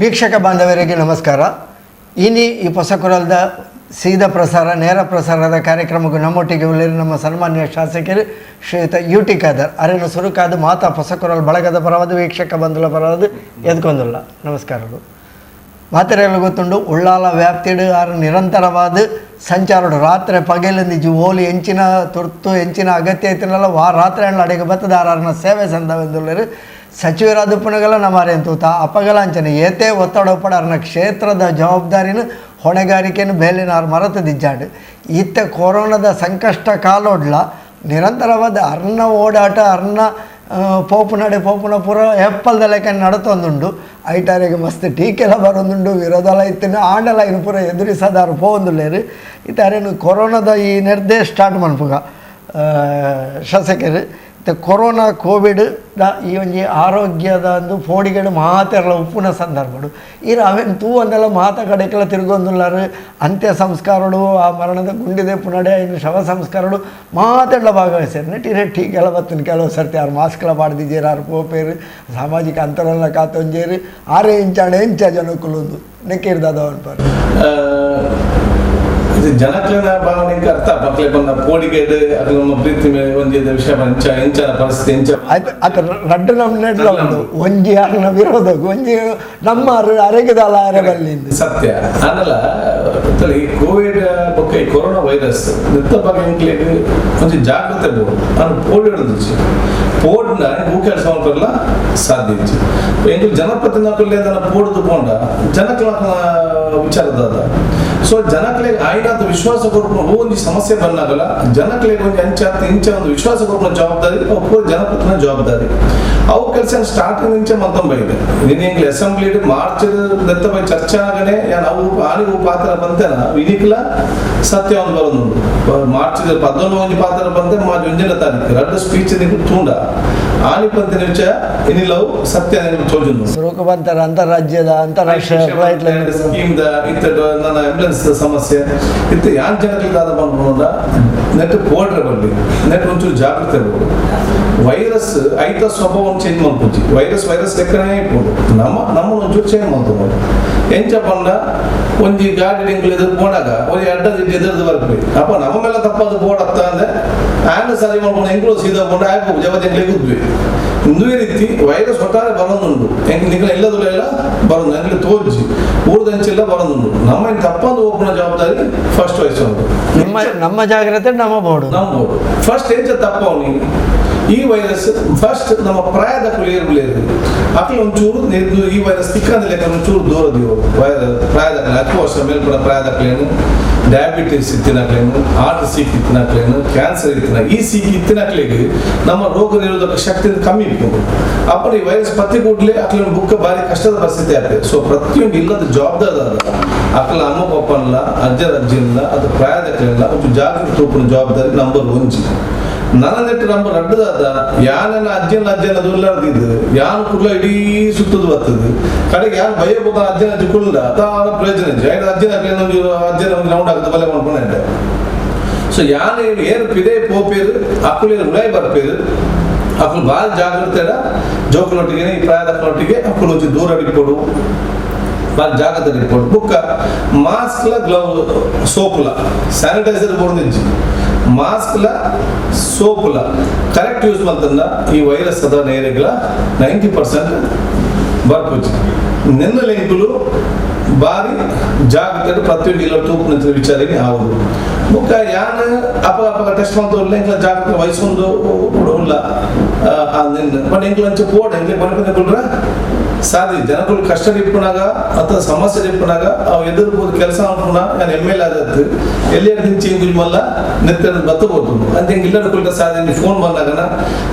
ವೀಕ್ಷಕ ಬಾಂಧವರಿಗೆ ನಮಸ್ಕಾರ. ಈ ಹೊಸಕೊರಲದ ಸೀದಾ ಪ್ರಸಾರ ನೇರ ಪ್ರಸಾರದ ಕಾರ್ಯಕ್ರಮಕ್ಕೂ ನಮ್ಮೊಟ್ಟಿಗೆ ಉಳ್ಳೇರು ನಮ್ಮ ಸನ್ಮಾನ್ಯ ಶಾಸಕರು ಶ್ರೀಯುತ ಯುಟಿ ಖಾದರ್ ಅರೇನು ಸುರುಕಾದ ಮಾತಾ ಹೊಸಕೊರಲ್ ಬಳಗದ ಪರವಾದ ವೀಕ್ಷಕ ಬಂಧುಗಳ ಪರವಾದ ಎದ್ಕೊಂದುಲ್ಲ ನಮಸ್ಕಾರಗಳು. ಮಾತೆರೆಲ್ಲ ಗೊತ್ತುಂಡು ಉಳ್ಳಾಲ ವ್ಯಾಪ್ತಿಡು ಆರು ನಿರಂತರವಾದ ಸಂಚಾರಡು ರಾತ್ರಿ ಪಗಲಿಂದ ಓಲಿ ಎಂಚಿನ ತುರ್ತು ಎಂಚಿನ ಅಗತ್ಯ ಐತಿನಲ್ಲ ರಾತ್ರಿ ಹಣ್ಣು ಅಡಿಗೆ ಬತ್ತದ ಆರನ್ನ ಸೇವೆ ಸಂದವೆಂದುಳ್ಳರು ಸಚಿವರಾದ ಪುಣಗಲ ನಮಾರೇನು ತೂತ ಅಪಗಲಾಂಚನೆ ಏತೇ ಒತ್ತಡ ಉಪ್ಪಡ ಅರ್ನ ಕ್ಷೇತ್ರದ ಜವಾಬ್ದಾರಿನ ಹೊಣೆಗಾರಿಕೆಯನ್ನು ಬೇಲಿನಾರು ಮರತದಿಜ್ಜಾಡು ಇತ್ತ ಕೊರೋನಾದ ಸಂಕಷ್ಟ ಕಾಲೋಡ್ಲ ನಿರಂತರವಾದ ಅರ್ನ ಓಡಾಟ ಅರ್ನ ಪೋಪುನ ಪೂರ ಹೆಪ್ಪಲ್ದ ಲೆಕ್ಕ ನಡತೊಂದುಂಡು ಐಟಾರಿಗೆ ಮಸ್ತ್ ಟೀಕೆಲ್ಲ ಬರೋದುಂಡು ವಿರೋಧಲ ಇತ್ತಿನ ಆಂಡಲ ಇನ್ನು ಪೂರ ಎದುರಿಸದಾರು ಪೋಂದುಲ್ಲೇರು ಇತ್ತಾರೇನು ಕೊರೋನಾದ ಈ ನಿರ್ದೇ ಸ್ಟಾರ್ಟ್ ಮನ್ಪುಗ ಶಾಸಕರು ಕೊರೋನಾ ಕೋವಿಡ್ ಈ ಒಂಜಿ ಆರೋಗ್ಯದ ಒಂದು ಫೋಡಿಗಡು ಮಾತೆರಲ ಉಪ್ಪುನ ಸಂದರ್ಭಡು ಇರು ಅವೇನು ತೂ ಅಂದೆಲ್ಲ ಮಾತ ಕಡೆಗೆಲ್ಲ ತಿರುಗೊಂದುಲ್ಲಾರು ಅಂತ್ಯ ಸಂಸ್ಕಾರಗಳು ಆ ಮರಣದ ಗುಂಡಿದೆ ಪುನಡೆ ಇನ್ನು ಶವ ಸಂಸ್ಕಾರಗಳು ಮಾತೆಲ್ಲ ಭಾಗವಹಿಸ್ಯಾರ ನೆಟ್ಟಿರೆ ಟೀಕೆಲ್ಲ ಬತ್ತಿನ ಕೆಲವು ಸರ್ತಿ ಆರು ಮಾಸ್ಕ್ಲ ಬಾಡ್ದಿದ್ದೀರಿ ಆರು ಪೋಪೇರು ಸಾಮಾಜಿಕ ಅಂತರಲ್ಲ ಕಾತೊಂಜೇರಿ ಆರೇ ಇಂಚಾಡೆ ಇಂಚ ಜನಕ್ಕುಲೊಂದು ನೆಕ್ಕಿರ್ದಾದ ಅನ್ಪಾರ ಇದು ಜನಕ್ಲನ ಭಾವನೆಗೆ ಅರ್ಥ ಮಕ್ಕಳೇ ಬಂದ ಪೋಡಿಗೆಡ್ ಅದು ನಮ್ಮ ಪ್ರೀತಿ ಮೇಲೆ ಒಂದಿದ ವಿಷಯ ಎಂಚನ ಪರಿಸ್ಥಿತಿ ಎಂಚ ಅದು ರಡ್ಡು ನಮ್ಮ ನೆಡ್ಲ ಉಂಟು ಒಂಜಿ ಯಾರನ್ನ ವಿರೋಧ ಒಂಜಿ ನಮ್ಮ ಅರೆಗದಾಲ ಅರೆಬಲ್ಲಿಂದ ಸತ್ಯ ಅನ್ನಲ್ಲ ಈ ಕೋವಿಡ್ ಬೊಕ್ಕ ಈ ಕೊರೋನಾ ವೈರಸ್ ನಿತ್ತ ಬಗ್ಗೆ ಎಂಕ್ಲೆಗ್ ಒಂಜಿ ಜಾಗೃತೆ ಬೋದು ನಾನು ಪೋಡಿ ಹಿಡಿದು ಪೋಡ್ನ ಹೂ ಕೆಲಸ ಮಾಡ್ಬರಲ್ಲ ಸಾಧ್ಯ ಇತ್ತು ಎಂಕ್ಲು ಜನಪ್ರತಿನಿಧಿ ಅದನ್ನ ಪೋಡ್ದು ಪೋಂಡ ಜನಕ್ಲ ವಿಚಾರದ ಸೊ ಜನಕ್ಲೆಗ್ ಆಯ್ನಾದ ವಿಶ್ವಾಸ ಕೊಡ್ಕೊಂಡು ಒಂದು ಸಮಸ್ಯೆ ಬಂದಾಗಲ್ಲ ಜನಕ್ಲೆಗ್ ಒಂದು ಇಂಚ ಒಂದು ವಿಶ್ವಾಸ ಕೊಡ್ಕೊಂಡು ಜವಾಬ್ದಾರಿ ಒಬ್ಬರು ಜನಪ್ರತಿನಿಧಿ ಜವಾಬ್ದಾರಿ ಅವು ಕೆಲಸ ಸ್ಟಾರ್ಟಿಂಗ್ ಇಂಚೆ ಮಂತಂಬೈದೆ ನಿನ್ನ ಅಸೆಂಬ್ಲಿ ಮಾರ್ಚ್ ದತ್ತ ಬೈ ಚರ್ಚೆ ಆಗನೆ ಅವು ಆನಿಗೂ ಪಾತ್ರ ಬಂತೇನ ವಿನಿಕ್ಲ ಸತ್ಯ ಒಂದು ಬರೋದು ಮಾರ್ಚ್ 11 ಪಾತ್ರ ಬಂತೆ ಮಾರ್ಚ್ 1 ತಾರೀಕು ಎರಡು ಸ್ಪೀಚ್ ನಿಂಗೆ ತೂಂಡ ಆನಿ ಪಂತಿನ ವಿಷಯ ಇನ್ನಿಲ್ಲವು ಸತ್ಯ ಚೋಜನು ಸುರುಕು ಬಂತಾರ ಅಂತಾರಾಜ್ಯದ ಅಂತಾರಾಷ್ಟ್ರೀಯ ಫ್ಲೈಟ್ ಸ್ಕೀಮ್ ನನ್ನ ಆಂಬ್ಯುಲೆನ್ಸ್ ಸಮಸ್ಯೆ ಇತ್ತು ಯಾನ್ ಜನಕ್ಕಾದ ಬಂದ ನೆಟ್ ಪೋಡ್ರೆ ಬರಲಿ ನೆಟ್ ಒಂಚೂರು ಜಾಗೃತಿ ಇರ್ಬೋದು ವೈರಸ್ ಐತ ಸ್ವಭಾವವನ್ನು ಚೇಂಜ್ ಮಾಡ್ಕೊಚ್ಚಿ ವೈರಸ್ ಲೆಕ್ಕನೇ ಇಟ್ಬೋದು ನಮ್ಮ ಒಂಚೂರು ಚೇಂಜ್ ಮಾಡ್ಬೋದು ಎಂಚ ಬಂದ ಒಂಜಿ ಗಾಡಿ ಡಿಂಕ್ಲು ಎದುರು ಪೋಡಾಗ ಒಂದು ಅಡ್ಡದಿಟ್ಟು ಎದುರ್ದು ಬರ್ಬೇಕು ಅಪ್ಪ ನಮ್ಮ ಮೇಲೆ ತಪ್ಪದು ಬೋರ್ಡ್ ಹತ್ತ ಅಂದ್ರೆ ಆ್ಯಂಡ್ ಸರಿ ಮಾಡ್ಕೊಂಡು ಎಂಕ್ಲು ಸೀದಾ ಕೊಂಡು ಆಗ್ಬೇಕು ಜಗತ್ತಿಗೆ ಕೂದ್ವಿ ಇಂದುವೇ ರೀತಿ ವೈರಸ್ ಒಟ್ಟಾರೆ ಬರೋದುಂಡು ನಿಂಗೆ ಎಲ್ಲದಲ್ಲ ಬರೋದು ನನಗೆ ತೋರಿಸಿ ಊರ್ದಂಚೆಲ್ಲ ಬರೋದುಂಡು ನಮ್ಮ ತಪ್ಪಂದು ಒಬ್ಬನ ಜವಾಬ್ದಾರಿ ಫಸ್ಟ್ ವಹಿಸೋದು ನಮ್ಮ ಜಾಗ್ರತೆ ನಮ್ಮ ಬೋರ್ಡು ಫಸ್ಟ್ ಎಂಚ ತಪ್ಪ ಅವನಿಗೆ ಈ ವೈರಸ್ ಫಸ್ಟ್ ನಮ್ಮ ಪ್ರಾಯದ ಕುಳಿಯರು ಅಕ್ಕಿ ಒಂಚೂರು ಈ ವೈರಸ್ ತಿಕ್ಕಂದ ಲೆಕ್ಕ ಒಂಚೂರು ದೂರದಿವು ಪ್ರಾಯದ 10 ವರ್ಷ ಮೇಲ್ಪಡ ಪ್ರಾಯದ ಕ್ಲೇನು ಡಯಾಬಿಟಿಸ್ ಇತ್ತಿನಕ್ಲೇನು ಹಾರ್ಟ್ ಸೀಕ್ ಇತ್ತಿನಕ್ಲೇನು ಕ್ಯಾನ್ಸರ್ ಇತ್ತಿನ ಈ ಸೀಕ್ ಇತ್ತಿನಕ್ಲಿಗೆ ನಮ್ಮ ರೋಗ ನಿರೋಧಕ ಶಕ್ತಿ ಕಮ್ಮಿ ಇಟ್ಕೊಂಡು ಅಪ್ಪ ಈ ವೈರಸ್ ಪತ್ತೆ ಕೂಡಲೇ ಅಕ್ಲ ಬುಕ್ಕ ಭಾರಿ ಕಷ್ಟದ ಪರಿಸ್ಥಿತಿ ಆಗ್ತದೆ ಸೊ ಪ್ರತಿಯೊಂದು ಇಲ್ಲದ ಜವಾಬ್ದಾರಿ ಅಕ್ಲ ಅಮ್ಮ ಪಪ್ಪನಲ್ಲ ಅಜ್ಜಿಲ್ಲ ಅದು ಪ್ರಾಯದ ಕ್ಲೇನಿಲ್ಲ ಒಂದು ಜಾಗೃತಿ ತೂಪಿನ ಜವಾಬ್ದಾರಿ ನಂಬರ್ 1 ನನ್ನ ನೆಟ್ಟು ನಮ್ಮ ರಡ್ಡದಾದ ಯಾನ ಅಜ್ಜನ ದುರ್ಲಾರ್ದಿದ್ದು ಯಾನು ಕುಲ್ಲ ಇಡೀ ಸುತ್ತದು ಬರ್ತದೆ ಕಡೆಗೆ ಯಾರು ಭಯ ಬೋದ ಅಜ್ಜನ ಕುಲ್ಲ ಅದಾವ ಪ್ರಯೋಜನ ಅಜ್ಜನ ರೌಂಡ್ ಆಗ್ತದೆ ಬಲೆ ಮಾಡ್ಕೊಂಡೆ ಸೊ ಯಾನು ಏನು ಪಿದೆ ಪೋಪೇರು ಅಕ್ಕಳು ಉಳಾಯಿ ಬರ್ಪೇರು ಅಕ್ಕಳು ಭಾಳ ಜಾಗೃತಿ ಜೋಕಲೊಟ್ಟಿಗೆ ಈ ಪ್ರಾಯದಕ್ಕಳೊಟ್ಟಿಗೆ ಅಕ್ಕಳು ಒಂಚು ದೂರ ಅಡಿಕೊಡು ಭಾಳ ಜಾಗೃತಿ ಅಡಿಕೊಡು ಬುಕ್ಕ ಮಾಸ್ಕ್ಲ ಗ್ಲೌ ಸೋಪುಲ ಸ್ಯಾನಿಟೈಸರ್ ಬೋರ್ನಿಂಚಿ ಮಾಸ್ಕ್ಲ ಸೋಪುಲ ಕರೆಕ್ಟ್ ಯೂಸ್ ಮಾಡ್ತಂದ ಈ ವೈರಸ್ ಅದ ನೇರೆಗಳ 90% ಬರ್ಪುಜಿ ನಿನ್ನ ಲಿಂಕುಲು ಭಾರಿ ಜಾಗೃತಿ ಪ್ರತಿಯೊಂದು ಇಲ್ಲ ತೂಪು ನಿಂತ ವಿಚಾರಿಗೆ ಆಗುದು ಬುಕ್ಕ ಯಾನು ಅಪಗ ಟೆಸ್ಟ್ ಮಾಡ್ತವ್ರಲ್ಲ ಇಂಕ್ಲ ಜಾಗೃತಿ ವಹಿಸ್ಕೊಂಡು ಇಲ್ಲ ನಿನ್ನ ಇಂಕ್ಲಂಚ ಪೋಡ್ ಹೆಂಗೆ ಬಂದ್ಕೊಂಡ್ರ ಸಾಧ್ಯ ಜನಗಳು ಕಷ್ಟ ಇಪ್ಪನಾಗ ಅಥವಾ ಸಮಸ್ಯೆ ಇಪ್ಪನಾಗ ಅವು ಎದುರ್ಬೋದು ಕೆಲಸ ಮಾಡ್ಕೊಂಡ ನಾನು ML ಆದದ್ದು ಎಲ್ಲಿ ದಿಂಚಿ ಮಲ್ಲ ನೆತ್ತ ಬತ್ತಬಹುದು ಅಂತ ಹಿಂಗೆ ಇಲ್ಲದ ಕುಲ್ಕ ಸಾಧ್ಯ ಫೋನ್ ಬಂದಾಗನ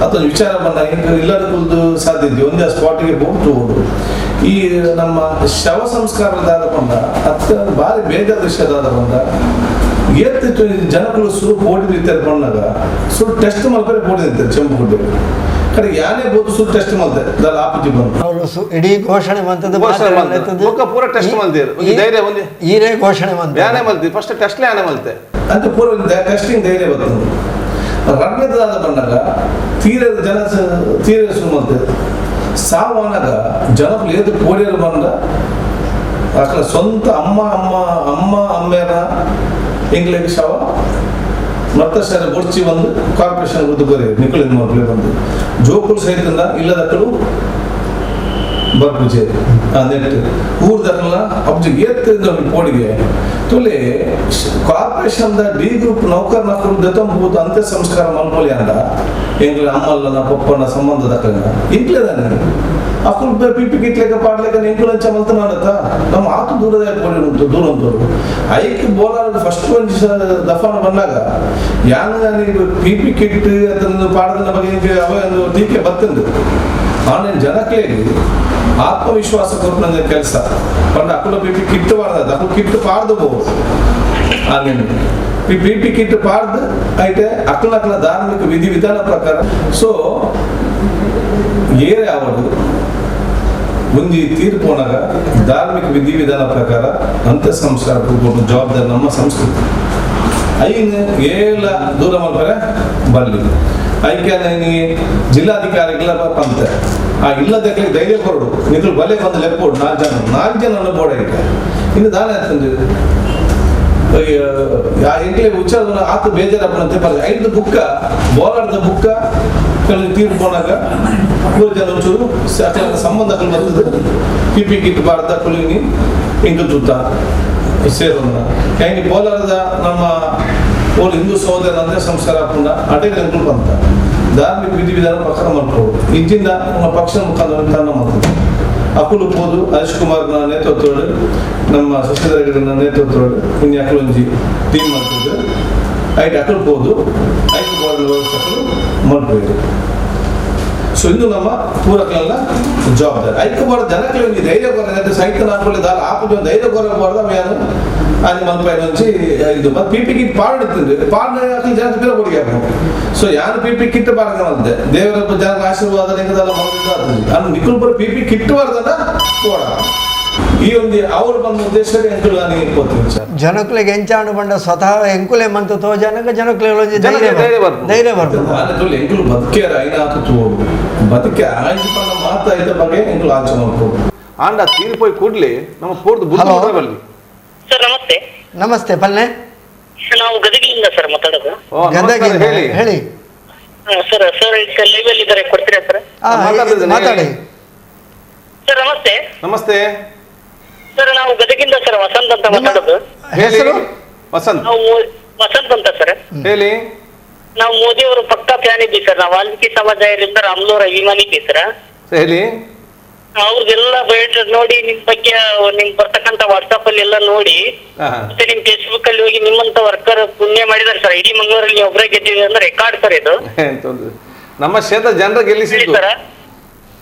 ಅಥವಾ ವಿಚಾರ ಬಂದಾಗ ಹಿಂಗೆ ಇಲ್ಲದ ಕುಲ್ದು ಸಾಧ್ಯ ಇದ್ವಿ ಒಂದೇ ಸ್ಪಾಟಿಗೆ ಹೋಗ್ತು ಈ ನಮ್ಮ ಶವ ಸಂಸ್ಕಾರದಾದ ಬಂದ ಅತ್ತ ಭಾರಿ ಬೇಜಾರ ವಿಷಯದಾದ ಬಂದ ಏತ್ತಿತ್ತು ಜನಗಳು ಸುರು ಪೋಟಿ ನಿಂತಾರೆ ಬಂದಾಗ ಸುರು ಟೆಸ್ಟ್ ಮಾಡ್ತಾರೆ ಪೋಟಿ ನಿಂತಾರೆ ಚೆಂಪು ಗುಡ್ಡೆ ಕಡೆ ಯಾನೇ ಬೋದು ಸುರು ಟೆಸ್ಟ್ ಮಾಡ್ತಾರೆ ಅದಲ್ಲ ಆಪತ್ತಿ ಬಂದು ಇಡೀ ಘೋಷಣೆ ಬಂತದ್ದು ಪೂರ ಟೆಸ್ಟ್ ಮಾಡ್ತೀರಿ ಧೈರ್ಯ ಒಂದು ಈರೇ ಘೋಷಣೆ ಬಂದ ಯಾನೇ ಮಾಡ್ತೀವಿ ಫಸ್ಟ್ ಟೆಸ್ಟ್ಲೇ ಯಾನೇ ಮಾಡ್ತೆ ಅಂತ ಪೂರ್ವ ಟೆಸ್ಟಿಂಗ್ ಧೈರ್ಯ ಬರ್ತದೆ ರಡ್ಡದಾದ ಬಂದಾಗ ತೀರ ಸುಮ್ಮಂತೆ ಸಾವನಾಗ ಜನಗಳು ಏದು ಕೋಡಿಯರು ಬಂದ ಅక్కడ ಸ್ವಂತ ಅಮ್ಮೇರ ಎಂಗ್ಲಿಗೆ ಶಾವ ಮತ್ತೆ ಸರಿ ಬೊಡ್ಚಿ ಬಂದು ಕಾರ್ಪೊರೇಷನ್ ಗುದ್ದು ಬರೀ ನಿಖಿಲ್ ಮಕ್ಕಳು ಬಂದು ಜೋಕುಳು ಸಹಿತ ಇಲ್ಲದಕ್ಕಳು ಬರ್ಪುಜೆ ನೆಟ್ಟು ಊರ್ದಲ್ಲ ಅಬ್ಜಿಗೆ ಏತ್ತಿಂದ ಪೋಡಿಗೆ ತುಲೆ ಕಾರ್ಪೊರೇಷನ್ ಡಿ ಗ್ರೂಪ್ ನೌಕರ್ ನಕರು ದತ್ತಂಬೂತ ಅಂತ್ಯ ಸಂಸ್ಕಾರ ಮಲ್ಪೊಲಿ ಅಂದ ಎಂಗ್ಲ ಅಮ್ಮಲ್ಲನ ಪಪ್ಪನ ಸಂಬಂಧ ದಕ್ಕನ ಇಂಕ್ಲೇದಾನೆ ಅಕ್ಕಳು ಪಿಪಿ ಕಿಟ್ಲೆಕ್ಕ ಪಾಡ್ಲೆಕ್ಕ ಎಂಕ್ಳು ಅಂಚ ಮಲ್ತನಾಡತ್ತ ನಮ್ಮ ಆತು ದೂರದ ಪೋಡಿ ಉಂಟು ದೂರ ಉಂಟು ಐಕ್ ಬೋಲಾರ ಫಸ್ಟ್ ಒಂದು ದಫಾನ ಬಂದಾಗ ಯಾನು ಪಿಪಿ ಕಿಟ್ ಅಂತ ಪಾಡದ ಬಗ್ಗೆ ಅವ ಟೀಕೆ ಬರ್ತಂದು ಆನ್ಲೈನ್ ಜನಕ್ಕೆ ಆತ್ಮವಿಶ್ವಾಸ ಕೊಟ್ಟು ಕೆಲಸ ಪಂಡ ಅಕ್ಕಳ ಪಿಪಿ ಕಿಟ್ ಬಾರ್ದ ಅಕ್ಕಳು ಕಿಟ್ ಪಾಡ್ದು ಆನ್ಲೈನ್ ಪಿಪಿ ಕಿಟ್ ಪಾಡ್ದು ಐತೆ ಅಕ್ಕಳ ಧಾರ್ಮಿಕ ವಿಧಿ ವಿಧಾನ ಪ್ರಕಾರ ಸೊ ಏರೇ ಅವರು ಒಂದು ತೀರ್ಪೋನಾಗ ಧಾರ್ಮಿಕ ವಿಧಿ ವಿಧಾನ ಪ್ರಕಾರ ಅಂತ್ಯ ಸಂಸ್ಕಾರ ಜವಾಬ್ದಾರಿ ನಮ್ಮ ಸಂಸ್ಕೃತಿ ಐನ್ ಏಳ ದೂರ ಮಾಡ್ತಾರೆ ಬರ್ಲಿ ಐಕ್ಯ ಜಿಲ್ಲಾಧಿಕಾರಿಗಳ ಪಂತ ಆ ಇಲ್ಲದಕ್ಕೆ ಧೈರ್ಯ ಕೊಡು ನಿಖಿಲ್ ಬಲೆ ಬಂದು ಲೆಕ್ಕೋಡು 4 ಜನ ಬೋಡ ಐತೆ ಇನ್ನು ದಾನ ಆಯ್ತಂದು ಎಂಕ್ಲೆ ಉಚ್ಚಾರ ಆತು ಬೇಜಾರಪ್ಪನಂತೆ ಬರ್ಲಿ 5 ಬುಕ್ಕ ಬೋಲಾರ್ದ ಬುಕ್ಕ ಕೆಲವು ತೀರ್ಪೋನಾಗ 3 ಜನ ಒಂಚೂರು ಸಂಬಂಧಗಳು ಬರ್ತದೆ ಪಿಪಿ ಕಿಟ್ ಬಾರ್ದ ಕುಲಿನಿ ಇಂದು ಜೂತ ಸೇರೋಣ ಹೆಂಗೆ ಬೋಲಾರದ ನಮ್ಮ ಹಿಂದೂ ಸಹೋದರ ಅಂತ್ಯ ಸಂಸ್ಕಾರ ಹಾಕೊಂಡ ಅಟೆಗೆ ನೆನಪು ಬಂತ ಧಾರ್ಮಿಕ ವಿಧಿ ವಿಧಾನ ಪ್ರಕಾರ ಮಾಡ್ಕೋದು ಇದ್ದಿಂದ ನಮ್ಮ ಪಕ್ಷದ ಮುಖಾಂತರ ತನ್ನ ಮಾಡ್ತದೆ ಅಕುಲು ಹೋದು ಹರೀಶ್ ಕುಮಾರ್ ನೇತೃತ್ವದೊಳಗೆ ನಮ್ಮ ಶಶಿಧರ ನೇತೃತ್ವದೊಳಗೆ ಇನ್ನು ಅಕಲೊಂಜಿ ಟೀಮ್ ಮಾಡ್ತಿದ್ರು ಐದು ಅಕಲ್ ಹೋದು 5 ಬೋರ್ಡ್ ವ್ಯವಸ್ಥೆಗಳು ಮಾಡ್ಬೋದು ಸೊ ಇದು ನಮ್ಮ ಪೂರಕಲೆಲ್ಲ ಜವಾಬ್ದಾರಿ ಐಕ್ಯಬಾರ್ದು ಜನಕ್ಕೆ ಒಂದು ಧೈರ್ಯ ಬರೋದು ಸಾಹಿತ್ಯ ನಾಲ್ಕು ದಾರ ಆಪುಜ ಧೈರ್ಯ ಬರಬಾರ್ದು ಅವ ಯಾರು అది మన పైన నుంచి ఇది మరి పీపీ కిట్ పాడుతుంది పాడిన జన పేరు కొడిగాము సో యాను పీపీ కిట్ పాడగలంತೆ ದೇವರ ಜನರ ಆಶೀರ್ವಾದ ನಿಂಗದಲ್ಲ ಮನದಿಂದ ಅನ್ನು ನಿಕುಲ್ಪುರ ಪೀಪಿ ಕಿಟ್ ಬಾರ್ದನ ಕೂಡ ಈ ಒಂದು ಅವ್ರು ಬಂದ ಉದ್ದೇಶಕ್ಕೆ ಎಂಕುಲು ನನಗೆ ಗೊತ್ತಿಲ್ಲ ಜನಕ್ಲೆಗೆ ಎಂಚಾಂಡು ಬಂಡ ಸ್ವತಃ ಎಂಕುಲೆ ಮಂತು ತೋ ಜನಕ್ಲೆ ಧೈರ್ಯ ಬರ್ತದೆ ನಾನು ಎಂಕುಲು ಬದುಕೇರ ಐನಾತು ತೋಡು ಬದುಕೆ ಆಯ್ತು ಪಂಡ ಮಾತಾಯ್ತ ಬಗ್ಗೆ ಎಂಕುಲು ಆಚೆ ಮಾಡ್ಬೋದು ಆಂಡ ತೀರಿಪೋಯ್ ಕೂಡ್ಲಿ ನಮ್ಮ ಪೂರ್ತಿ ಬುದ್ಧಿ ಬರಲಿ ಸರ್ ನಮಸ್ತೆ. ನಮಸ್ತೆ ಪಲ್ಲೆ ನಾವು ಗದಗಿನಿಂದ ಸರ್ ಮಾತಾಡೋದು. ಗದಗಿಂದ ಹೇಳಿ ಸರ್ ಲೈವ್ ಅಲ್ಲಿ ಇದ್ದಾರೆ, ಕೊಡ್ತೀರಾ ಸರ್? ಮಾತಾಡಿ ಸರ್ ನಮಸ್ತೆ. ನಮಸ್ತೆ ಸರ್ ನಾವು ಗದಗಿಂದ ಸರ್ ವಸಂತ್ ಅಂತ ಮಾತಾಡೋದು. ಹೆಸರು ವಸಂತ್ ಅಂತ ಸರ್. ಹೇಳಿ. ನಾವು ಮೋದಿ ಅವರು ಪಕ್ಕಾ ಫ್ಯಾನ್ ಇದ್ದೀವಿ ಸರ್. ನಾವು ವಾಲ್ಮೀಕಿ ಸಮಾಜದಿಂದ ರಾಮ್ಲೂರ ಅಭಿಮಾನಿ ಇದ್ದೀವಿ ಸರ್. ಹೇಳಿ. ಅವ್ರದ್ದೆಲ್ಲ ಬಯೋಡೇಟಾ ನೋಡಿ ನಿಮ್ ಬಗ್ಗೆ ನಿಮ್ ಬರ್ತಕ್ಕಂತ ವಾಟ್ಸ್ಆಪ್ ಅಲ್ಲಿ ಎಲ್ಲ ನೋಡಿ ಮತ್ತೆ ನಿಮ್ ಫೇಸ್ಬುಕ್ ಅಲ್ಲಿ ಹೋಗಿ ನಿಮ್ಮಂತ ವರ್ಕರ್ ಪುಣ್ಯ ಮಾಡಿದಾರೆ ಸರ್. ಇಡೀ ಮಂಗಳೂರಲ್ಲಿ ಒಬ್ಬರೇ ಗೆದ್ದಿದೆ ಅಂದ್ರೆ ರೆಕಾರ್ಡ್ ಸರ್ ಇದು. ನಮ್ಮ ಕ್ಷೇತ್ರ ಜನರ ಗೆಲ್ಲಿಸಿದ್ದು ಸರ್.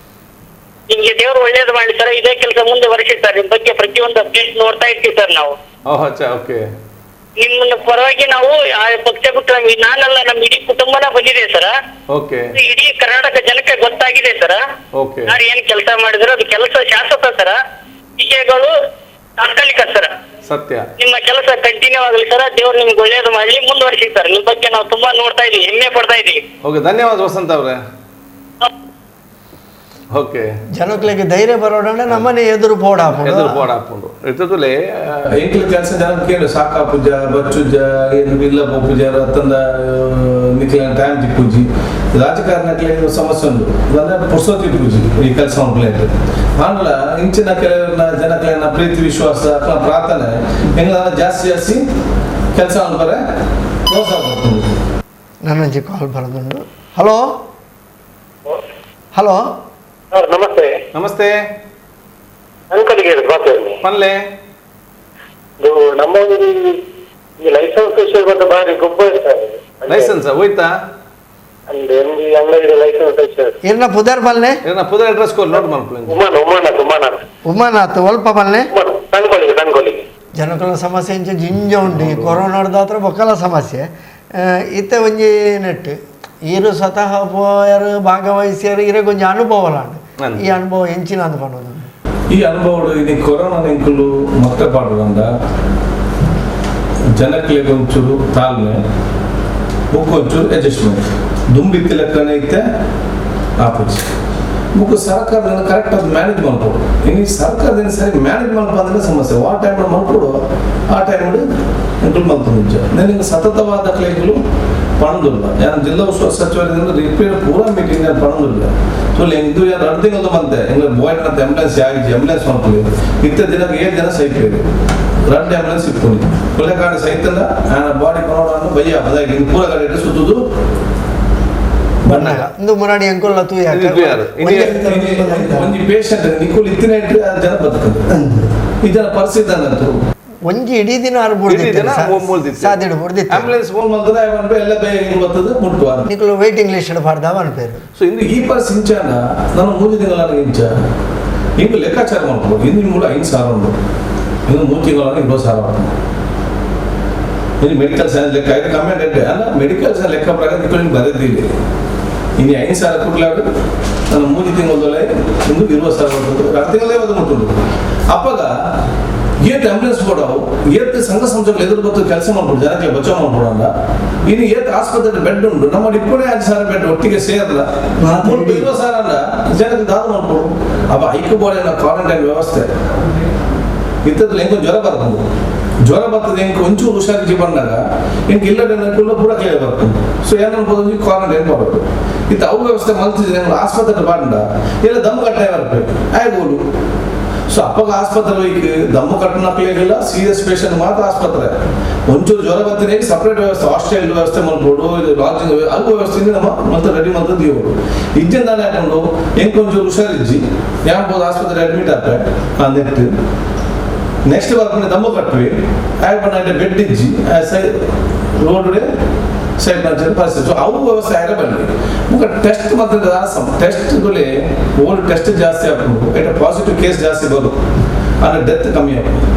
ನಿಮ್ಗೆ ದೇವರು ಒಳ್ಳೇದು ಮಾಡಿ ಸರ್. ಇದೇ ಕೆಲಸ ಮುಂದೆ ವರ್ಷಿ ಸರ್. ನಿಮ್ ಬಗ್ಗೆ ಪ್ರತಿಯೊಂದು ಅಪ್ಡೇಟ್ ನೋಡ್ತಾ ಇರ್ತೀವಿ ಸರ್ ನಾವು. ಓಕೆ. ನಿಮ್ಮನ್ನ ಪರವಾಗಿ ನಾವು ಪಕ್ಷ ಬಿಟ್ಟು ನಾನಲ್ಲ ನಮ್ಮ ಇಡೀ ಕುಟುಂಬನ ಬಂದಿದೆ ಸರ್. ಓಕೆ. ಇಡೀ ಕರ್ನಾಟಕ ಜನಕ್ಕೆ ಗೊತ್ತಾಗಿದೆ ಸರ್. ಓಕೆ. ಯಾರು ಏನ್ ಕೆಲಸ ಮಾಡಿದ್ರು ಅದು ಕೆಲಸ ಶಾಶ್ವತ ಸರ್. ವಿಷಯಗಳು ತಾತ್ಕಾಲಿಕ ಸರ್. ಸತ್ಯ. ನಿಮ್ಮ ಕೆಲಸ ಕಂಟಿನ್ಯೂ ಆಗಲಿ ಸರ್. ದೇವ್ರು ನಿಮ್ಗೆ ಒಳ್ಳೇದು ಮಾಡ್ಲಿ, ಮುಂದುವರಿಸಿ ಸರ್. ನಿಮ್ ಬಗ್ಗೆ ನಾವು ತುಂಬಾ ನೋಡ್ತಾ ಇದೀವಿ, ಹೆಮ್ಮೆ ಪಡ್ತಾ ಇದೀವಿ. ಓಕೆ, ಧನ್ಯವಾದ ವಸಂತ ಅವರೇ. ಓಕೆ. ಜನಕ್ಲೆಗೆ ಧೈರ್ಯ ಬರೋಣ ನಮ್ಮನೆ ಎದುರು ಬೋರ್ಡ್ ಹಾಕೊಂಡು ಇರ್ತದಲ್ಲೇ ಎಂಕ್ಲ ಕೆಲಸ ಜನಕ್ಕೆ ಸಾಕಾ ಪೂಜ ಬಚ್ಚುಜ ಏನು ಇಲ್ಲ ಪೂಜ ಅತ್ತಂದ ನಿಖಿಲ ಟೈಮ್ ತಿಪ್ಪುಜಿ ರಾಜಕಾರಣಕ್ಕೆ ಸಮಸ್ಯೆ ಉಂಟು ಅಂದ್ರೆ ಪುರ್ಸೋತಿ ಪೂಜಿ ಈ ಕೆಲಸ ಮಾಡ್ಲಿಕ್ಕೆ ಆನಲ ಇಂಚಿನ ಕೆಲವರನ್ನ ಜನಕ್ಲೆನ ಪ್ರೀತಿ ವಿಶ್ವಾಸ ಪ್ರಾರ್ಥನೆ ಹೆಂಗ ಜಾಸ್ತಿ ಕೆಲಸ ಮಾಡ್ತಾರೆ ಪ್ರೋತ್ಸಾಹ ಮಾಡ್ಕೊಂಡು ನನ್ನಂಜಿ ಕಾಲ್ ಬರೋದುಂಡು. ಹಲೋ ಹಲೋ ಸರ್ ನಮಸ್ತೆ. ನಮಸ್ತೆ ಅಂಕಲಿಗೆ ಪನ್ಲೆ ನಮ್ಮ ಈ ಲೈಸೆನ್ಸ್ ವಿಷಯ ಬಂದು ಬಾರಿ ಗೊಬ್ಬ ಇರ್ತಾರೆ. ಲೈಸೆನ್ಸ್ ಹೋಯ್ತಾ ಅಂಗಡಿ ಲೈಸೆನ್ಸ್ ವಿಷಯ ಇರ್ನ ಪುದರ್ ಬಲ್ಲೆ ಇರ್ನ ಪುದರ್ ಅಡ್ರೆಸ್ ಕೋಲ್ ನೋಟ್ ಮಾಡ್ಕೊಳ್ಳಿ. ಉಮಾನಾಥ್ ಒಲ್ಪ ಬಲ್ಲೆ ತಂದ್ಕೊಳ್ಳಿಗೆ ಜನಕುಲ ಸಮಸ್ಯೆ ಇಂಚ ಜಿಂಜ ಉಂಡು. ಈ ಕೊರೋನಾದ ಹತ್ರ ಬೊಕ್ಕಲ ಸಮಸ್ಯೆ ಇತ್ತೆ ಒಂಜಿ ನೆಟ್ಟು ಈರು ಸ್ವತಃ ಪೋಯರು ಭಾಗವಹಿಸ್ಯಾರು ಇರೇ ಕೊಂಚ ಅನುಭವಲಾಂಡು. ಈ ಅನುಭವ ಹೆಂಚಿನ ಅಂದ್ಕೊಂಡು ಈ ಅನುಭವ ಇದು ಕೊರೋನಾ ನೆಂಕಲು ಮತ್ತೆ ಪಾಡುವಂದ ಜನಕ್ಕೆ ಒಂಚೂರು ತಾಳ್ಮೆ ಒಂಚೂರು ಅಡ್ಜಸ್ಟ್ಮೆಂಟ್ ದುಂಬಿತ್ತಿ ಲೆಕ್ಕನೇ ಇತ್ತೆ ಆಪೋಜಿ ಮುಖ ಸರ್ಕಾರದಿಂದ ಕರೆಕ್ಟ್ ಆಗಿ ಮ್ಯಾನೇಜ್ ಮಾಡ್ಕೊಡು. ಇನ್ನು ಸರ್ಕಾರದಿಂದ ಸರಿ ಮ್ಯಾನೇಜ್ ಮಾಡ್ಕೊ ಅಂದ್ರೆ ಸಮಸ್ಯೆ. ಆ ಟೈಮ್ ಮಾಡ್ಕೊಡು, ಆ ಟೈಮ್ ಎಂಕ್ಲು ಮಾಡ್ಕೊಂಡು ನಿಜ ನನಗೆ ಸತತವಾದ ಕ್ಲೇಗಳು ಪಣದಿಲ್ಲ. ಯಾರು ಜಿಲ್ಲಾ ಉಸ್ತುವಾರಿ ಸಚಿವರಿಂದ ರಿಪೇರ್ ಪೂರಾ ಮೀಟಿಂಗ್ ನಾನು ಪಣದಿಲ್ಲ. ಸೊ ಇದು ಯಾರು 2 ತಿಂಗಳು ಬಂತೆ ಎಂಗ್ಲ ಬೋಯ್ಡ್ ಅಂತ ಆಂಬುಲೆನ್ಸ್ ಆಗಿ ಆಂಬುಲೆನ್ಸ್ ಮಾಡ್ಕೊಳ್ಳಿ. ಇತ್ತ ದಿನಕ್ಕೆ 7 ಜನ ಸೈಪೇರಿ 2 ಆಂಬುಲೆನ್ಸ್ ಇಟ್ಕೊಂಡು ಕೊಲೆ ಕಾರಣ ಸಹಿತಲ್ಲ ಆನ ಬಾಡಿ ಕೊನೋಡನ್ನು ಬಯ್ಯ ಅದಾಗಿ ಪೂರ ಕಡೆ ಸುತ್ತುದು ಬಣ್ಣಗ ಇಂದು ಮುರಾಡಿ ಅಂಕೋಲ್ಲ ತೂ ಯಾಕೆ ಒಂದು ಪೇಷಂಟ್ ನಿಕ್ಕುಲ್ ಇತ್ತಿನ ಇಟ್ಟರೆ ಜನ ಬದುಕಂತ ಇದರ ಪರಿಸ್ಥಿತಿ ಅನ್ನಂತು ಒಂಜಿ ಇಡೀ ದಿನ ಸಾಧ್ಯಡು ಬುಡ್ದಿತ್ತು ಆಂಬುಲೆನ್ಸ್ ಫೋನ್ ಮಾಡ್ತದೆ ಅವನ್ಪೆ ಎಲ್ಲ ಬೇಗ ಬರ್ತದೆ ಮುಟ್ಟುವ ನಿಕ್ಕಲು ವೇಟಿಂಗ್ ಲಿಸ್ಟ್ ಪಾಡ್ದಾವ ಅನ್ಪೇರು. ಸೊ ಇಂದು ಈ ಪರಿಸ್ಥಿತಿ ಇಂಚಾನ ನಾನು 3 ತಿಂಗಳ ಇಂಚ ಹಿಂಗೆ ಲೆಕ್ಕಾಚಾರ ಮಾಡ್ಬೋದು. ಇನ್ನು ಮೂಲ 5,000 ಉಂಟು, ಇನ್ನು 3 ತಿಂಗಳ 20,000 ಇನ್ನು ಮೆಡಿಕಲ್ ಸೈನ್ಸ್ ಲೆಕ್ಕ ಆಯ್ತು ಕಮ್ಮಿ ಡೆಡ್ ಅಲ್ಲ ಮೆಡಿಕಲ್ ಸೈನ್ಸ್ ಲೆಕ್ಕ ಪ್ರಕಾರ ನಿಕ್ಕಲು ಬರೆದಿಲ್ಲ. ಇನ್ನು 5,000 ಕೊಟ್ಲಾಡು ನಾನು 3 ತಿಂಗಳೊಳಗೆ ಇಂದು 20,000 ಬರ್ತದೆ. 2 ತಿಂಗಳೇ ಅದು ಮುಟ್ಟುಂಟು. ಅಪ್ಪಾಗ ಏತ್ ಆಂಬುಲೆನ್ಸ್ ಕೊಡವು ಏತ್ ಸಂಘ ಸಂಸ್ಥೆಗಳು ಎದುರು ಬತ್ತು ಕೆಲಸ ಮಾಡ್ಬೋದು, ಜನಕ್ಕೆ ಬಚಾವ್ ಮಾಡ್ಬೋಡಲ್ಲ. ಇನ್ನು ಏತ್ ಆಸ್ಪತ್ರೆ ಬೆಡ್ ಉಂಟು, ನಮ್ಮ 25,000 ಬೆಡ್ ಒಟ್ಟಿಗೆ ಸೇರಲ್ಲ 20,000 ಅಲ್ಲ ಜನಕ್ಕೆ ದಾದ ಮಾಡ್ಬೋದು. ಅಪ್ಪ ಐಕ್ಯ ಬೋರ್ಡ್ ಕ್ವಾರಂಟೈನ್ ವ್ಯವಸ್ಥೆ ಇತ್ತದಲ್ಲಿ ಹೆಂಗೋ ಜ್ವರ ಬರ್ತದೆ, ಜ್ವರ ಬರ್ತದೆ ಹೆಂಗೆ ಒಂಚೂರು ಹುಷಾರಿಸಿ ಬಂದಾಗ ಹೆಂಗೆ ಇಲ್ಲದನ್ನ ಪೂರ ಕ್ಲಿಯರ್ ಬರ್ತದೆ. ಸೊ ಏನನ್ಬೋದು ಕ್ವಾರಂಟೈನ್ ಮಾಡೋದು ಇತ್ತು ಅವು ವ್ಯವಸ್ಥೆ ಮಲ್ತಿದ್ರೆ ಆಸ್ಪತ್ರೆ ಬಂಡ ಎಲ್ಲ ದಮ್ ಕಟ್ಟಾಯ ಬರಬೇಕು ಆಯ್ಬೋದು. ಸೊ ಅಪ್ಪಗ ಆಸ್ಪತ್ರೆ ಹೋಗಿ ದಮ್ಮು ಕಟ್ಟನಕ್ಲಿಲ್ಲ, ಸೀರಿಯಸ್ ಪೇಷಂಟ್ ಮಾತ್ರ ಆಸ್ಪತ್ರೆ. ಒಂಚೂರು ಜ್ವರ ಬರ್ತೀನಿ ಸಪ್ರೇಟ್ ವ್ಯವಸ್ಥೆ, ಹಾಸ್ಟೆಲ್ ವ್ಯವಸ್ಥೆ ಮಾಡ್ಬೋದು, ಲಾಡ್ಜಿಂಗ್ ಅದು ವ್ಯವಸ್ಥೆಯಿಂದ ನಮ್ಮ ಮತ್ತೆ ರೆಡಿ ಮಾಡ್ತದೆ ದೀವರು ಇಜ್ಜಿಂದ ಹಾಕೊಂಡು ಹೆಂಗೆ ಒಂಚೂರು ಹುಷಾರಿಜ್ಜಿ ಯಾಬೋದು ಆಸ್ಪತ್ರೆ ಅಡ್ಮಿಟ್ ಆಗ್ತದೆ ನೆಟ್ಟು ನೆಕ್ಸ್ಟ್ ಬರ್ಕೊಂಡು ದಮ್ಮು ಕಟ್ವಿ ಆಗ ಬಂದ ಬೆಡ್ ಇಜ್ಜಿ ರೋಡ್ ಸೈಡ್ ಮಾಡ್ತಾರೆ ಪರಿಸ್ಥಿತಿ. ಸೊ ಅವು ವ್ಯವಸ್ಥೆ ಆಗ ಬರಲಿ ಮುಖ ಟೆಸ್ಟ್ ಮಾತ್ರ ಟೆಸ್ಟ್ಗಳೇ ಓಲ್ಡ್ ಟೆಸ್ಟ್ ಜಾಸ್ತಿ ಆಗ್ಬೋದು, ಐಟ ಪಾಸಿಟಿವ್ ಕೇಸ್ ಜಾಸ್ತಿ ಬರೋದು ಅಂದರೆ ಡೆತ್ ಕಮ್ಮಿ ಆಗ್ಬೋದು,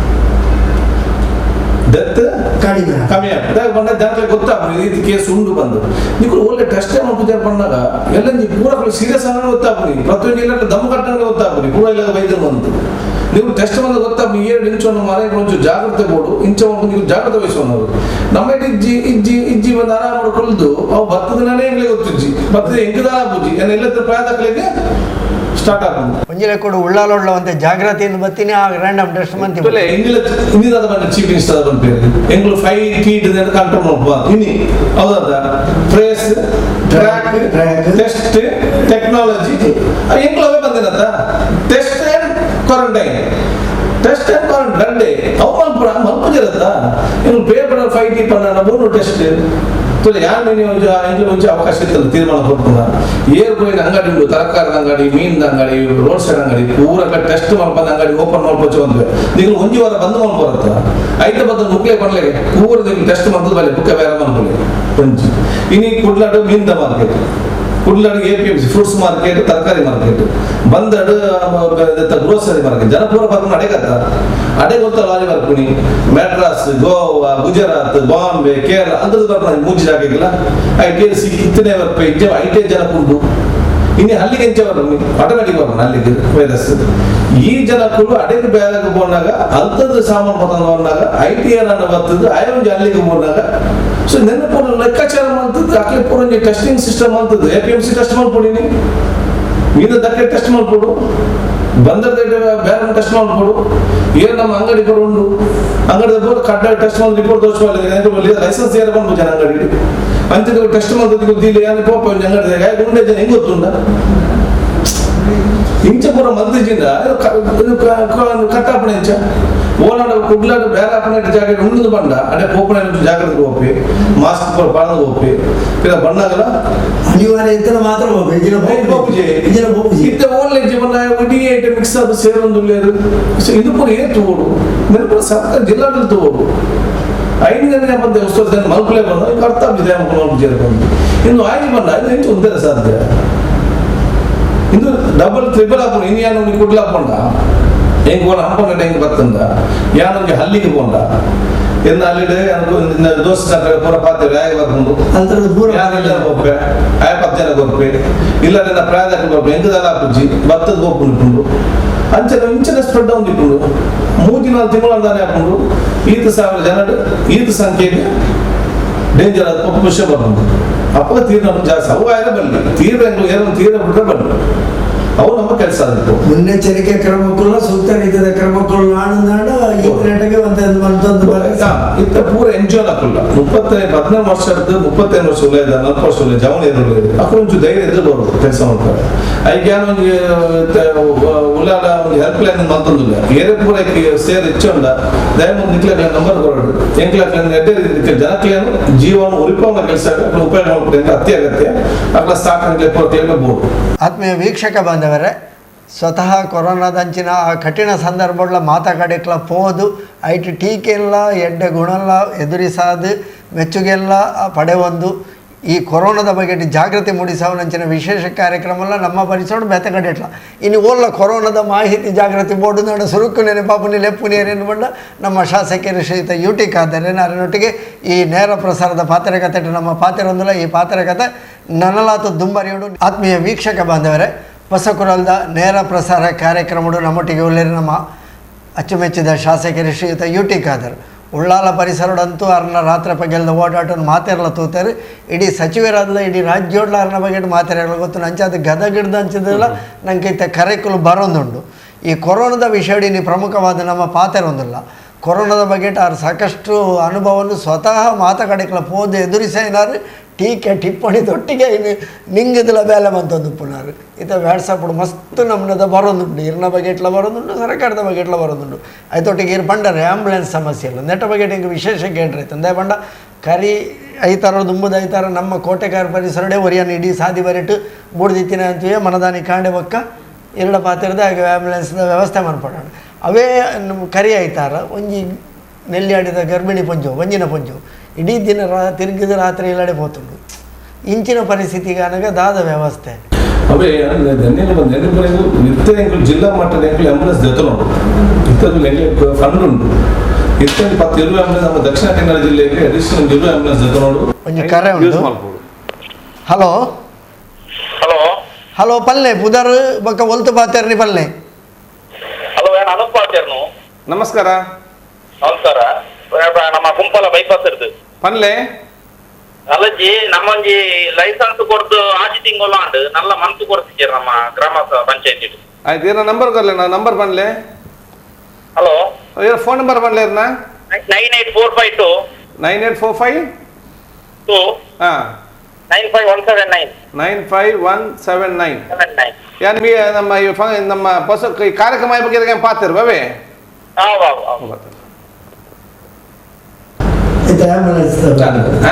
ಡೆತ್ ಕಮ್ಮಿ ಆಗ್ತದೆ. ಬಂದ ಜನರಿಗೆ ಗೊತ್ತಾಗ್ಬೋದು ಈ ರೀತಿ ಕೇಸ್ ಉಂಡು ಬಂದು ನೀವು ಒಳ್ಳೆ ಟೆಸ್ಟ್ ಮಾಡ್ಬೋದು ಬಂದಾಗ ಎಲ್ಲ ನೀವು ಪೂರ ಸೀರಿಯಸ್ ಆಗಿ ಗೊತ್ತಾಗ್ಬೋದು. ಪ್ರತಿಯೊಂದು ಇಲ್ಲ ದಮ್ಮು ಕಟ್ಟಂಗೆ ಗೊತ್ತಾಗ್ಬೋದು ಪೂರ ಇಲ್ಲ ವೈದ್ಯರು ಬಂದು ನೀವು ಟೆಸ್ಟ್ ಬಂದ ಗೊತ್ತಾಗ್ಬೋದು. 2 ಇಂಚನ್ನು ಮನೆ ಒಂಚೂರು ಜಾಗ್ರತೆ ಬೋಡು ಇಂಚ ಒಂದು ನೀವು ಜಾಗ್ರತೆ ವಹಿಸೋನವರು ನಮ್ಮ ಇಜ್ಜಿ ಒಂದು ಆರಾಮ ಮಾಡ್ಕೊಳ್ದು ಅವು ಬರ್ತದನೇ ಹೆಂಗ್ಲೇ ಗೊತ್ತಿಜ್ಜಿ ಬರ್ತದೆ ಹೆಂಗೆ ದಾರ ಬುಜ್ಜಿ ಎಲ್ಲ ಪ್ರಯಾದಗಳಿಗೆ ಸ್ಟಾರ್ಟ್ ಆಗ್ಬೋದು. ಒಂಜಿಲೆ ಕೊಡು ಉಳ್ಳಾಲೊಳ್ಳವಂತೆ ಜಾಗ್ರತೆಯನ್ನು ಬತ್ತೀನಿ ಆ ರ್ಯಾಂಡಮ್ ಟೆಸ್ಟ್ ಮಂತಿ ಇನ್ನಿದ ಬಂದ ಚೀಫ್ ಮಿನಿಸ್ಟರ್ ಬಂದ ಎಂಗ್ಳು 5 ಕೀಟ್ ಕಂಟ್ರೋಲ್ ಮಾಡ್ಬೋದು ಇನ್ನಿ ಹೌದಾ ಟ್ರೇಸ್ ಟ್ರ್ಯಾಕ್ ಟೆಸ್ಟ್ ಟೆಕ್ನಾಲಜಿ ಎಂಗ್ಳವೇ ಬಂದಿರತ್ತ test quarantine test and quarantine ಅವು ಮಲ್ಪುಜಿರತ್ತ ಇನ್ನು ಪೇಪರ್ 5T ಪನ್ನ 3 ಟೆಸ್ಟ್ ಯಾರು ನೀವು ಮುಂಚೆ ಅವಕಾಶ ಇತ್ತಲ್ಲ ತೀರ್ಮಾನ ಕೊಡ್ತಾರ ಏರ್ಪೋಯಿನ ಅಂಗಡಿ ಉಂಟು, ತರಕಾರಿ ಅಂಗಡಿ, ಮೀನಿನ ಅಂಗಡಿ, ರೋಡ್ ಸೈಡ್ ಅಂಗಡಿ ಪೂರ ಟೆಸ್ಟ್ ಮಾಡ್ಬಂದ ಅಂಗಡಿ ಓಪನ್ ಮಾಡ್ಕೋಚು ಅಂದ್ರೆ ನೀವು 1 ವಾರ ಬಂದು ಮಾಡ್ಬರುತ್ತ ಐದು ಬದ್ದು ಮುಕ್ಲೆ ಬರ್ಲೆ ಪೂರ ಟೆಸ್ಟ್ ಮಾಡ್ದು ಬಲೆ ಬುಕ್ಕ ಬೇರೆ ಮಾಡ್ಕೊಳ್ಳಿ ಒಂಜಿ. ಇನ್ನು ಕುಡ್ಲಾಡು ಮೀನಿನ ಮಾರ್ಕೆಟ್, ಕುಡ್ಲಾಡು APMC ಫ್ರೂಟ್ಸ್ ಮಾರ್ಕೆಟ್, ತರಕಾರಿ ಮಾರ್ಕೆಟ್, ಬಂದಡು ಗ್ರೋಸರಿ ಮಾರ್ಕೆಟ್ ಜನ ಪೂರ ಬರ್ಕೊಂಡು ಅಡೆಗತ್ತ ಅಡೆ ಗೊತ್ತ ಲಾರಿ ಬರ್ಕೊನಿ ಮೆಡ್ರಾಸ್, ಗೋವಾ, ಗುಜರಾತ್, ಬಾಂಬೆ, ಕೇರಳ ಅಂಥದ್ದು ಬರ್ಕೊಂಡು ಮೂಜಿ ಜಾಗಕ್ಕಿಲ್ಲ ಐಟಿ ಇತ್ತನೇ ಬರ್ಪೆ ಇಜ್ಜ ಐಟಿ ಜನ ಕುಂಡು ಇನ್ನು ಅಲ್ಲಿಗೆ ಎಂಚ ಬರ್ರಿ ಆಟೋಮೆಟಿಕ್ ಬರ್ಬೋದು ಅಲ್ಲಿಗೆ ವೈರಸ್. ಈ ಜನ ಕೂಡ ಅಡೆಗೆ ಬೇಗ ಬಂದಾಗ ಅಂಥದ್ದು ಸಾಮಾನು ಬರ್ತಂದು ಬಂದಾಗ ITR ಬರ್ತದ್ದು ಆಯೋಜಿ ಅಲ್ಲಿಗೆ ಬಂದಾಗ ಸೊ ನೆನ್ನ ಪೂರ ಲೆಕ್ಕಾಚಾರ ಮಾಡ್ತದ್ದು ಅಕ್ಲೆ ಪೂರ ಟೆಸ್ಟಿಂಗ್ ಸಿಸ್ಟಮ್ ಮಾಡ್ತದ್ದು APMC ಟೆಸ್ಟ್ ಮಾಡ್ಕೊಡಿನಿ ಮೀನ ದಕ್ಕೆ ಟೆಸ್ಟ್ ಮಾಡ್ಕೊಡು ಬಂದದ ಬೇರೆ ಟೆಸ್ಟ್ ಮಾಡ್ಕೊಡು ಏನು ನಮ್ಮ ಅಂಗಡಿ ಕೂಡ ಉಂಡು ಅಂಗಡಿ ಕಡ್ಡಾಯ ಟೆಸ್ಟ್ ಮಾಡಿ ರಿಪೋರ್ಟ್ ತೋರಿಸ್ಕೊಳ್ಳಿ ಲೈಸೆನ್ಸ್ ಏರ್ ಬಂದು ಜನ ಅಂಗಡಿ ಅಂತಿದ್ದು ಟೆಸ್ಟ್ ಮಾಡ್ತದ್ದು ಗೊತ್ತಿಲ್ಲ ಏನು ಪೋಪ ಅಂಗಡಿ ಉಂಡೆ ಜನ ಹೆಂಗೆ ಗೊತ್ತುಂಡ ಇಂಚ ಪೂರ ಮದ್ದಿಜಿಂದ ಕಟ್ಟಾಪಣೆ ಇಂಚ ಓನಾಡ ಕುಡ್ಲಾಡು ಬೇರೆ ಅಪಣೆ ಜಾಗ ಉಂಡು ಬಂಡ ಅಡೆ ಪೋಪಣೆ ಜಾಗ್ರತೆ ಹೋಗಿ ಮಾಸ್ಕ್ ಪೂರ ಪಾಲನೆ ಹೋಗಿ ಬಣ್ಣಗಲ ಅನಿವಾರ್ಯ ಇದ್ದರೆ ಮಾತ್ರ ಇತ್ತ ಓನ್ಲೈನ್ ಜೀವನ ಇಡೀ ಐಟಮ್ ಮಿಕ್ಸ್ ಆದ ಸೇರೊಂದು ಇದು ಪೂರ ಏನ್ ತಗೋಡು ನೆನಪು ಸರ್ಕಾರ ಜಿಲ್ಲಾಡಳಿತ ತಗೋಡು 5 ಗಂಟೆ ಬಂದ ಉತ್ಸವ ಮಲ್ಕುಲೆ ಬಂದ ಕರ್ತವ್ಯ ಬಂದು ಇನ್ನು ಆಯ್ಕೆ ಬಂದ ಅದು ಹೆಚ್ಚು ಒಂದೇ ಸಾಧ್ಯ ಇದು ಡಬಲ್ ಟ್ರಿಬಲ್ ಹಾಕೊಂಡು ಇನ್ನು ಯಾನು ಕುಡ್ಲ ಹಾಕೊಂಡ ಹೆಂಗೆ ಹೋದ ಹಂಪಂಗಟ್ಟೆ ಹೆಂಗೆ ಬರ್ತಂದ ಯಾನಿಗೆ ಹಲ್ಲಿಗೆ ಹೋಂಡ ಎಂದು ಅಲ್ಲಿಡೆ ದೋಸ್ತ ಪೂರ ಪಾತ್ರೆ ಹೇಗೆ ಬರ್ಕೊಂಡು ಯಾರೆಲ್ಲರೂ ಹೋಗ್ಬೆ 10 ಜನ ಹೋಗ್ಬೆ ಇಲ್ಲ ನನ್ನ ಪ್ರಾಯದಕ್ಕೆ ಬರ್ಬೇಕು ಹೆಂಗದಲ್ಲ ಹಾಕುಜ್ಜಿ ಭತ್ತದ ಹೋಗ್ಕೊಂಡು ಅಂಚೆ ಇಂಚನೆ ಸ್ಪ್ರೆಡ್ ಆಗಿ ಇಟ್ಕೊಂಡು 3-4 ತಿಂಗಳು ಅಂದಾನೆ ಹಾಕೊಂಡು 1,000 ಜನ ಈತ ಸಂಖ್ಯೆಗೆ ಡೇಂಜರ್ ಆದ ವಿಷಯ ಬರ್ಬೋದು ಅಪ್ಪ ತೀರ್ನ ಜಾಸ್ತಿ ಅವು ಆಗ ಬರಲಿ ತೀರ್ರ ಏನೋ ತೀರ್ನ ಬಿಟ್ರೆ ಬರಲಿ ಅವು ನಮ್ಮ ಕೆಲಸ ಆಗಿತ್ತು. ಮುನ್ನೆಚ್ಚರಿಕೆ ಕ್ರಮಕ್ಕೂ ಸೂಕ್ತ ರೀತಿಯ ಕ್ರಮಕ್ಕೂ ನಾಡು ಇಂಟರ್ನೆಟ್ಗೆ ಒಂದೊಂದು ಇತ್ತ ಪೂರ ಎಂಜಾಯ್ ಹಾಕಲ್ಲ 14 ವರ್ಷದ 35 ವರ್ಷ ಉಳ್ಳದ 40 ವರ್ಷ ಉಳ್ಳ ಜವನ ಎದುರು ಅక్కడ ಒಂಚೂರು ಧೈರ್ಯ ಎದುರು ಬರೋದು ಕೆಲಸ ಮಾಡ್ತಾರೆ. ಅದಕ್ಕೆ ಏನು ಉಳ್ಳಾಲ ಒಂದು ಹೆಲ್ಪ್ ಲೈನ್ ಮತ್ತೊಂದಿಲ್ಲ ಏರೆ ಪೂರ ಸೇರ್ ಇಚ್ಚೊಂಡ ದಯಮಾಡಿ ನಿಕ್ಲ ನಂಬರ್ ಕೊರೋಡು ಎಂಕ್ಲ ಜನಕ್ಲೇನು ಜೀವನ ಉರಿಪಂಗ ಕೆಲಸ ಉಪಯೋಗ ಮಾಡ್ಬಿಟ್ಟು ಅತ್ಯಗತ್ಯ ಅక్కడ ಸಾಕಂಗ್ಲೆ ಪೂರ ಆತ್ಮೀಯ ವೀಕ್ಷಕ ಬಾಂಧವರೇ, ಸ್ವತಃ ಕೊರೋನಾದಂಚಿನ ಆ ಕಠಿಣ ಸಂದರ್ಭಗಳ ಮಾತಾಕಡೆಕ್ಲ ಪೋದು ಐಟಿ ಟೀಕೆಲ್ಲ ಎಡ್ಡೆ ಗುಣಲ್ಲ ಎದುರಿಸಾದು ಮೆಚ್ಚುಗೆಲ್ಲ ಪಡೆವೊಂದು ಈ ಕೊರೋನಾದ ಬಗ್ಗೆ ಜಾಗೃತಿ ಮೂಡಿಸವನಂಚಿನ ವಿಶೇಷ ಕಾರ್ಯಕ್ರಮ ನಮ್ಮ ಪರಿಸರ ಬೆತ್ತಗಡೆಟ್ಲ ಇನ್ನು ಓಲ್ಲ ಕೊರೋನಾದ ಮಾಹಿತಿ ಜಾಗೃತಿ ಬೋರ್ಡು ನಾಡು ಸುರುಕು ನೆನೆ ಪಾಪುನಿ ಲೆಪ್ಪುನಿಯರೇನು ಬಂದ ನಮ್ಮ ಶಾಸಕರು ಶ್ರೀಯುತ UT ಖಾದರ್ ಅದರೊಟ್ಟಿಗೆ ಈ ನೇರ ಪ್ರಸಾರದ ಪಾತ್ರಕತೆ ನಮ್ಮ ಪಾತ್ರರೊಂದಿಲ್ಲ ಈ ಪಾತ್ರಕತೆ ನನಲಾತು ದುಂಬರಿಯೋಡು. ಆತ್ಮೀಯ ವೀಕ್ಷಕ ಬಾಂಧವರೇ, ಹೊಸಕುರಲ್ದ ನೇರ ಪ್ರಸಾರ ಕಾರ್ಯಕ್ರಮಗಳು ನಮ್ಮೊಟ್ಟಿಗೆ ಉಳ್ಳೇರಿ ನಮ್ಮ ಅಚ್ಚುಮೆಚ್ಚಿದ ಶಾಸಕರು ಶ್ರೀಯುತ UT ಖಾದರ್ ಉಳ್ಳಾಲ ಪರಿಸರದಂತೂ ಅರ್ನ ರಾತ್ರಿ ಪಗೆಲ್ದ ಓಡಾಟ ಮಾತೆರಲ್ಲ ತೂತಾರೆ ಇಡೀ ಸಚಿವರಾದ ಇಡೀ ರಾಜ್ಯೋಡ್ಲ ಅರ್ನ ಬಗ್ಗೆ ಮಾತೆರಲ್ಲ ಗೊತ್ತು ನಂಚಾದ ಗದಗಿಡ್ದು ಹಂಚಿದಿಲ್ಲ ನಂಗೆ ಇತ್ತ ಕರೆಕುಲು ಬರೋದುಂಡು. ಈ ಕೊರೋನಾದ ವಿಷಯಡಿ ನೀ ಪ್ರಮುಖವಾದ ನಮ್ಮ ಪಾತೆರೊಂದಿಲ್ಲ ಕೊರೋನಾದ ಬಗ್ಗೆ ಅವ್ರು ಸಾಕಷ್ಟು ಅನುಭವವನ್ನು ಸ್ವತಃ ಮಾತಕಡೆಕ್ಲ ಪೋದು ಎದುರಿಸೇನಾರು ಟೀಕೆ ಟಿಪ್ಪಣಿ ತೊಟ್ಟಿಗೆ ಇನ್ನು ನಿಂಗಿದಿಲ್ಲ ಬೇಲೆ ಮಂತೊಂದು ಪುನರ್ ಇತ ವ್ಯಾಟ್ಸಪ್ ಮಸ್ತ್ ನಮ್ಮದ ಬರೋದುಂಟು ಇರ್ನ ಬಗೆಟ್ಲ ಬರೋದುಂಟು ಸರ್ಕಾರದ ಬಗೆಟ್ಲ ಬರೋದುಂಟು ಐತೊಟ್ಟಿಗೆ ಇರ್ ಬಂಡರೆ ಆ್ಯಂಬುಲೆನ್ಸ್ ಸಮಸ್ಯೆ ಇಲ್ಲ ನೆಟ್ಟ ಬಗೆಟ್ ಹಿಂಗೆ ವಿಶೇಷ ಕೇಳ್ರಿ ತಂದೆ ಬಂಡ ಕರಿ ಐತಾರ ದುಂಬುದು ಐತಾರ ನಮ್ಮ ಕೋಟೆಕಾರ ಪರಿಸರಡೆ ಒರಿಯನ್ ಇಡೀ ಸಾದಿ ಬರಿಟ್ಟು ಬುಡ್ದಿತ್ತಿನ ಅಂತೀವಿ ಮನದಾನಿ ಕಾಂಡೆ ಬೊಕ್ಕ ಎರಡು ಪಾತಿರದ ಆಗ ಆ್ಯಂಬುಲೆನ್ಸ್ದ ವ್ಯವಸ್ಥೆ ಮಾಡ್ಕೊಡೋಣ ಅವೇ ನಮ್ಮ ಕರಿ ಆಯ್ತಾರ ಒಂಜಿ ನೆಲ್ಲಿಯಾಡಿದ ಗರ್ಭಿಣಿ ಪೊಂಜು ಒಂಜಿನ ಪೊಂಜು ಇಡೀ ದಿನ ತಿರುಗಿದ ರಾತ್ರಿ ಇಲ್ಲಡೆ ಹೋತುಂಡು ಇಂಚಿನ ಪರಿಸ್ಥಿತಿಗೆ ಅನಗ ದಾದ ವ್ಯವಸ್ಥೆ ಅವೇ ನೆನಪು ನಿತ್ಯ ಜಿಲ್ಲಾ ಮಟ್ಟದ ಆಂಬುಲೆನ್ಸ್ ಜೊತೆನೋಡು ಇಂಥದ್ದು ಫಂಡ್ ಉಂಟು ಇತ್ತ 20 ಆಂಬುಲೆನ್ಸ್ ನಮ್ಮ ದಕ್ಷಿಣ ಕನ್ನಡ ಜಿಲ್ಲೆಗೆ ಅಡಿಷನಲ್ 20 ಆಂಬುಲೆನ್ಸ್ ಜೊತೆನೋಡು ಒಂಜಿ ಕರೆ ಉಂಟು. ಹಲೋ ಹಲೋ ಹಲೋ ಪಲ್ಲೆ ಪುದರ್ ಬೊಕ್ಕ ಒಲ್ತು ಪಾತೇರ್ನಿ ಪಲ್ಲೆ. ಹಲೋ ಅನೂಪ್ ಆಚಾರ್ನು ನಮಸ್ಕಾರ. ನಮಸ್ಕಾರ. ನಮ್ಮ ಗುಂಪಲ ಬೈಪಾಸ್ ಇರ್ದು ಪನ್ಲೆ ಅಲ್ಲಜ್ಜಿ ನಮ್ಮೊಂಜಿ ಲೈಸೆನ್ಸ್ ಕೊಡ್ದು ಆಜಿ ತಿಂಗಳು ಆಂಡ್ ನಲ್ಲ ಮಂತ್ ಕೊಡ್ತಿದ್ದೀರ ನಮ್ಮ ಗ್ರಾಮ ಪಂಚಾಯತಿ. ಆಯ್ತು ಏನ ನಂಬರ್ ಕೊರ್ಲೆ ನಾ ನಂಬರ್ ಪನ್ಲೆ. ಹಲೋ ಫೋನ್ ನಂಬರ್ ಪನ್ಲೆ ಇರ್ನ 98452 9845 2 ಹಾಂ 95179 95179 ಯಾನ್ ಮೀ ನಮ್ಮ ಹೊಸ ಕಾರ್ಯಕ್ರಮ ಬಗ್ಗೆ ಪಾತಿರ್ ಬಾವೆ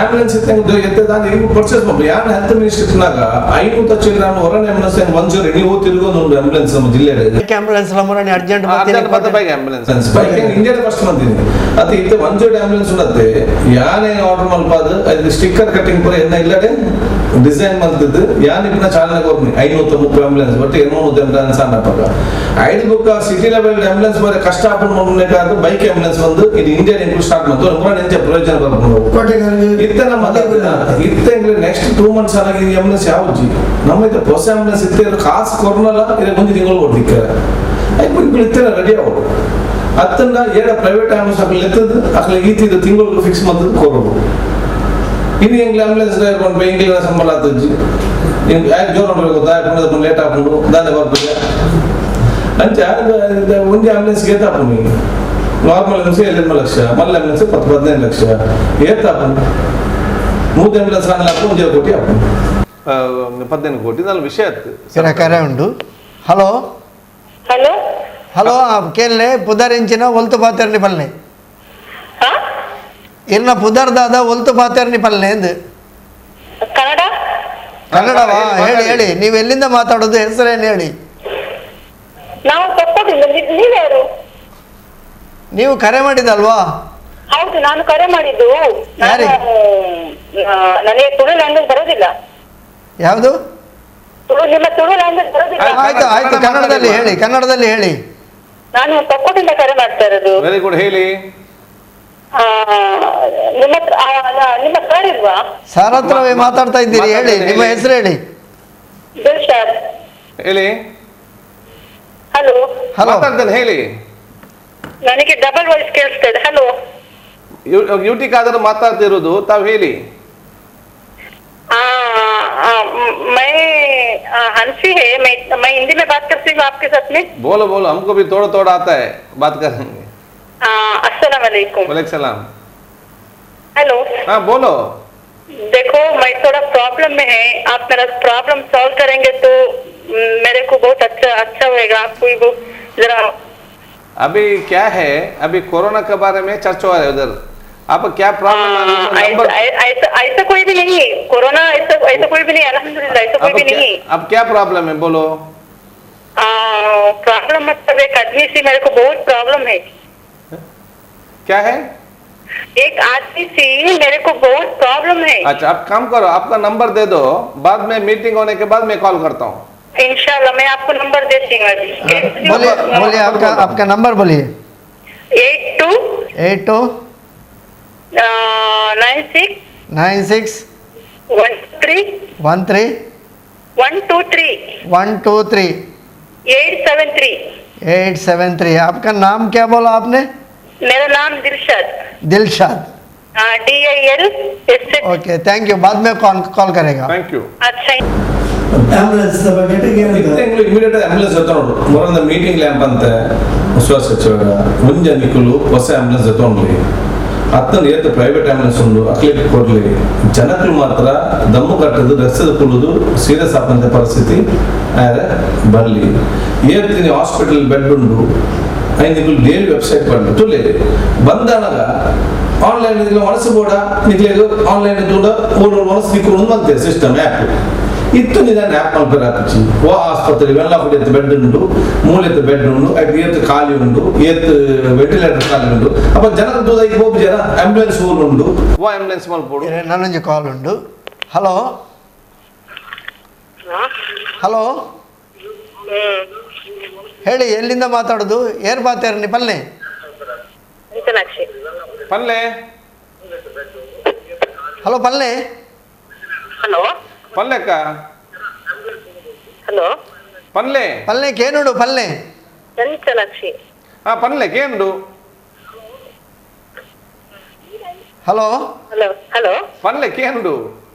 ಆಂಬುಲೆನ್ಸ್ ಎತ್ತದಾನ ಈಗ ಪರ್ಚೇಸ್ ಮಾಡ್ಬೋದು ಯಾರು ಹೆಲ್ತ್ ಮಿನಿಸ್ಟರ್ನಾಗ 500 ಚಿಲ್ಲರೆ ಹೊರ ಆಂಬುಲೆನ್ಸ್ ಒಂದು ನೀವು ತಿರುಗೋದು ಒಂದು ಆಂಬುಲೆನ್ಸ್ ನಮ್ಮ ಜಿಲ್ಲೆಯಲ್ಲಿ ಆಂಬುಲೆನ್ಸ್ ಲಮರನಿ ಅರ್ಜೆಂಟ್ ಆಂಬುಲೆನ್ಸ್ ಇಂಡಿಯಾದ ಫಸ್ಟ್ ಬಂದಿನಿ ಅದು ಇತ್ತು 108 ಆಂಬುಲೆನ್ಸ್ ಉಂಡತ್ತೆ ಯಾನೇ ಆರ್ಡರ್ ಮಲ್ಪಾದ ಅದು ಸ್ಟಿಕ್ಕರ್ ಕಟ್ಟಿಂಗ್ ಪೂರ ಎನ್ನ ಇಲ್ಲಡೆ ಡಿಸೈನ್ ಮಲ್ತದ್ದು ಯಾನ್ ಇಪ್ಪನ ಚಾಲನೆ ಕೊರ್ನಿ 530 ಆಂಬುಲೆನ್ಸ್ ಒಟ್ಟು 200 ಆಂಬುಲೆನ್ಸ್ ಅನ್ನಪ್ಪಾಗ ಐದು ಬುಕ್ ಸಿಟಿ ಲೆವೆಲ್ ಆಂಬುಲೆನ್ಸ್ ಬೇರೆ ಕಷ್ಟ ಹಾಕೊಂಡು ಮಾಡ್ಬೇಕಾದ್ರೆ ಬೈಕ್ ಆಂಬುಲೆನ್ಸ್ ಬಂದು ಇದು ಇಂಡಿಯನ್ ಇಂಕ್ಲೂಡ್ ಸ್ಟಾರ್ಟ್ ಮಾಡ್ತು ಮೂರ ನಿಂಚೆ ಪ್ರಯೋಜನ ಬರ್ಕೊಂಡು ಇತ್ತ ನಮ್ಮ ಇತ್ತ ನೆಕ್ಸ್ಟ್ 2 ಮಂತ್ಸ್ ಆಗಿ ಈ ಆಂಬುಲೆನ್ಸ್ ಯಾವ್ದು ನಮ್ಮ ಇದು ಹೊಸ ಆಂಬುಲೆನ್ಸ್ ಇತ್ತೆ ಕಾಸು ಕೊರ್ನಲ್ಲ ಇದಕ್ಕೆ ಒಂದು ತಿಂಗಳು ಕೊಡ್ತಿಕ್ಕಾರೆ ಐದು ಇತ್ತೆಲ್ಲ ರೆಡಿ ಆಗೋದು ಅತ್ತನ್ನ ಏಡ ಪ್ರೈವೇಟ್ ಆಂಬುಲೆನ್ಸ್ ಅಕ್ಕಲ್ಲಿ ಎತ್ತದು ಅಕ್ಕಲ್ಲಿ ಈತಿದ್ದು ತಿಂಗಳು ಫಿಕ್ಸ್ ಮಾಡ್ತದ್ದು ಕೊರೋದು ಇನ್ನು ಹೆಂಗ್ ಆಂಬುಲೆನ್ಸ್ ಡ್ರೈವರ್ ಬೆಂಗಳೂರಿನ ಸಂಬಳ ಆತಜ್ಜಿ ಹಿಂಗೆ ಯಾಕೆ ಜೋರು ನೋಡ್ಬೇಕು ದಾಯಕೊಂಡು ಲೇಟ್ ಹಾಕೊಂಡು ದಾನೆ ಬರ್ತದೆ ಅಂಚ ಒಂದೇ ಆಂಬುಲೆನ್ಸ್ ಏತಾಪು ನಾರ್ಮಲ್ ಆಂಬುಲೆನ್ಸ್ 7 ಲಕ್ಷ ಮಲ್ಲ ಆಂಬುಲೆನ್ಸ್ 10-15 ಲಕ್ಷ ಏತಾಪು 3 ಆಂಬುಲೆನ್ಸ್ ಹಾಕು 1 ಕೋಟಿ ಹಾಕು 15 ಕೋಟಿ ನನ್ನ ವಿಷಯ ಕರೆ ಉಂಟು. ಹಲೋ ಹಲೋ ಹಲೋ ಕೇಳಲೆ ಪುದರ್ ಇಂಚಿನ ಒಲ್ತು ಪಾತೇರ್ನಿ ಪಲ್ಲೆ ಇರ್ನ ಪುದರ್ದಾದ ಒಲ್ತು ಪಾತೇರ್ನಿ ಪಲ್ಲೆ ಎಂದು ಕನ್ನಡ ಕನ್ನಡವಾ ಹೇಳಿ ಹೇಳಿ ನೀವು ಎಲ್ಲಿಂದ ಮಾತಾಡೋದು ಹೆಸರೇನು ಹೇಳಿ. ನಾವು ತಕ್ಕೋದಿಲ್ಲ. ನೀವ್ಯಾರು? ನೀವು ಕರೆ ಮಾಡಿದಲ್ವಾ? ಹೌದು ನಾನು ಕರೆ ಮಾಡಿದ್ದು. ನನಗೆ ತುಳು ಲ್ಯಾಂಗ್ವೇಜ್ ಬರೋದಿಲ್ಲ. ಯಾವುದು? ನಿಮ್ಮ ತುಳು ಲ್ಯಾಂಗ್ವೇಜ್ ಬರೋದಿಲ್ಲ. ಆಯ್ತು ಆಯ್ತು ಕನ್ನಡದಲ್ಲಿ ಹೇಳಿ ಕನ್ನಡದಲ್ಲಿ ಹೇಳಿ. ನಾನು ತಕ್ಕೋದಿಂದ ಕರೆ ಮಾಡ್ತಾ ಇರೋದು. ವೆರಿ ಗುಡ್ ಹೇಳಿ. ನಿಮ್ಮ ಸರ್ ಇಲ್ವಾ? ಸರ್ ಹತ್ರವೇ ಮಾತಾಡ್ತಾ ಇದ್ದೀರಿ ಹೇಳಿ ನಿಮ್ಮ ಹೆಸರು ಹೇಳಿ. ದಿಲ್ಶಾದ್ ಹೇಳಿ. ಹಲೋ ಹಲೋ ಮಾತಾಡ್ತೇನೆ ಹೇಳಿ. ನನಗೆ ಡಬಲ್ ವಾಯ್ಸ್ ಕೇಳಿಸ್ತಾ ಇದೆ. ಹಲೋ UT ಖಾದರ್ ಮಾತಾಡ್ತಿರೋದು ತಾವು ಹೇಳಿ. मैं हंसी है, मैं हिंदी में बात करती हूँ आपके साथ में। बोलो बोलो, हमको भी थोड़ा थोड़ा आता है, बात करेंगे। अस्सलाम वालेकुम। वालेकुम सलाम। हेलो। हाँ बोलो। देखो, मैं थोड़ा प्रॉब्लम में है, आप मेरा प्रॉब्लम सॉल्व करेंगे तो मेरे को बहुत अच्छा होएगा। आपको वो जरा अभी क्या है, अभी कोरोना के बारे में चर्चा हो रहा है उधर, आपको क्या प्रॉब्लम है? ऐसा कोई भी नहीं है, कोरोना ऐसा कोई भी नहीं, अल्हम्दुलिल्लाह ऐसा कोई भी नहीं है। अब क्या प्रॉब्लम है बोलो। प्रॉब्लम मतलब एक आदमी से मेरे को बहुत प्रॉब्लम है। क्या है? एक आदमी से मेरे को बहुत प्रॉब्लम है। अच्छा, आप काम करो, आपका नंबर दे दो, बाद में मीटिंग होने के बाद मैं कॉल करता हूँ। इंशाल्लाह मैं आपको नंबर देती हूँ अभी। बोलिए आपका नंबर बोलिए। 82 96 96 13 13 123 123 873। 873। आपका नाम क्या बोला आपने? मेरा नाम Dilshad. Dilshad. DIL। Okay, thank you, बाद में कॉल करेगा। Thank you. अच्छा ಆಂಬುಲೆನ್ಸ್ ಬಗ್ಗೆ ಇಮಿಡಿಯೇಟ್ ಆಂಬುಲೆನ್ಸ್ ಜೊತೆ ಮೊರೊಂದು ಮೀಟಿಂಗ್ ಲ್ಯಾಂಪ್ ಅಂತ ವಿಶ್ವಾಸ ಸಚಿವರ ಮುಂಜ ನಿಕ್ಕಲು ಹೊಸ ಆಂಬುಲೆನ್ಸ್ ಜೊತೆ ಅತ್ತೊಂದು ಏತ್ ಪ್ರೈವೇಟ್ ಆಂಬುಲೆನ್ಸ್ ಉಂಡು ಅಕ್ಲಿಟ್ ಕೊಡ್ಲಿ ಜನಕ್ಕಳು ಮಾತ್ರ ದಮ್ಮು ಕಟ್ಟದು ರಸ್ತೆ ಕುಳುದು ಸೀರಿಯಸ್ ಆಪಂತ ಪರಿಸ್ಥಿತಿ ಬರ್ಲಿ ಏತ್ತೀನಿ ಹಾಸ್ಪಿಟಲ್ ಬೆಡ್ ಉಂಡು ಐದು ಡೈಲಿ ವೆಬ್ಸೈಟ್ ಬಂದು ತುಲೆ ಬಂದಾನಾಗ ಆನ್ಲೈನ್ ಮನಸ್ಸು ಬೋಡ ನಿಕ್ಲೇದು ಆನ್ಲೈನ್ ಕೂಡ ಮನಸ್ಸು ನಿಕ್ಕೊಂಡು ಬಂತೆ ಸಿಸ್ಟಮ್ ಆ್ಯಪ್ ಇತ್ತು ನಿಧಾನ ಆ್ಯಪ್ ಮಲ್ಪೇರ್ ಹಾಕಿಸಿ ಓ ಆಸ್ಪತ್ರೆ ವೆಲ್ಲಾಪುಡಿ ಎತ್ತು ಬೆಡ್ ಉಂಡು ಮೂಲೆತ್ತು ಬೆಡ್ ಉಂಡು ಅದು ಏತ್ತು ಖಾಲಿ ಉಂಡು ಏತ್ತು ವೆಂಟಿಲೇಟರ್ ಖಾಲಿ ಉಂಡು ಅಪ್ಪ ಜನರ ದೂರಕ್ಕೆ ಹೋಗಿ ಜನ ಆಂಬ್ಯುಲೆನ್ಸ್ ಊರು ಉಂಡು ಓ ಆಂಬುಲೆನ್ಸ್ ಮಲ್ಪೋಡು ನನ್ನೊಂದು ಕಾಲ್ ಉಂಡು. ಹಲೋ ಹಲೋ, ಹೇಳಿ, ಎಲ್ಲಿಂದ ಮಾತಾಡೋದು? ಏರ್ ಬಾತೇರ್ ನಿ ಪಲ್ಲೆ ಪಲ್ಲೆ. ಹಲೋ ಪಲ್ಲೆ. ಹಲೋ ಪಲ್ಲೆಕ್ಕ ಹಲೋ ಪಲ್ಲೆ ಪಲ್ಲೆ ಕೇನುಡು ಪಲ್ಲೆ. ಚಂಚಲಾಕ್ಷಿ. ಹಾ ಪಲ್ಲೆ ಕೇಂಡು. ಹಲೋ ಹಲೋ ಹಲೋ ಪಲ್ಲೆ ಕೇಂಡು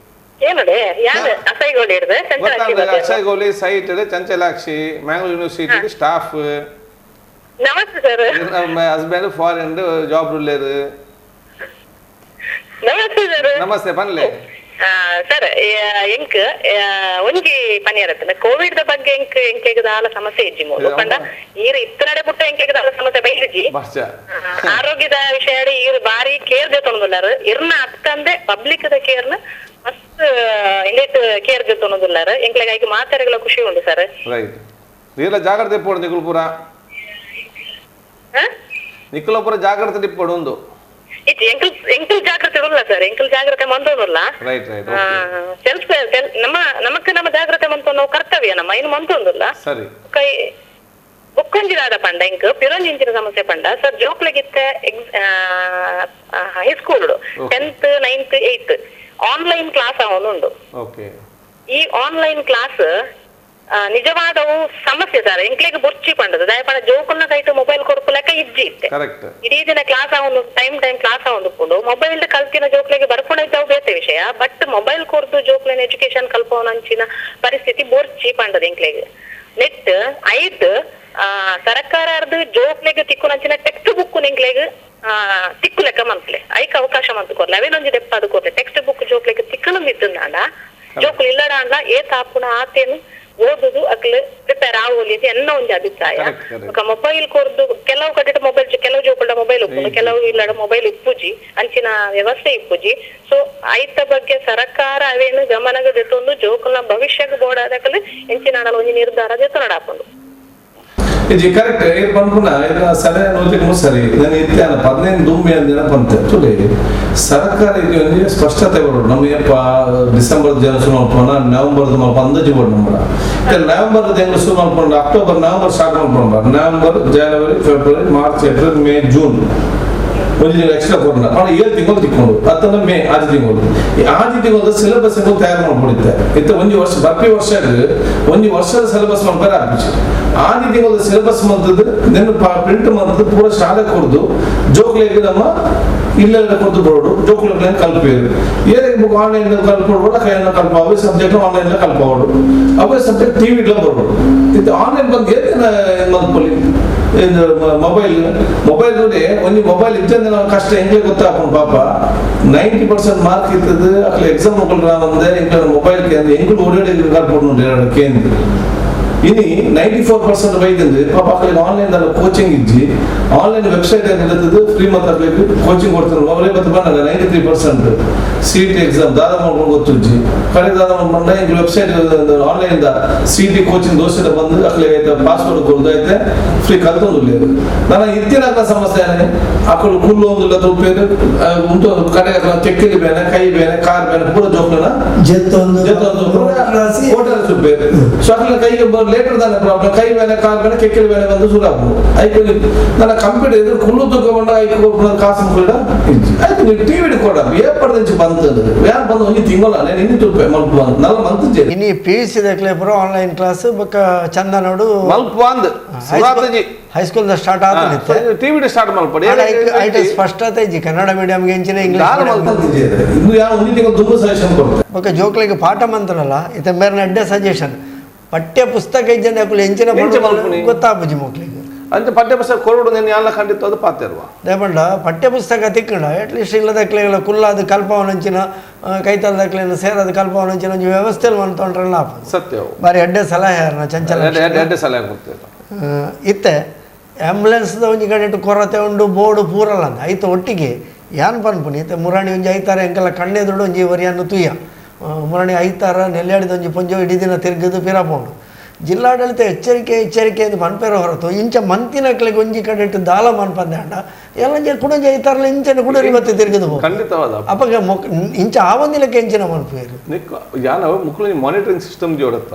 ಏನಡೆ ಯಾರು ಅಸೈಗೋಡಿ ಹಿಡ್ದೆ Chanchalakshi ಅಕ್ಷಯಗೋಲಿ site Chanchalakshi Mangalore university staff. ನಮಸ್ತೆ ಸರ್. ನಮ್ಮ ಹಸ್ಬೆಂಡ್ ಫಾರಿನ್ ಜಾಬ್ ರುಲ್ಲೇರು. ನಮಸ್ತೆ ಸರ್. ನಮಸ್ತೆ ಪನ್ಲೆ ಸರ್ ಎಂಕ್ ಒಂಜಿ ಪನಿಯರತ್ತನ ಕೋವಿಡ್ ದ ಬಗ್ಗೆ ಎಂಕೆಗ್ ದಾಲ ಸಮಸ್ಯೆ ಇಜ್ಜಿ ಮೂಲು ಪಂಡ ಈರು ಇತ್ತನಡೆ ಬುಟ್ಟ ಎಂಕೆಗ್ ದಾಲ ಸಮಸ್ಯೆ ಬೈರಿಜಿ ಆರೋಗ್ಯದ ವಿಷಯ ಈರು ಬಾರಿ ಕೇರ್ ಜೊತೊಂದುಲ್ಲಾರು ಇರ್ನ ಅತ್ತಂದೆ ಪಬ್ಲಿಕ್ ದ ಕೇರ್ನ ಮಸ್ತ್ ಇಂಡಿಟ್ ಕೇರ್ ಜೊತೊಂದುಲ್ಲಾರು ಎಂಕ್ಲೆಗ್ ಐದು ಮಾತಾರೆಗಳ ಖುಷಿ ಉಂಟು ಸರ್. ರೈಟ್, ನೀಲ ಜಾಗ್ರತೆ ಇಪ್ಪೋಡು ನಿಕುಲು ಪೂರ ನಿಕುಲ ಪೂರ ಜಾಗ್ರತೆ ಇಪ್ಪೋಡು ಒಂದು ಇದು ಎಂಕಲ್ ಜಾಗ್ರತೆ ಇರಲ್ಲ ಸರ್, ಎಂಕಲ್ ಜಾಗ್ರತೆ ಮಂತೋನಲ್ಲ. ರೈಟ್ ರೈಟ್ ಸೆಲ್ಫ್ ನಮ್ಮ ಜಾಗ್ರತೆ ಮಂತೋ ನಾವು ಕರ್ತವ್ಯ ನಮ್ಮ ಇನ್ನು ಮಂತೊಂದುಲ್ಲ ಸರಿ ಕೈ ಬುಕ್ಕೊಂಜಿದಾದ ಪಂಡ ಇಂಕ್ ಪಿರೊಂಜಿಂಚಿನ ಸಮಸ್ಯೆ ಪಂಡ ಸರ್ ಜೋಕ್ಲೆಗಿತ್ತೆ high school 10th 9th 8th online class ಅವನುಂಡು. ಓಕೆ, ಈ ಆನ್ಲೈನ್ ಕ್ಲಾಸ್ ನಿಜವಾದವು ಸಮಸ್ಯೆ ಸರ್ ಎಂಕ್ಲೆಗ್ ಬೊರ್ಚಿ ಪಂಡದು ದಯಪಡ ಜೋಕುಲ್ನ ಕೈಟ್ ಮೊಬೈಲ್ ಕೊಡ್ಕೊಲಕ ಇಜ್ಜಿ ಇತ್ತೆ ಕರೆಕ್ಟ್ ಇಡೀ ದಿನ ಕ್ಲಾಸ್ ಅವನು ಟೈಮ್ ಕ್ಲಾಸ್ ಅವನು ಮೊಬೈಲ್ ಕಲ್ತಿನ ಜೋಕ್ಲೆಗೆ ಬರ್ಕೊಂಡಾಯ್ತಾವ್ ಬೇತೆ ವಿಷಯ ಬಟ್ ಮೊಬೈಲ್ ಕೊರ್ದು ಜೋಕ್ಲೆನ ಎಜುಕೇಶನ್ ಕಲ್ಪವನಂಚಿನ ಪರಿಸ್ಥಿತಿ ಬೊರ್ಚಿ ಪಂಡದು ಎಂಕ್ಲೆಗ್ ನೆಟ್ ಐಟ್ ಸರ್ಕಾರದ ಜೋಕ್ಲೆಗ್ ತಿಕ್ಕುನಂಚಿನ ಟೆಕ್ಸ್ಟ್ ಬುಕ್ ಎಂಕ್ಲೆಗ್ ತಿಕ್ಕು ಲೆಕ್ಕ ಮಂತ್ಲೆ ಐಕ್ ಅವಕಾಶ ಮಂತ್ ಕೊರ್ಲೆ ಅವೇನೊಂಜಿ ದೆಪ್ಪ ಅದು ಕೊರ್ಲೆ ಟೆಕ್ಸ್ಟ್ ಬುಕ್ ಜೋಕ್ಲೆಗ್ ತಿಕ್ಕನು ಇದ್ದಂಡ ಜೋಕ್ಲು ಇಲ್ಲಡ ಏ ತಾಪುನ ಆತೇನು ಓದುದು ಅಕ್ಲು ಪ್ರಿಪೇರ್ ಆಗೋಲಿ ಅಂತ ಎನ್ನ ಒಂದು ಅಭಿಪ್ರಾಯ. ಮೊಬೈಲ್ ಕೊರ್ದು ಕೆಲವು ಕಡೆ ಮೊಬೈಲ್ ಕೆಲವು ಜೋಕುಳ ಮೊಬೈಲ್ ಉಪ್ಪುದು ಕೆಲವು ಇಲ್ಲಡ ಮೊಬೈಲ್ ಇಪ್ಪುಜಿ ಅಂಚಿನ ವ್ಯವಸ್ಥೆ ಇಪ್ಪುಜಿ. ಸೊ ಐತ ಬಗ್ಗೆ ಸರ್ಕಾರ ಅವೇನು ಗಮನಗ ಜೊತೊಂದು ಜೋಕುಲ್ನ ಭವಿಷ್ಯಕ್ಕೆ ಬೋಡಾದಕಲು ಎಂಚಿನ ಒಂಜಿ ನಿರ್ಧಾರ ಜೊತೆ ನಡಾಪುಂಡು. ಇದು ಕರೆಕ್ಟ್ ಏರ್ ಪನ್ಪುನ ಇದನ್ನ ಸಲಹೆ ನೋಡ್ಲಿಕ್ಕೆ ಮುಸರಿ ನಾನು ಇತ್ತೆ 15 ದುಂಬಿ ಅಂದಿನ ಪಂತೆ ತುಲೆ ಸರ್ಕಾರ ಇದು ಒಂದು ಸ್ಪಷ್ಟತೆ ಬರೋದು ನಮಗೆ ಡಿಸೆಂಬರ್ ಶುರು ಮಾಡ್ಕೊಂಡ ನವೆಂಬರ್ ಅಂದಾಜು ಬೋರ್ಡ್ ನಂಬರ ನವೆಂಬರ್ ಹೆಂಗ್ ಶುರು ಮಾಡ್ಕೊಂಡು ಅಕ್ಟೋಬರ್ ನವೆಂಬರ್ ಸ್ಟಾರ್ಟ್ ಮಾಡ್ಕೊಂಡ November January February March April May June ಒಂದು ಎಕ್ಸ್ಟ್ರಾ ಕೊಡೋಣ ಅವನು 7 ತಿಂಗಳು ತಿಕ್ಕೊಂಡು ಅತ್ತಂದ್ರೆ ಮೇ 6 ತಿಂಗಳು ಈ 6 ತಿಂಗಳು ಸಿಲೆಬಸ್ ತಯಾರು ಮಾಡ್ಕೊಂಡಿದ್ದೆ ಇತ್ತು ಒಂದು ವರ್ಷ ಬರ್ಪಿ ವರ್ಷ ಒಂದು ವರ್ಷದ ಸಿಲೆಬಸ್ ಮಾಡ್ತಾರೆ ಆಗ್ಬಿಟ್ಟು 6 ತಿಂಗಳು ಸಿಲೆಬಸ್ ಮಾಡ್ತದ್ದು ನೆನ್ನು ಪ್ರಿಂಟ್ ಮಾಡ್ತದ್ದು ಪೂರ ಶಾಲೆ ಕೊಡ್ದು ಜೋಕ್ಲೆಗೆ ನಮ್ಮ ಇಲ್ಲೆಲ್ಲ ಕೊಟ್ಟು ಬೋರ್ಡು ಜೋಕುಲನ್ನ ಕಲ್ಪೇರು ಏನೇ ಬುಕ್ ಆನ್ಲೈನ್ ಕಲ್ಪೋಡು ಕೈಯನ್ನ ಕಲ್ಪ ಅವೇ ಸಬ್ಜೆಕ್ಟ್ ಆನ್ಲೈನ್ ಕಲ್ಪೋಡು ಅವೇ ಸಬ್ಜೆಕ್ಟ್ ಟಿವಿ ಬರ್ಬೋದು ಇದು ಆನ್ಲೈನ್ ಬಂದು ಏನ ಮಲ್ಪೊಲಿ ಮೊಬೈಲ್ ನೋಡಿ ಒಂದು ಮೊಬೈಲ್ ಇದ್ದಂದ್ರೆ ನಾವು ಕಷ್ಟ ಹೆಂಗೆ ಗೊತ್ತಾಗ್ಕೊಂಡು ಪಾಪ 90% ಮಾರ್ಕ್ ಇರ್ತದೆ ಅక్కడ ಎಕ್ಸಾಮ್ ಮಕ್ಕಳು ಬಂದೆ ಇಂಗ್ಲ ಮೊಬೈಲ್ ಹೆಂಗ್ ಓಡಾಡಿ ಕಲ್ಪೊಡು ಕೇಂದ್ರ ಇನಿ 94% ಬೈದಂದ್ರೆ ಪಾಪ ಅక్కడ ಆನ್ಲೈನ್ ಕೋಚಿಂಗ್ ಇಜ್ಜಿ ಆನ್ಲೈನ್ ವೆಬ್ಸೈಟ್ ಏನಿರ್ತದೆ ಫ್ರೀ ಮತ್ತೆ ಕೋಚಿಂಗ್ ಕೊಡ್ತಾರೆ ಅವರೇ ಮತ್ತೆ ಬಂದಾಗ 93% CET ಎಕ್ಸಾಮ್ ದಾದ ಮಾಡ್ಕೊಂಡು ಗೊತ್ತಿಜ್ಜಿ ಕಡೆ ದಾದ ಮಾಡ್ಕೊಂಡ ಈಗ ವೆಬ್ಸೈಟ್ ಆನ್ಲೈನ್ CET ಕೋಚಿಂಗ್ ದೋಷದ ಬಂದು ಅక్కడ ಪಾಸ್ವರ್ಡ್ ಕೊಡ್ದೈತೆ ಫ್ರೀ ಕಲ್ತೊಂದು ನಾನು ಇತ್ತಿನ ಸಮಸ್ಯೆ ಅక్కడ ಕುಲ್ಲು ಒಂದು ರೂಪಾಯಿ ಉಂಟು ಕಡೆ ಚೆಕ್ಕಿಲಿ ಬೇನೆ ಕೈ ಬೇನೆ ಕಾರ್ ಬೇನೆ ಪೂರ ಜೋಕ್ಲನ ಹೋಟೆಲ್ ರೂಪಾಯಿ ಸೊ ಅక్కడ ಕೈಗೆ ಲೇಟರ್ ದಾನೆ ಪ್ರಾಬ್ಲಮ್ ಕೈ ಬೇನೆ ಕಾರ್ ಬೇನೆ ಕೆಕ್ಕಿಲಿ ಬೇನೆ ಬಂದು ಶುರು ಆಗ್ಬೋದು ಆಯ್ತು ನನ್ನ ಕಂಪ್ಯೂಟರ್ ಇದ್ರೆ ಕುಲ್ಲು ತಗೊಂಡ ಆಯ್ತು ಕಾಸು ಕೂಡ ಆಯ್ತು ನೀವು ಟಿವಿ ಕೊಡ ಏರ್ಪಡ್ದು ಬಂತದ್ದು ಯಾರು ಬಂದು ಒಂದು ತಿಂಗಳ నేను ఇన్ని రూపాయి మల్పు నల్ల మంత్ చేయి ಇನಿ PUC ದಕ್ಲೆ ಪುರ ಆನ್ಲೈನ್ ಕ್ಲಾಸ್ ಬಕ ಚಂದ ನೋಡು ಮಲ್ಪ್ ಬಂದ್ ಸುರಾತಜಿ ಹೈಸ್ಕೂಲ್ ದ ಸ್ಟಾರ್ಟ್ ಆತನಿತ್ತೆ ಟಿವಿ ಸ್ಟಾರ್ಟ್ ಮಲ್ಪಡಿ ಐಟಸ್ ಫಸ್ಟ್ ಆತೈಜಿ ಕನ್ನಡ ಮೀಡಿಯಂ ಗೆ ಇಂಚಿನ ಇಂಗ್ಲಿಷ್ ಇನ್ನು ಯಾವ ಒಂದು ತಿಂಗಳು ತುಂಬ ಸಜೆಷನ್ ಕೊಡ್ತಾರೆ ಬಕ ಜೋಕ್ಲಿಗೆ ಪಾಠ ಮಂತ್ರಲ್ಲ ಇತ ಮೇರ್ನ ಅಡ್ಡೆ ಸಜೆಷನ್ ಪಠ್ಯ ಪುಸ್ತಕ ಇಜ್ಜನ ಯಾಕುಲು ಎಂಚಿನ ಗೊತ್ತಾಪುಜಿ ಮಕ್ಳಿಗೆ ಅಂಚ ಪಠ್ಯ ಪುಸ್ತಕ ಕೊರಡು ನೀನು ಎಲ್ಲ ಖಂಡಿತ ಅದು ಪಾತಿರುವ ದೇಪಂಡ ಪಠ್ಯ ಪುಸ್ತಕ ತಿಕ್ಕಂಡ ಅಟ್ಲೀಸ್ಟ್ ಇಲ್ಲದಕ್ಲೆಗಳ ಕುಲ್ಲಾದ ಕಲ್ಪವನಂಚಿನ ಕೈತಲ್ದಕ್ಲೆನ ಸೇರದ ಕಲ್ಪವನಂಚಿನ ಒಂಜಿ ವ್ಯವಸ್ಥೆಯಲ್ಲಿ ಮಂತೊಂಡ್ರಲ್ಲ ಸತ್ಯ ಬಾರಿ ಅಡ್ಡೆ ಸಲಹೆ ಯಾರನ್ನ ಚಂಚಲ ಎಡ್ಡೆ ಸಲಹೆ ಕೊಡ್ತೇವೆ ಇತ್ತೆ ಆ್ಯಂಬುಲೆನ್ಸ್ದ ಒಂಜಿ ಕಡೆ ಕೊರತೆ ಉಂಡು ಬೋರ್ಡು ಪೂರಲ್ಲ ಅಂದ ಐತ ಒಟ್ಟಿಗೆ ಯಾನ್ ಪನ್ಪುನಿ ಇತ್ತೆ ಮುರಾಣಿ ಒಂಜಿ ಐತಾರ ಎಂಕಲ್ಲ ಕಣ್ಣೆದುಡು ಒಂಜಿ ವರಿಯನ್ನು ತುಯ್ಯ ಮುರಾಣಿ ಐತಾರ ನೆಲ್ಲಾಡಿದ ಒಂಜಿ ಪೊಂಜೋ ಇಡೀ ದಿನ ತಿರುಗಿದು ಪಿರಪೋಂಡು ಜಿಲ್ಲಾಡಳಿತ ಎಚ್ಚರಿಕೆ ಎಂದು ಮನ್ಪೇರ ಹೊರತು ಇಂಚ ಮಂತಿನಕ್ಲಿಗೆ ಒಂಜಿ ಕಡೆ ಇಟ್ಟು ದಾಲ ಮನ್ಪಂದೆ ಅಂಡ ಎಲ್ಲ ಕುಡಂಜಿ ಐತಾರಲ್ಲ ಇಂಚನೆ ಕುಡರಿ ಇವತ್ತು ತಿರುಗಿದು ಖಂಡಿತವಾದ ಅಪ್ಪಗೆ ಇಂಚ ಆವಂದಿಲಕ್ಕೆ ಇಂಚಿನ ಮನ್ಪೇರು ಯಾನ ಮುಕ್ಳು ಮಾನಿಟರಿಂಗ್ ಸಿಸ್ಟಮ್ ಜೋಡತ್ತ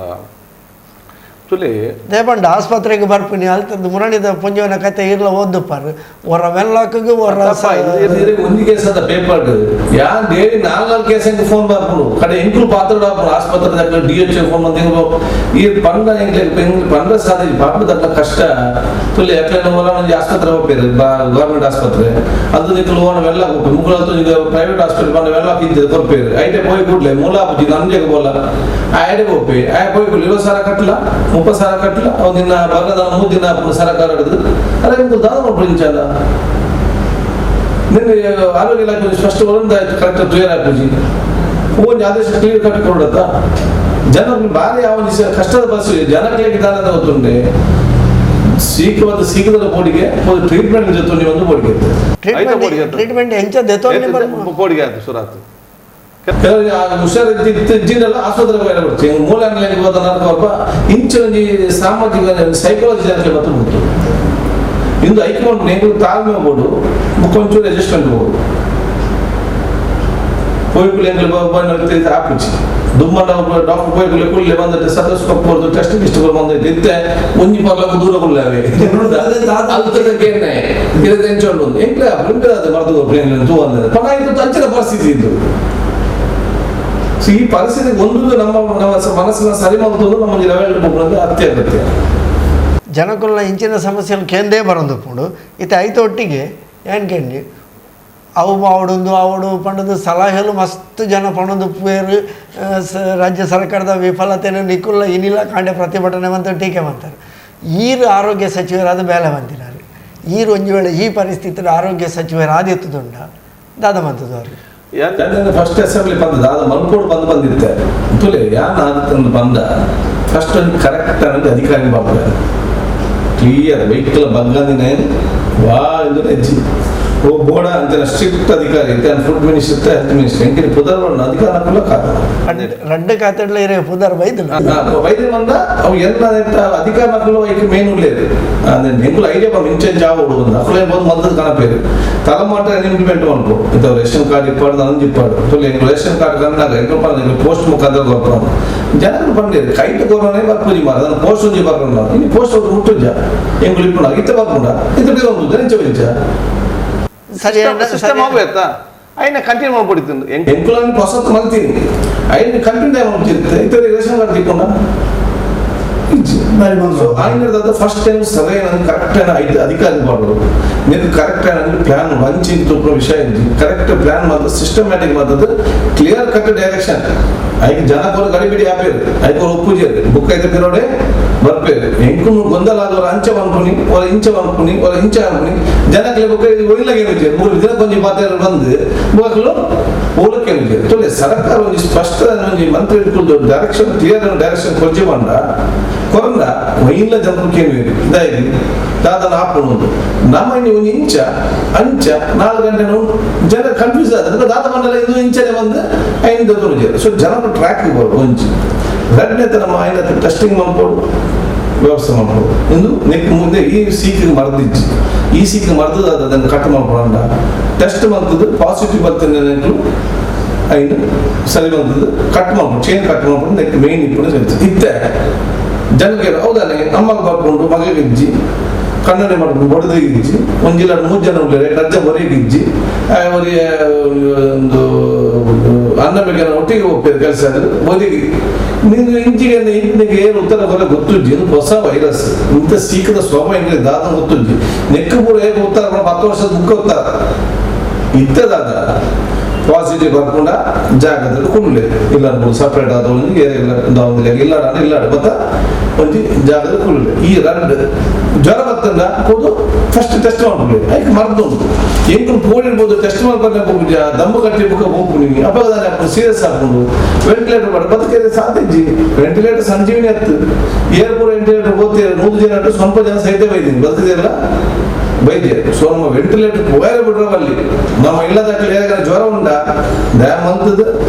ತುಲೆ ದೇಪಂಡ ಆಸ್ಪತ್ರೆಗೆ ಬರ್ಪಿನಿ ಅಲ್ತದ್ದು ಮುರಣಿದ ಪುಂಜವನ ಕತೆ ಇರ್ಲ ಓದುಪ್ಪಾರು ಒರ ವೆಲ್ಲಾಕಿಗೆ ಒರ ಒಂದು ಕೇಸ್ ಅದ ಪೇಪರ್ ಯಾನ್ ಡೈಲಿ 4 ಕೇಸ್ ಅಂತ ಫೋನ್ ಬರ್ಪುಡು ಕಡೆ ಎಂಕ್ಲು ಪಾತ್ರ ಆಸ್ಪತ್ರೆ ದಕ್ಕ DH ಫೋನ್ ಬಂದಿರೋ ಈ ಪಂಡ ಎಂಗ್ಲೆ ಪಂಡ ಸಾಧಿ ಪಾಪ ದಕ್ಕ ಕಷ್ಟ ತುಲೆ ಯಾಕಲೆ ನೋಲ ಒಂದು ಆಸ್ಪತ್ರೆ ಹೋಗ್ಬೇರು ಗವರ್ನಮೆಂಟ್ ಆಸ್ಪತ್ರೆ ಅದು ನಿಕ್ಲು ಓನ ವೆಲ್ಲ ಹೋಗ್ಬೇಕು ಮುಗ್ಲತ್ತು ಈಗ ಪ್ರೈವೇಟ್ ಹಾಸ್ಪಿಟಲ್ ಬಂದ ವೆಲ್ಲ ಇದ್ದೆ ಕೊರ್ಪೇರು ಐಟೆ ಹೋಗಿ ಕೂಡ್ಲೆ ಮೂಲಾಪುಜಿ ನಂಜೆಗೆ ಬೋಲ ಆಯ್ಡೆ ಹೋಗ್ಪೇ ಆಯ್ ಹೋಗಿ 20 ಸಾವಿರ ಕಟ್ಟಲ 30 ಸಾವಿರ ಕಟ್ಟಲ ಅವನಿನ್ನ ಭಾಗದ 3 ದಿನ ಸರ್ಕಾರ ಹಿಡಿದು ಅದೇ ಒಂದು ದಾದ ಮಾಡ್ಬಿಡಿಂಚಲ್ಲ ನಿನ್ನೆ ಆರೋಗ್ಯ ಇಲಾಖೆ ಫಸ್ಟ್ ಒಂದು ಕರೆಕ್ಟ್ ಕ್ಲಿಯರ್ ಆಗ್ಬಿಡಿ ಒಂದು ಆದೇಶ ಕ್ಲಿಯರ್ ಕಟ್ಟಿ ಕೊಡತ್ತ ಜನರು ಭಾರಿ ಯಾವ ಕಷ್ಟದ ಪರಿಸ್ಥಿತಿ ಜನಗಳಿಗೆ ದಾನದ ಗೊತ್ತುಂಡೆ ಸೀಕದ ಬೋಡಿಗೆ ಒಂದು ಟ್ರೀಟ್ಮೆಂಟ್ ಜೊತೆ ನೀವು ಒಂದು ಬೋಡಿಗೆ ಟ್ರೀಟ್ಮೆಂಟ್ ಎಂಚ ದೆತೋ ಬೋಡಿಗೆ ಆಯ್ತು ಸುರಾತು ಕೆಲವರಿಗೆ ಹುಷಾರಿದ್ದಲ್ಲ ಆಸ್ಪತ್ರೆಗೆ ಬರ್ತೀವಿ ಮೂಲ ಅಂಗಡಿಗೆ ಹೋದ ನರ್ಕ ಇಂಚೊಂದು ಸಾಮಾಜಿಕ ಸೈಕಾಲಜಿ ಜನಕ್ಕೆ ಮತ್ತು ಬಿಟ್ಟು ಇಂದು ಐಕೊಂಡು ನೀವು ತಾಳ್ಮೆ ಹೋಗ್ಬೋದು ಕೊಂಚೂರು ಅಡ್ಜಸ್ಟ್ಮೆಂಟ್ ಹೋಗ್ಬೋದು ಹೋಯ್ಕುಲೆ ಬಂದು ಹಾಪಿಚ್ಚಿ ದುಮ್ಮಣ್ಣ ಡಾಕ್ಟರ್ ಹೋಯ್ಕುಲೆ ಕುಳ್ಳೆ ಬಂದೈತೆ ಸತಸ್ಕೋಪ್ ಬರ್ದು ಟೆಸ್ಟ್ ಇಷ್ಟು ಬಂದೈತೆ ಇತ್ತೆ ಒಂಜಿ ಪರ್ಲಕ್ಕೆ ದೂರ ಕುಳ್ಳವೆ ಅಲ್ತದಕ್ಕೇನೆ ಇರದೆ ಎಂಚೊಂಡು ಎಂಕ್ಲೆ ಅದು ಮರ್ದು ಪ್ಲೇನ್ ತೂ ಅಂದ ಪಣ ಇದು ಅಂಚಿನ ಪರಿಸ್ಥಿತಿ ಇದ್ದು ಈ ಪರಿಸ್ಥಿತಿ ಒಂದು ನಮ್ಮ ಮನಸ್ಸಿನ ಸರಿ ಮಾಡುವುದು ನಮಗೆ ಲೆವೆಲ್ ಅತ್ಯಗತ್ಯ ಜನಕ್ಕುಲ್ಲ ಇಂಚಿನ ಸಮಸ್ಯೆలు ಕೇಂದೇ ಬರೋದು ಇತ್ತೆ ಐತ ಒಟ್ಟಿಗೆ ಏನು ಕೇಳಿ ಅವು ಆವಡು ಪಂಡದು ಸಲಹೆಲು ಮಸ್ತ್ ಜನ ಪಣದು ಪೇರು ರಾಜ್ಯ ಸರ್ಕಾರದ ವಿಫಲತೆಯನ್ನು ನಿಕ್ಕುಲ್ಲ ಇನ್ನಿಲ್ಲ ಕಾಂಡೆ ಪ್ರತಿಭಟನೆ ಅಂತ ಟೀಕೆ ಮಾಡ್ತಾರೆ ಈರು ಆರೋಗ್ಯ ಸಚಿವರಾದ ಬೇಲೆ ಬಂದಿದ್ದಾರೆ ಈರು ಒಂದು ವೇಳೆ ಈ ಪರಿಸ್ಥಿತಿಯಲ್ಲಿ ಆರೋಗ್ಯ ಸಚಿವರಾದಿತ್ತುಂಡ ದಾದ ಮಂತದವ್ರಿಗೆ ಫಸ್ಟ್ ಅಸೆಂಬ್ಲಿ ಬಂದ ದಾದ ಮಲ್ಪೋಡು ಬಂದಿತ್ತೆ ತುಲೆ ಯಾನ್ ಆದತ್ತಂದು ಬಂದ ಫಸ್ಟ್ ಒಂದು ಕರೆಕ್ಟ್ ಅನ್ನೋದು ಅಧಿಕಾರಿ ಬಾಬು ಕ್ಲಿಯರ್ ವೆಹಿಕಲ್ ಬಗ್ಗದಿನೇ ವಾ ಎಂದು ಹೆಜ್ಜಿ ಓ ಬೋಡ ಅಂತ ಸ್ಟ್ರಿಕ್ಟ್ ಅಧಿಕಾರಿ ಫುಡ್ ಮಿನಿಸ್ಟರ್ ಹೆಲ್ತ್ ಮಿನಿಸ್ಟರ್ ಎಂಕಿನ ಪುದರ್ ಅಧಿಕಾರ ಕೂಡ ರಡ್ಡ ಖಾತೆಡ್ಲ ಇರೋ ಪುದರ್ ವೈದ್ಯ ಬಂದ ಅವು ಎಲ್ಲ ಅಧಿಕಾರ ನಕಲು ಮೇನ್ ಉಳ್ಳೇದು ಎಂಕುಲು ಐಡಿಯಾ ಬಂದು ಇಂಚೆಂಚ್ ಆಗೋಡು ಬಂದ ಅಕ್ಕಲೇ ಬಂದು ಮಂದದ ಕಣಪೇರು ತಲಮಾಟ ಇಂಪ್ಲಿಮೆಂಟ್ ಮಾಡ್ಕೊ ಇಂಥ ರೇಷನ್ ಕಾರ್ಡ್ ಇಪ್ಪಾಡು ನಂಜು ಇಪ್ಪಾಡು ತುಲೆ ಎಂಕುಲು ರೇಷನ್ ಕಾರ್ಡ್ ಕಂಡಾಗ ಎಂಕಲ್ ಪೋಸ್ಟ್ ಮುಖಾಂತರ ಬರ್ಕೊಂಡು ಜನರು ಬಂದಿರು ಕೈಟ್ ಕೊರೋನೇ ಬರ್ಪೂಜಿ ಮಾರ ಅದನ್ನು ಪೋಸ್ಟ್ ಒಂಜಿ ಬರ್ಕೊಂಡು ಇನ್ನು ಪೋಸ್ಟ್ ಅವ್ರು ಮುಟ್ಟುಜ ಎಂಕುಲು ಇಪ್ಪುಂಡ ಇತ್ತ ಬರ್ಕೊಂಡ ಇತ್ತ ಒಂದು ನೆಂಚ ಬೆಂಚ ಸಿಸ್ಟಮ್ ಹೋಗ್ಬೇಕಾ ಐನ ಕಂಟಿನ್ಯೂ ಮಾಡ್ಬಿಡ್ತೀನಿ ಎಂಕುಲನ್ನು ಹೊಸತ್ತು ಮಲ್ತೀನಿ ಐನ ಕಂಟಿನ್ಯೂ ಮಾಡ್ಬಿಡ್ತಿರುತ್ತೆ ಇತರ ರೇಷನ್ ಕಾರ್ಡ್ ತಿಕ್ಕೊಂಡ ಸೊ ಆಗಿರೋದು ಫಸ್ಟ್ ಟೈಮ್ ಸರಿಯಾಗಿ ನನಗೆ ಕರೆಕ್ಟ್ ಐದು ಅಧಿಕಾರಿ ಮಾಡೋದು ನಿನಗೆ ಕರೆಕ್ಟ್ ನನಗೆ ಪ್ಲಾನ್ ಹಂಚಿ ತೂಕ ವಿಷಯ ಕರೆಕ್ಟ್ ಪ್ಲಾನ್ ಮಾತ್ರ ಸಿಸ್ಟಮ್ಯಾಟಿಕ್ ಮಾತದ್ದು ಕ್ಲಿಯರ್ ಕಟ್ ಡೈರೆಕ್ಷನ್ ಐದು ಜನಕ್ಕೆ ಗಡಿಬಿಡಿ ಹಾಪಿರು ಐದು ಒಪ್ಪುಜೇರು ಬುಕ್ ಐತೆ ತಿರೋಡೆ ಬರ್ಪೇರು ಹೆಂಗೂ ಗೊಂದಲ ಆದವ್ರು ಅಂಚೆ ಅನ್ಕೊನಿ ಅವ್ರ ಇಂಚೆ ಅನ್ಕೊನಿ ಅವ್ರ ಇಂಚೆ ಅನ್ಕೊನಿ ಜನಕ್ಕೆ ಬುಕ್ ಒಯ್ಲಾಗೆ ವಿಜಯರು 3 ದಿನ ಕೊಂಚ ಬಾತೇರು ಬಂದು ಮಕ್ಕಳು ಓಲಕ್ಕೆ ವಿಜಯರು ತೊಲೆ ಸರ್ಕಾರ ಒಂದು ಸ್ಪಷ್ಟ ಒಂದು ಮಂತ್ರಿ ಡೈರೆಕ್ಷನ್ ಕ್ಲಿಯರ್ ಡೈರೆಕ್ಷನ್ ಕೊಚ್ಚಿ ಬಂದ ಕೊರಂದ ಒಯ್ಲ ಜನಕ್ಕೆ ಇದಾಗಿ ದಾದನ ಹಾಕೊಂಡು ನಮ್ಮ ನೀವು ಇಂಚ ಅಂಚ 4 ಗಂಟೆ ಜನ ಕನ್ಫ್ಯೂಸ್ ಆದ್ರೆ ದಾದ ಮಂಡಲ ಇದು ಇಂಚನೆ ಬಂದು ಐದು ವಿಜಯರು ಸೊ ಜನರು ಟ್ರ್ಯಾಕ್ ಬರ್ಬೋದು ಒಂಚಿ ಗಡ್ಡೆ ನಮ್ಮ ಆಯ್ನ ಟೆಸ್ಟಿಂಗ್ ಮಾಡ್ಬೋದು ವ್ಯವಸ್ಥೆ ಮಾಡ್ಬೋದು ಇಂದು ನೆಕ್ ಮುಂದೆ ಈ ಸೀಕಿಗೆ ಮರೆದಿಜ್ಜಿ ಈ ಸೀಕಿಗೆ ಮರೆದು ಅದನ್ನು ಕಟ್ ಮಾಡ್ಕೊಳ್ಳೋಣ ಟೆಸ್ಟ್ ಮಾಡ್ತದ್ದು ಪಾಸಿಟಿವ್ ಬರ್ತದೆ ನೆನಕು ಐದು ಸರಿ ಬಂದದ್ದು ಕಟ್ ಮಾಡ್ಬೋದು ಚೇನ್ ಕಟ್ ಮಾಡ್ಕೊಂಡು ನೆಕ್ ಮೇನ್ ಇಟ್ಕೊಂಡು ಇತ್ತೆ ಜನಕ್ಕೆ ಹೌದಾನೆ ಅಮ್ಮಗೆ ಬರ್ಕೊಂಡು ಮಗಳಿಗೆ ಇಜ್ಜಿ ಕನ್ನಡ ಮಾಡ್ಕೊಂಡು ಬಡದಿಗೆ ಇಜ್ಜಿ ಒಂದು ಜಿಲ್ಲೆ 3 ಜನ ಉಳ್ಳರೆ ರಜೆ ಹೊರಗೆ ಇಜ್ಜಿ ಅವರಿಗೆ ಒಂದು ಅನ್ನ ಬೇಕಾದ್ರೆ ಒಟ್ಟಿಗೆ ಹೋಗ್ತೇವೆ ಕೆಲಸ ಆದರೆ ಒದಗಿ ನೀನು ಇಂಚಿಗೆ ಇಂಚಿಗೆ ಏನು ಉತ್ತರ ಬರೋ ಗೊತ್ತುಜ್ಜಿ ಇದು ಹೊಸ ವೈರಸ್ ಇಂಥ ಸೀಕದ ಸ್ವಭಾವ ಹೆಂಗೆ ದಾದ ಗೊತ್ತುಜ್ಜಿ ನೆಕ್ಕು ಕೂಡ ಹೇಗೆ ಉತ್ತರ 10 ವರ್ಷದ ಬುಕ್ ಉತ್ತರ ಇತ್ತದಾದ ಪಾಸಿಟಿವ್ ಬರ್ಕೊಂಡ ಜಾಗದಲ್ಲಿ ಕುಳ್ಳೆ ಇಲ್ಲ ಸಪ್ರೇಟ್ ಆದವನು ಇಲ್ಲ ಮತ್ತೆ ಒಂದು ಜಾಗದಲ್ಲಿ ಕುಳ್ಳೆ ಈ 2 ಜ್ವರ ಬರ್ತಂದ ಹೋದು ಫಸ್ಟ್ ಟೆಸ್ಟ್ ಮಾಡ್ಕೊಳ್ಳಿ ಅದಕ್ಕೆ ಮರ್ದು ಹೆಂಗ್ ಪೋಡಿರ್ಬೋದು ಟೆಸ್ಟ್ ಮಾಡ್ಕೊಂಡೆ ಹೋಗಿ ದಮ್ಮು ಕಟ್ಟಿ ಬುಕ್ಕ ಹೋಗ್ಬಿಡಿ ಅಪಘಾತ ಹಾಕೊಂಡು ಸೀರಿಯಸ್ ಹಾಕೊಂಡು ವೆಂಟಿಲೇಟರ್ ಮಾಡಿ ಬದುಕಿದ್ರೆ ಸಾಧ್ಯಜಿ ವೆಂಟಿಲೇಟರ್ ಸಂಜೀವಿನಿ ಹತ್ತು ಏರ್ಪೋರ್ಟ್ ವೆಂಟಿಲೇಟರ್ ಓದ್ತೀರ 100 ಜನ ಸ್ವಲ್ಪ ಜನ ಸಹಿತ ಬೈದೀನಿ ಬದುಕಿದೆಯಲ್ಲ ವೈದ್ಯ ಸೊ ನಮ್ಮ ವೆಂಟಿಲೇಟರ್ ಹೋಗಾರೆ ಬಿಡ್ರವಲ್ಲಿ ನಮ್ಮ ಇಲ್ಲದಾಗಲಿ ಜ್ವರ ಉಂಡ ದಯಮಂತದ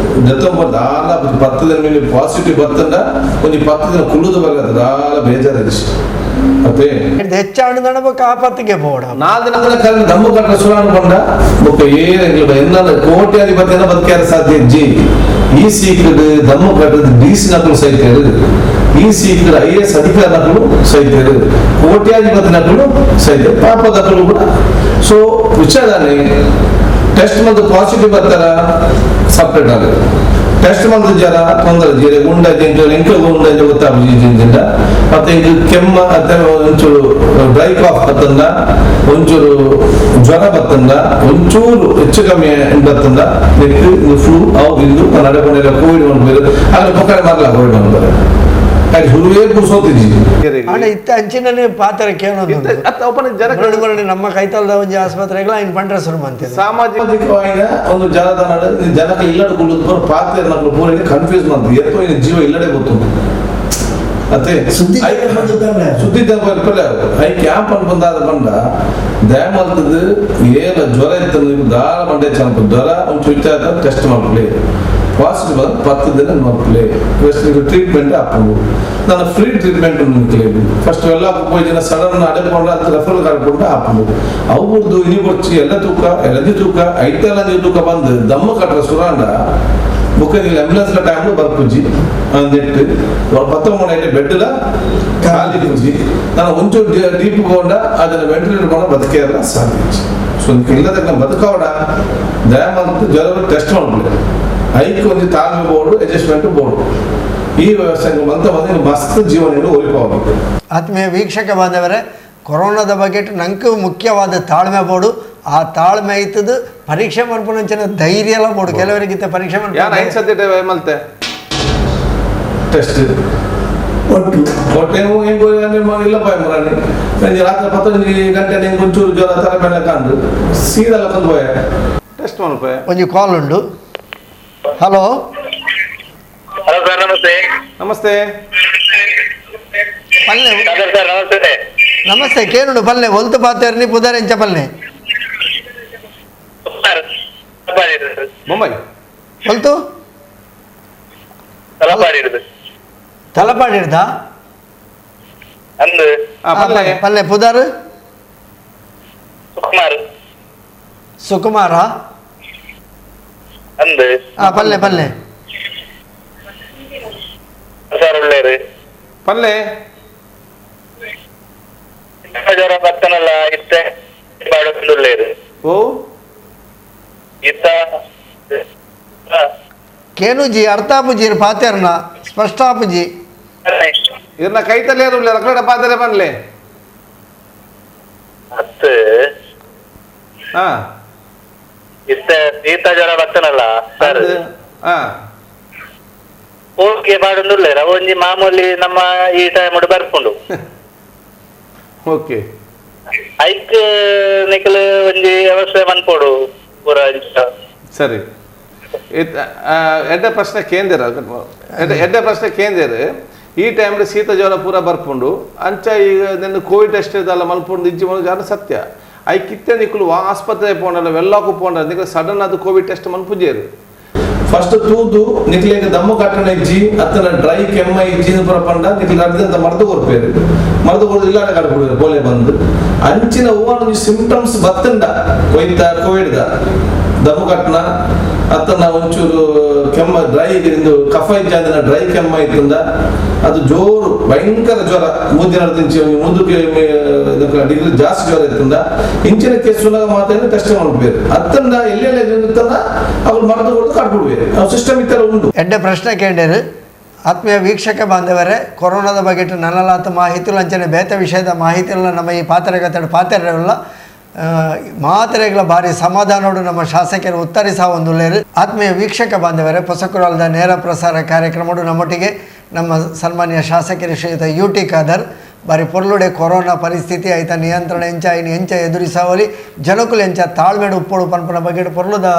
ಜೊತೆ ಆಲ 10 ದಿನ ಮೇಲೆ ಪಾಸಿಟಿವ್ ಬರ್ತಂಡ ಒಂದು 10 ದಿನ ಕುಳ್ಳುದು ಬರ್ತದ ಆಲ ಬೇಜಾರಿಸಿ ಮತ್ತೆ ಹೆಚ್ಚಾണ് നടಬೇಕು ಆಪತ್ತಿಗೆ ಬೋಡ 4 ದಿನದ ಕಾಲ ದಮ್ಮು ಕಟ್ಟ ಸುರಾಣ ಬಂದ ಬೊಕ್ಕ ಏನಿಲ್ಲ ಎನ್ನ ಕೋಟ್ಯಾಧಿಪತಿನ ಬದುಕ್ಯಾರ ಸಾಧ್ಯ ಜಿ ಈ ಸೀಕದ ದಮ್ಮು ಕಟ್ಟದ ಡಿಸಿ ನಕಲು ಸಹಿತ ಈ ಸೀಕದ IAS ಅಧಿಕಾರ ನಕಲು ಸಹಿತ ಕೋಟ್ಯಾಧಿಪತಿ ನಕಲು ಸಹಿತ ಪಾಪ ನಕಲು ಕೂಡ ಸೊ ವಿಚಾರನೆ ಟೆಸ್ಟ್ ಮತ್ತು ಪಾಸಿಟಿವ್ ಬರ್ತಾರ ಸಪ್ರೇಟ್ ಆಗುತ್ತೆ ಟೆಸ್ಟ್ ಮಾಡಿದ ಜನ ತೊಂದರೆ ಜೀರೆ ಗುಂಡ ಇಂಕ ಗುಂಡ ಗೊತ್ತಾಗ ಮತ್ತೆ ಇದು ಕೆಮ್ಮ ಅಥವಾ ಒಂಚೂರು ಡ್ರೈ ಕಾಫ್ ಬರ್ತಂದ ಒಂಚೂರು ಜ್ವರ ಬರ್ತಂದ ಒಂಚೂರು ಹೆಚ್ಚು ಕಮ್ಮಿ ಬರ್ತಂದ ಫ್ಲೂ ಅವು ಇಂದು ನಡಕೊಂಡಿಲ್ಲ ಕೋವಿಡ್ ಮಾಡ್ಬೋದು ಅಲ್ಲಿ ಪಕ್ಕಡೆ ಮಾಡಲ್ಲ ಕೋವಿಡ್ ಮಾಡ್ತಾರೆ ಹುಡುಗೇ ಕೂರ್ಸೋತಿದ್ವಿ ಆಡ ಇತ್ತ ಅಂಚಿನೇ ಪಾತ್ರ ಕೇಳೋದು ನಮ್ಮ ಕೈತಲ್ದ ಒಂದು ಆಸ್ಪತ್ರೆಗಳ ಇನ್ ಪಂಡ್ರೆ ಶುರು ಮಾಡ್ತಿದ್ದೆ ಸಾಮಾಜಿಕವಾಗಿ ಒಂದು ಜನದ ನಡೆ ಜನಕ್ಕೆ ಇಲ್ಲಡ ಕುಳಿತು ಪಾತ್ರ ಮಕ್ಕಳು ಪೂರಿಗೆ ಕನ್ಫ್ಯೂಸ್ ಮಾಡ್ತೀವಿ ಎತ್ತೋ ಇನ್ನು ಜೀವ ಇಲ್ಲಡೆ ಗೊತ್ತು ಮತ್ತೆ ಸುದ್ದಿ ಐ ಕ್ಯಾಂಪ್ ಅಂತ ಬಂದಾದ ಬಂದ ದಯಮಲ್ತದ್ದು ಏನ ಜ್ವರ ಇತ್ತು ದಾರ ಮಂಡೆ ಚಂಪ ಜ್ವರ ಒಂದು ಚುಚ್ಚಾದ ಟೆಸ್ಟ್ ಮಾಡ್ಕೊಳ್ಳಿ ಪಾಸಿಟಿವ್ 10 ದಿನ ನೋಡ್ಕೊಳ್ಳಿ ಟ್ರೀಟ್ಮೆಂಟ್ ಹಾಕೊಂಡು ನಾನು ಫ್ರೀ ಟ್ರೀಟ್ಮೆಂಟ್ ನಿಂತಲೇವಿ ಫಸ್ಟ್ ಎಲ್ಲ ಜನ ಸಡನ್ ಅಡಕೊಂಡ್ರೆ ಅಂತ ರೆಫರಲ್ ಕರ್ಕೊಂಡು ಹಾಕೊಂಡು ಅವ್ರದ್ದು ಇನಿ ಬರ್ಚಿ ಎಲ್ಲ ತೂಕ ಎಲಂಜಿ ತೂಕ ಐತೆಲ್ಲ ತೂಕ ಬಂದು ದಮ್ಮ ಕಟ್ರ ಸುರಾಂಡ ಬುಕ್ಕಲ್ಲಿ ಆಂಬುಲೆನ್ಸ್ ಟೈಮ್ ಬರ್ಪುಜಿ ಅಂದಿಟ್ಟು 19 ಬೆಡ್ಲ ಖಾಲಿ ಪೂಜಿ ನಾನು ಒಂಚೂರು ಡೀಪ್ ಕೊಂಡ ಅದನ್ನ ವೆಂಟಿಲೇಟರ್ ಕೊಂಡ ಬದುಕೇಲ್ಲ ಸಾಧ್ಯ ಸೊ ಇಲ್ಲದಾಗ ಬದುಕೋಡ ದಯಮಾಡಿ ಜ್ವರ ಟೆಸ್ಟ್ ಮಾಡ್ಕೊಳ್ಳಿ ಐಕ್ ಒಂದು ತಾಳ್ಮೆ ಬೋರ್ಡು ಅಡ್ಜಸ್ಟ್ಮೆಂಟ್ ಬೋರ್ಡು ಈ ವ್ಯವಸ್ಥೆ ಬಂದ ಮಸ್ತ್ ಜೀವನ ಒಲಿಪೋಗಿ ಆತ್ಮೀಯ ವೀಕ್ಷಕ ಬಾಂಧವರೇ ಕೊರೋನಾದ ಬಗ್ಗೆ ನಂಗೆ ಮುಖ್ಯವಾದ ತಾಳ್ಮೆ ಬೋರ್ಡು ಆ ತಾಳ್ಮೆ ಐತದು ಪರೀಕ್ಷೆ ಮಾಡ್ಕೊಂಡ ಧೈರ್ಯ ಎಲ್ಲ ಬೋರ್ಡು ಕೆಲವರಿಗಿಂತ ಪರೀಕ್ಷೆ ಮಾಡ್ತೆ ಟೆಸ್ಟ್ ಹೊಟ್ಟೆ ಇಲ್ಲಪ್ಪ ಮರಾಣಿ ರಾತ್ರಿ 15 ಗಂಟೆ ನಿಂಗೆ ಒಂಚೂರು ಜ್ವರ ತಲೆಮೇಲೆ ಕಂಡು ಸೀದಾ ತಂದು ಹೋಯ ಟೆಸ್ಟ್ ಮಾಡ್ಪೆ ಒಂದು ಕಾಲ್ ಉಂಟು ಹಲೋ ಹಲೋ ಸರ್ ನಮಸ್ತೆ ನಮಸ್ತೆ ಪಲ್ಲೆ ಸರ್ ನಮಸ್ತೆ ನಮಸ್ತೆ ಕೇಳುಂಡು ಪಲ್ಲೆ ಒಲ್ತು ಪಾತೇರ್ನಿ ಪುದರ್ ಎಂಚ ಪಲ್ಲೆ ಮುಂಬೈ ಒಲ್ತು ತಲಪಾಡಿ ಹಿಡ್ದ ಪಲ್ಲೆ ಪುದರ್ ಸುಕುಮಾರ ಪಲ್ಲೆ ಪಲ್ಲೆ ಪಲ್ಲೆ ಜ್ವರ ಬರ್ತನಲ್ಲ ಇತ್ತೆ ಓ ಇತ್ತ ಕೇನುಜಿ ಅರ್ಥಾಪುಜಿ ಪಾತೇರ್ನ ಸ್ಪಷ್ಟಾಪುಜಿ ಇರ್ನ ಕೈತಲ್ಲೇ ಇರಲಿ ರಕಡ ಪಾತ್ರೆ ಬನ್ಲೆ ಮತ್ತೆ ಹಾ ಇಷ್ಟ ಶೀತ ಜ್ವರ ಬರ್ತನಲ್ಲ ಸರ್ ಹಾ ಓಕೆ ಮಾಡುದಿಲ್ಲ ನಾವು ಒಂಜಿ ಮಾಮೂಲಿ ನಮ್ಮ ಈ ಟೈಮ್ ಬರ್ಕೊಂಡು ಓಕೆ ಐಕ್ ನಿಖಲ್ ಒಂಜಿ ವ್ಯವಸ್ಥೆ ಮನ್ಪೋಡು ಪೂರ ಸರಿ ಎಡ್ಡ ಪ್ರಶ್ನೆ ಕೇಂದ್ರ ಎಡ್ಡ ಪ್ರಶ್ನೆ ಕೇಂದ್ರ ಈ ಟೈಮ್ಲಿ ಶೀತ ಜ್ವರ ಪೂರ ಬರ್ಪುಂಡು ಅಂಚ ಈಗ ನಿನ್ನ ಕೋವಿಡ್ ಟೆಸ್ಟ್ ಇದೆಲ್ಲ ಮಲ್ಪುಂಡು ಇಜ್ಜಿ ಮನ ಜಾನ ಸತ್ಯ ಐ ಕಿತ್ತೆ ನಿಕ್ಕಲು ಆಸ್ಪತ್ರೆ ಪೋಂಡಲ್ಲ ವೆಲ್ಲಾಕು ಪೋಂಡ ನಿಖಲ್ ಸಡನ್ ಅದು ಕೋವಿಡ್ ಟೆಸ್ಟ್ ಮನ್ಪುಜೇರು ಫಸ್ಟ್ ತೂದು ನಿಕ್ಲೆಗೆ ದಮ್ಮು ಕಟ್ಟಣ ಇಜ್ಜಿ ಅತ್ತನ ಡ್ರೈ ಕೆಮ್ಮ ಇಜ್ಜಿ ಪುರ ಪಂಡ ನಿಕ್ಲೆ ಅರ್ಧಂತ ಮರ್ದು ಕೊರ್ಪೇರು ಮರ್ದು ಕೊಡೋದು ಇಲ್ಲಾಟ ಕಟ್ಬಿಡುದು ಬೋಲೆ ಬಂದು ಅಂಚಿನ ಹೂವನ ಸಿಂಪ್ಟಮ್ಸ್ ಬತ್ತಂಡ ಒಯ್ತ ಕೋವಿಡ್ದ ದಮ್ಮು ಕಟ್ಟಣ ಅತ್ತನ ಒಂಚೂರು ಕೆಮ್ಮ ಡ್ರೈ ಇದು ಕಫ ಇಜ್ಜಾದಿನ ಡ್ರೈ ಕೆಮ್ಮ ಇತ್ತಂದ ಅದು ಜೋರು ಭಯಂಕರ ಜ್ವರ ಮೂದಿನ ಇಂಚಿ ಮುಂದಕ್ಕೆ ಡಿಗ್ರಿ ಜಾಸ್ತಿ ಜ್ವರ ಇತ್ತಂದ ಇಂಚಿನ ಕೇಸುನಾಗ ಮಾತ್ರ ಟೆಸ್ಟ್ ಮಾಡ್ಬೇಕು ಅತ್ತಂದ ಎಲ್ಲೆಲ್ಲ ಇರ್ತಂದ ಅವ್ರು ಮರದು ಕೊಡೋದು ಕಟ್ಬಿಡ್ಬೇಕು ನಾವು ಸಿಸ್ಟಮ್ ಈ ಥರ ಉಂಟು ಎಡ್ಡ ಪ್ರಶ್ನೆ ಕೇಳಿರು ಆತ್ಮೀಯ ವೀಕ್ಷಕ ಬಾಂಧವರೇ ಕೊರೋನಾದ ಬಗ್ಗೆ ನನ್ನಲಾತ ಮಾಹಿತಿ ಅಂಚನೆ ಬೇತ ವಿಷಯದ ಮಾಹಿತಿಯಲ್ಲ ನಮ್ಮ ಈ ಪಾತ್ರೆಗತ್ತಡ ಪಾತ್ರೆಲ್ಲ ಮಾತ್ರೆಗಳ ಬಾರಿ ಸಮಾಧಾನೋಡು ನಮ್ಮ ಶಾಸಕರು ಉತ್ತರಿಸ ಹೊಂದುಳ್ಳೇರು ಆತ್ಮೀಯ ವೀಕ್ಷಕ ಬಾಂಧವರೇ ಹೊಸಕುರಾಲದ ನೇರ ಪ್ರಸಾರ ಕಾರ್ಯಕ್ರಮಡು ನಮ್ಮೊಟ್ಟಿಗೆ ನಮ್ಮ ಸನ್ಮಾನ್ಯ ಶಾಸಕರು ಶ್ರೀಯುತ UT ಖಾದರ್ ಬಾರಿ ಪೊರ್ಲುಡೆ ಕೊರೋನಾ ಪರಿಸ್ಥಿತಿ ಐತ ನಿಯಂತ್ರಣ ಎಂಚ ಎದುರಿಸಾವಲಿ ಜನಕುಲು ಎಂಚ ತಾಳ್ಮೆಡು ಉಪ್ಪೋಡು ಪನ್ಪನ ಬಗ್ಗೆ ಪೊರ್ಲುದ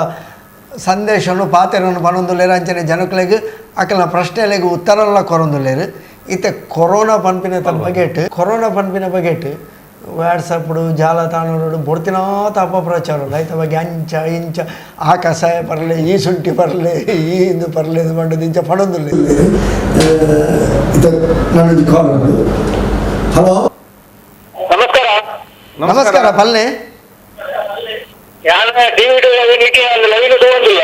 ಸಂದೇಶವನ್ನು ಪಾತೆರನ್ನು ಪನೊಂದುಲ್ಲೇರು ಅಂಚನೆ ಜನಕುಲೆಗೆ ಅಕಲ್ನ ಪ್ರಶ್ನೆಲೆಗೆ ಉತ್ತರಲ್ಲ ಕೊರೊಂದುಲ್ಲೇರು ಇತ್ತೆ ಕೊರೋನಾ ಪನ್ಪಿನ ಬಗೆಟ್ ವಾಟ್ಸಪ್ಡು ಜಾಲತಾಣಗಳು ಬೊಡ್ತಿನಾತ ಅಪಪ್ರಚಾರ ಆಯ್ತು ಬಗ್ಗೆ ಅಂಚ ಇಂಚ ಆ ಕಷಾಯ ಬರಲಿ ಈ ಶುಂಠಿ ಬರಲಿ ಈ ಇದು ಬರಲಿ ಇದು ಮಾಡೋದು ಇಂಚ ಪಡೋದಿಲ್ಲ ಹಲೋ ನಮಸ್ಕಾರ ನಮಸ್ಕಾರ ಪಲ್ಲೆ ಯಾರ ಡಿವಿಡಿ ಲೈವ್ ತಗೊಂಡಿಲ್ಲ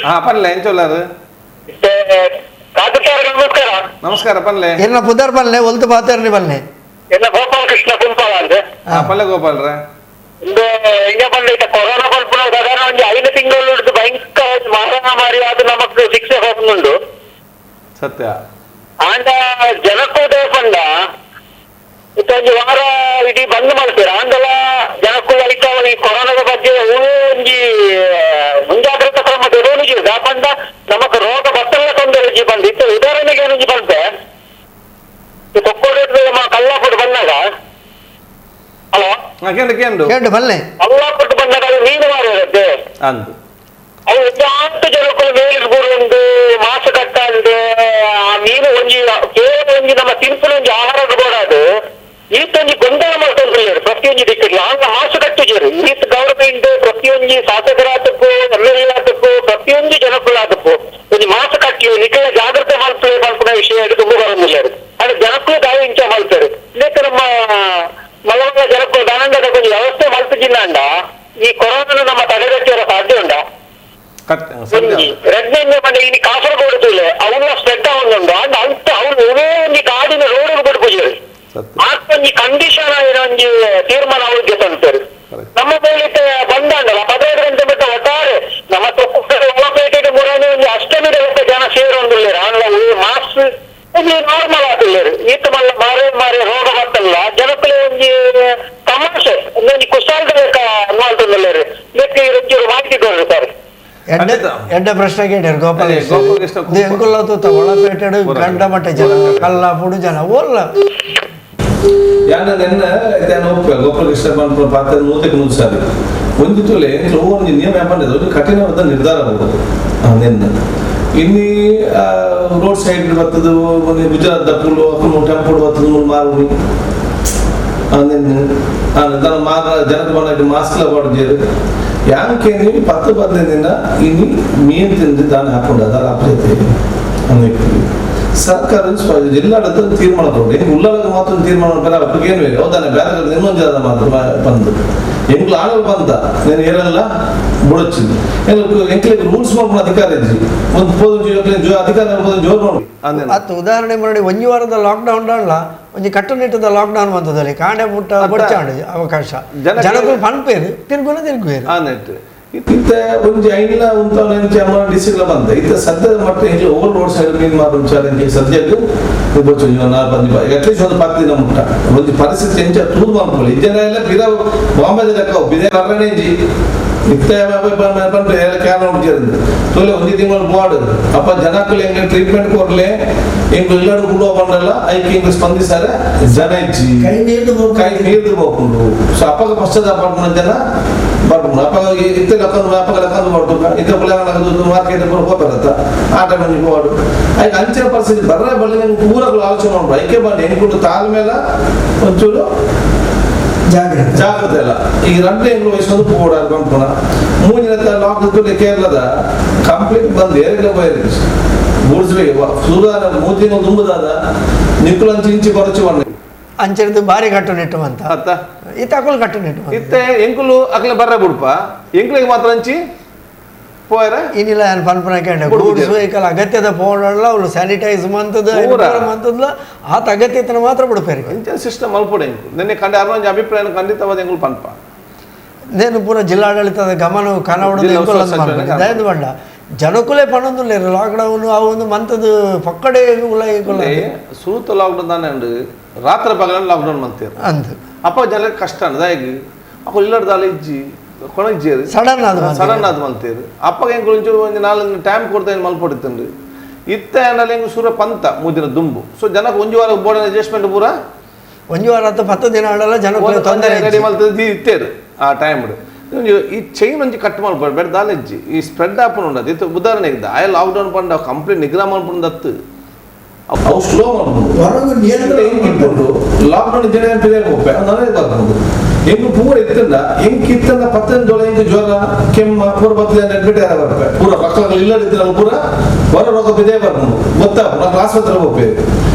ಹಾ ಪನ್ಲೆ ಎಂಚೊಲ್ಲಾರು ಕಾಕುತ್ತಾರ ನಮಸ್ಕಾರ ನಮಸ್ಕಾರ ಪನ್ಲೆ ಇನ್ನ ಪುದರ್ ಪಲ್ಲೆ ಒಲ್ತು ಪಾತೇರ್ನಿ ಪಲ್ಲೆ ಎಲ್ಲ ಗೋಪಾಲ ಕೃಷ್ಣ ಕುಂಪಾಲ ಅಂದ್ರೆ ಪಲ್ಲೆ ಗೋಪಾಲ್ರೆ ಒಂದು ಹಿಂಗ ಬಂದೈತ ಕೊರೋನಾ ಬಂದ್ಬಿಡ ಸಾಧಾರಣ ಒಂದು 5 ತಿಂಗಳು ಹಿಡಿದು ಭಯಂಕರ ಮಹಾಮಾರಿ ಅದು ನಮಕ್ ಶಿಕ್ಷೆ ಹೋಗುಂಡು ಸತ್ಯ ಆಂಡ ಜನಕ್ಕೂ ದೇಪಂಡ ಒಂದು ವಾರ ಇಡೀ ಬಂದ್ ಮಾಡ್ತೀರ ಆಂದಲ ಜನಕ್ಕೂ ಈ ಕೊರೋನಾದ ಬಗ್ಗೆ ಒಂಜಿ ಮುಂಜಾಗ್ರತಾ ಕ್ರಮ ತಗೊಂಡಿದ್ದೀವಿ ದಾಪಂಡ ನಮಕ್ ರೋಗ ಬತ್ತಲ್ಲ ತೊಂದರೆ ಬಂದಿತ್ತು ಉದಾಹರಣೆಗೆ ಏನಂಜಿ ಬಂತೆ ತೊಕ್ಕೋಡು ಕಲ್ಲಾಪುಟ್ಟು ಬಂದಾಗ ಹಲೋ ಕೇಂಡು ಪಲ್ಲೆ ಕಲ್ಲಾಪುಟ್ಟು ಬಂದಾಗ ಅದು ಮೀನು ಮಾರಿರುತ್ತೆ ಅಂದು ಅವು ಹೆಚ್ಚು ಜನಕ್ಕೂ ಮೇಲಿಗೆ ಬರುವುದು ಮಾಸು ಕಟ್ಟಂದು ಆ ಮೀನು ಒಂಜಿ ಕೇವಲ ಒಂಜಿ ನಮ್ಮ ತಿನ್ಸಿನ ಒಂಜಿ ಆಹಾರದ ಬೋಡಾದು ಈತೊಂಜಿ ಗೊಂದಲ ಮಾಡ್ಕೊಂಡ್ರು ಪ್ರತಿಯೊಂದು ದಿಕ್ಕಿಲ್ಲ ಹಂಗ ಮಾಸು ಕಟ್ಟಿದ್ದೀರಿ ಈತ ಗವರ್ಮೆಂಟ್ ಪ್ರತಿಯೊಂದು ಶಾಸಕರಾತಕ್ಕೂ MLA ಆತಕ್ಕೂ ಪ್ರತಿಯೊಂದು ಜನಕ್ಕೂ ಒಂದು ಮಾಸು ಕಟ್ಟಿ ನಿಖಿಲ ಜಾಗ್ರತೆ ಮಲ್ಪನ ವಿಷಯ ತುಂಬ ಬರೋದಿಲ್ಲ ಅದು ಜನಕ್ಕೂ ದಾಳಿ ಇಂಚ ಮಾಡ್ತಾರೆ ಇದಕ್ಕೆ ನಮ್ಮ ಮಲವಂಗ ಜನಕ್ಕೂ ದಾನಂದದ ಕೊಂಚ ವ್ಯವಸ್ಥೆ ಮಲ್ಪಿದ್ದಿಲ್ಲ ಅಂಡ ಈ ಕೊರೋನಾ ನಮ್ಮ ತಡೆಗಟ್ಟಿರೋ ಸಾಧ್ಯ ಉಂಡ ರೆಡ್ನಿಂದ ಬಂದ ಇನ್ನು ಕಾಸರಗೋಡು ತೂಲೆ ಅವನ್ನ ಸ್ಪ್ರೆಡ್ ಆಗುಂಡು ಅಂಡ್ ಅಂತ ಅವ್ರು ಒಳ್ಳೆ ಒಂದು ಗಾಡಿನ ರೋಡಿಗೆ ಬಿಡ್ಬೋದು ಆಕೊಂಜಿ ಕಂಡೀಷನ್ ಒಂಜಿ ತೀರ್ಮಾನ ಅವ್ರಿಗೆ ತಂತಾರೆ ನಮ್ಮ ಬೈಲಿಕ್ಕೆ ಬಂದಂಡಲ್ಲ 15 ಗಂಟೆ ಬಿಟ್ಟ ಒಟ್ಟಾರೆ ನಮ್ಮ ಒಳಪೇಟೆಗೆ ಮುರಾನೆ ಒಂದು ಅಷ್ಟಮಿ ಜನ ಸೇರೊಂದುಳ್ಳೇರು ಆಂಗ್ಲ ಮಾಸ್ ಒಂದು ನಾರ್ಮಲ್ ಆಗುಳ್ಳೇರು ಈತ ಮಲ್ಲ ಮಾರೆ ರೋಗ ಬರ್ತಲ್ಲ ಜನಕ್ಕೂ ಒಂದು ತಮಾಷೆ ಒಂದು ಕುಶಾಲದ ಮಾಡ್ತಂದುಳ್ಳೇರು ಇದಕ್ಕೆ ಇವರು ಮಾಹಿತಿ ಕೊಡ್ತಾರೆ ಎಡ್ಡ ಪ್ರಶ್ನೆ ಕೇಳ್ಯಾರ ಗೋಪಾಲ ಗೋಪಾಲಕೃಷ್ಣ ಎಂಕುಲ್ಲ ತೂತ ಒಳಪೇಟೆಡು ಗಂಡ ಮಟ್ಟ ಜನ ಕಲ್ಲಾಪುಡು ಜನ ಓಲ್ಲ ಯಾನ ನೆನ್ನ ಇದೇನು ಗೋಪಾಲಕೃಷ್ಣ ಪಾತ್ರ ನೂತಕ್ಕೆ ಸಾರಿ ಒಂದು ತುಲೆ ಒಂದು ನಿಯಮ ಯಾಪಂಡಿದೆ ಒಂದು ಕಠಿಣವಾದ ನಿರ್ಧಾರ ಆಗುವುದು ನೆನ್ನ ಇನ್ನಿ ರೋಡ್ ಸೈಡ್ ಬರ್ತದು ಒಂದು ಗುಜರಾತ್ ದಪ್ಪುಲು ಅಕ್ಕಲು ಟೆಂಪುಡು ಬರ್ತದು ಮಾರುನಿ ತನ್ನ ಮಾರ ಜನಕ್ಕೆ ಬಂದ ಮಾಸ್ಕ್ಲ ಬಡ್ಜೇರು ಯಾಕೆ ನೀವು 10-15 ದಿನ ಇನ್ನು ಮೀನು ತಿಂದು ದಾನ ಹಾಕೊಂಡು ಅದರ ಅಪ್ರತೆ ಸರ್ಕಾರ ಜಿಲ್ಲಾಡಳಿತ ತೀರ್ಮಾನ ತಗೊಂಡು ಉಳ್ಳಾಗ ಮಾತ್ರ ತೀರ್ಮಾನ ಮಾಡ್ತಾರೆ ಅವ್ರಿಗೆ ಏನು ಬೇರೆ ಹೌದಾನೆ ಬೇರೆ ಇನ್ನೊಂದು ಜನ ಮಾತ್ರ ಬಂದು ಎಂಕ್ಲು ಆಳು ಬಂದ నేను ಏನೆಲ್ಲ ಬುಡಚ್ಚಿಂದು ಎಂಕ್ಲಿಗೆ ರೂಲ್ಸ್ ಮಾಡ್ಕೊಂಡು ಅಧಿಕಾರ ಇದ್ರಿ ಒಂದು ಪೋದು ಅಧಿಕಾರ ಜೋರು ನೋಡಿ ಅತ್ತು ಉದಾಹರಣೆ ಮಾಡಿ ಒಂಜಿ ವಾರದ ಲಾಕ್ಡೌನ್ ಅಲ್ಲ ಒಂಜಿ ಕಟ್ಟುನಿಟ್ಟದ ಲಾಕ್ಡೌನ್ ಬಂದದಲ್ಲಿ ಕಾಂಡೆ ಮುಟ್ಟ ಬಡ್ಚಾಂಡು ಅವಕಾಶ ಜನಗಳು ಪನ್ಪೇರು ತಿರುಗುವೇರು ಇತ್ತ ಒಂಜಿ ಐನ ಉಂತವನೆ ಅಮ್ಮ ಡಿಸಿಗ್ಲ ಬಂದ ಇತ್ತ ಸದ್ಯದ ಮಟ್ಟ ಇಂಜಿ ಓವರ್ ರೋಡ್ ಸೈಡ್ ಮೀನ್ ಮಾರು ಚಾಲೆಂಜ್ ಸದ್ಯಕ್ಕೆ ಬೊಚ್ಚು ನಾ ಬಂದಿ ಅಟ್ಲೀಸ್ಟ್ ಒಂದು 10 ದಿನ ಮುಟ್ಟ ಒಂದು ಪರಿಸ್ಥಿತಿ ಎಂಚ ತೂದು ಮಾಡ್ಕೊಳ್ಳಿ ಇಂಜನ ಎಲ್ಲ ಬಿದ ಬಾಂಬೆ ಲೆಕ್ಕ ಬಿದೆ ಕರ್ರಣೇಜಿ ಇತ್ತ ಬಂದ್ರೆ ಎಲ್ಲ ಕ್ಯಾನ್ ನೋಡ್ತಿರೋದು ತೋಲೆ ಒಂದು ತಿಂಗಳು ಬೋರ್ಡ್ ಅಪ್ಪ ಜನಕ್ಕೂ ಹೆಂಗೆ ಟ್ರೀಟ್ಮೆಂಟ್ ಕೊಡ್ಲೆ ಹೆಂಗ್ ಎಲ್ಲರೂ ಕೂಡ ಬಂಡಲ್ಲ ಐಕೆ ಹಿಂಗೆ ಸ್ಪಂದಿಸಾರೆ ಜನ ಇಜ್ಜಿ ಕೈ ನೀರ್ದು ಹೋಗ್ಕೊಂಡು ಸೊ ಅಪ್ಪಗ ಪಶ್ಚಾತ್ತಾಪ ಪಡ್ಕೊಂಡ ಜನ ಬರ್ಕೊಂಡು ಅಪ್ಪ ಇತ್ತ ಲೆಕ್ಕಂದು ವ್ಯಾಪಕ ಲೆಕ್ಕಂದು ಮಾಡ್ಬೇಕು ಇತ್ತ ಪುಲಾಗದು ಮಾರ್ಕೆಟ್ ಹೋಗ್ಬರತ್ತ ಆ ಟೈಮ್ ಬೋರ್ಡ್ ಐಕೆ ಅಂಚಿನ ಪರಿಸ್ಥಿತಿ ಬರ್ರೆ ಬಳ್ಳಿ ನಂಗೆ ಪೂರಗಳು ಆಲೋಚನೆ ಮಾಡ್ಬೋದು ಐಕೆ ಬಂದು ಹೆಂಗ್ಬಿಟ್ಟು ತಾಳ ಮೇಲೆ ಒಂಚೂರು ಜಾಗ್ರತೆ ಅಲ್ಲ ಈಗ 2 ತಿಂಗಳು ವಯಸ್ಸು ಪೋಡಾರು ಬಂಪುಣ ಮೂಜಿನ ಲಾಕ್ಡೌನ್ ಕೇರಳದ ಕಂಪ್ಲೀಟ್ ಬಂದು ಎರಡು ವೈರಸ್ ಬೂಡ್ಸ್ಬೇಕು ಸುಧಾರ 3 ತಿಂಗಳು ತುಂಬುದಾದ ನಿಕ್ಕುಲಂಚು ಇಂಚಿ ಕೊರಚು ಬಣ್ಣ ಅಂಚೆದು ಬಾರಿ ಕಟ್ಟು ನೆಟ್ಟು ಅಂತ ಅತ್ತ ಇತ್ತ ಅಕಲ್ ಕಟ್ಟು ನೆಟ್ಟು ಇತ್ತೆ ಎಂಕುಲು ಅಕ್ಲೆ ಬರ್ರೆ ಬಿಡ್ಪ ಎಂಕ್ಲಿಗೆ ಮಾತ್ರ ಹಂಚಿ ಪೋಯರ ಇನ್ನಿಲ್ಲ ಏನು ಪನ್ಪನಕ್ಕೆ ಗೂಡ್ಸ್ ವೆಹಿಕಲ್ ಅಗತ್ಯದ ಪೋಡಲ್ಲ ಅವಳು ಸ್ಯಾನಿಟೈಸ್ ಮಂತದ ಮಂತದ್ಲ ಆತ ಅಗತ್ಯತನ ಮಾತ್ರ ಬಿಡ್ಪೇರಿ ಇಂಚ ಸಿಸ್ಟಮ್ ಅಲ್ಪಡೆ ಎಂಕು ನಿನ್ನೆ ಕಂಡು ಅರ್ವೊಂಜಿ ಅಭಿಪ್ರಾಯ ಖಂಡಿತವಾದ ಎಂಕುಲು ಪನ್ಪ నేను పూర జిల్లాడಳಿತದ ಗಮನ ಕನವಡ ದಯದು ಬಂಡ ಜನಕುಲೇ ಪಣೊಂದು ಲಾಕ್ಡೌನ್ ಅವೊಂದು ಮಂತದ ಪಕ್ಕಡೆ ಸೂತ ಲಾಕ್ಡೌನ್ ತಾನೆ ಉಂಡು ರಾತ್ರಿ ಪಗಲ ಲಾಕ್ಡೌನ್ ಮಂತೀರು ಅಂದ್ ಅಪ್ಪ ಜನಕ್ಕೆ ಕಷ್ಟ ಅದಾಗಿ ಅಪ್ಪ ಇಲ್ಲಡ್ದಾಲ ಇಜ್ಜಿ ಕೊಣಜ್ಜೇರು ಸಡನ್ ಆದ ಮಂತೀರು ಅಪ್ಪಗೆ ಹೆಂಗೆ ಒಂಚೂರು ಒಂದು 4 ಟೈಮ್ ಕೊಡ್ತಾ ಏನು ಮಲ್ಪಡಿತ್ತಂಡು ಇತ್ತ ಏನಲ್ಲಿ ಹೆಂಗೆ ಸೂರ ಪಂತ ಮೂದಿನ ದುಂಬು ಸೊ ಜನಕ್ಕೆ ಒಂಜು ವಾರ ಬೋರ್ಡಿನ ಅಡ್ಜಸ್ಟ್ಮೆಂಟ್ ಪೂರ ಒಂಜು ವಾರ 10 ದಿನ ಆಡಲ್ಲ ಜನಕ್ಕೆ ತೊಂದರೆ ರೆಡಿ ಮಲ್ತದ್ದು ಇತ್ತೇರು ಆ ಟೈಮ್ ಈ ಚೈನ್ ಒಂಜಿ ಕಟ್ ಮಾಡ್ಬೇಡ ದಾಲೆಜ್ಜಿ ಈ ಸ್ಪ್ರೆಡ್ ಆಪನ್ ಉಂಡದು ಇದು ಉದಾಹರಣೆಗೆ ಆಯ ಲಾಕ್ಡೌನ್ ಪಂಡ ಕಂಪ್ಲೀಟ್ ನಿಗ್ರಹ ಮಾಡ್ಕೊಂಡತ್ತು ಅವು ಸ್ಲೋ ಮಾಡ್ಬೋದು ಲಾಕ್ಡೌನ್ ಜನ ಹೋಗ್ಬೇ ನಾನೇ ಬರ್ಬೋದು ಹೆಂಗು ಪೂರ ಇತ್ತಂದ ಹೆಂಗ್ ಇತ್ತಂದ 10 ಜೋಳ ಹೆಂಗ್ ಜ್ವರ ಕೆಮ್ಮ ಪೂರ 10 ಜನ ಅಡ್ಮಿಟ್ ಆಗ ಬರ್ಬೇಕು ಪೂರ ಮಕ್ಕಳು ಇಲ್ಲದಿದ್ದ ಪೂರ ಹೊರ ರೋಗ ಬಿದೇ ಬರ್ಬೋದು ಗೊತ್ತಾ ನಾ ಕ್ಲಾಸ್ ಹತ್ರ ಹೋಗ್ಬೇಕು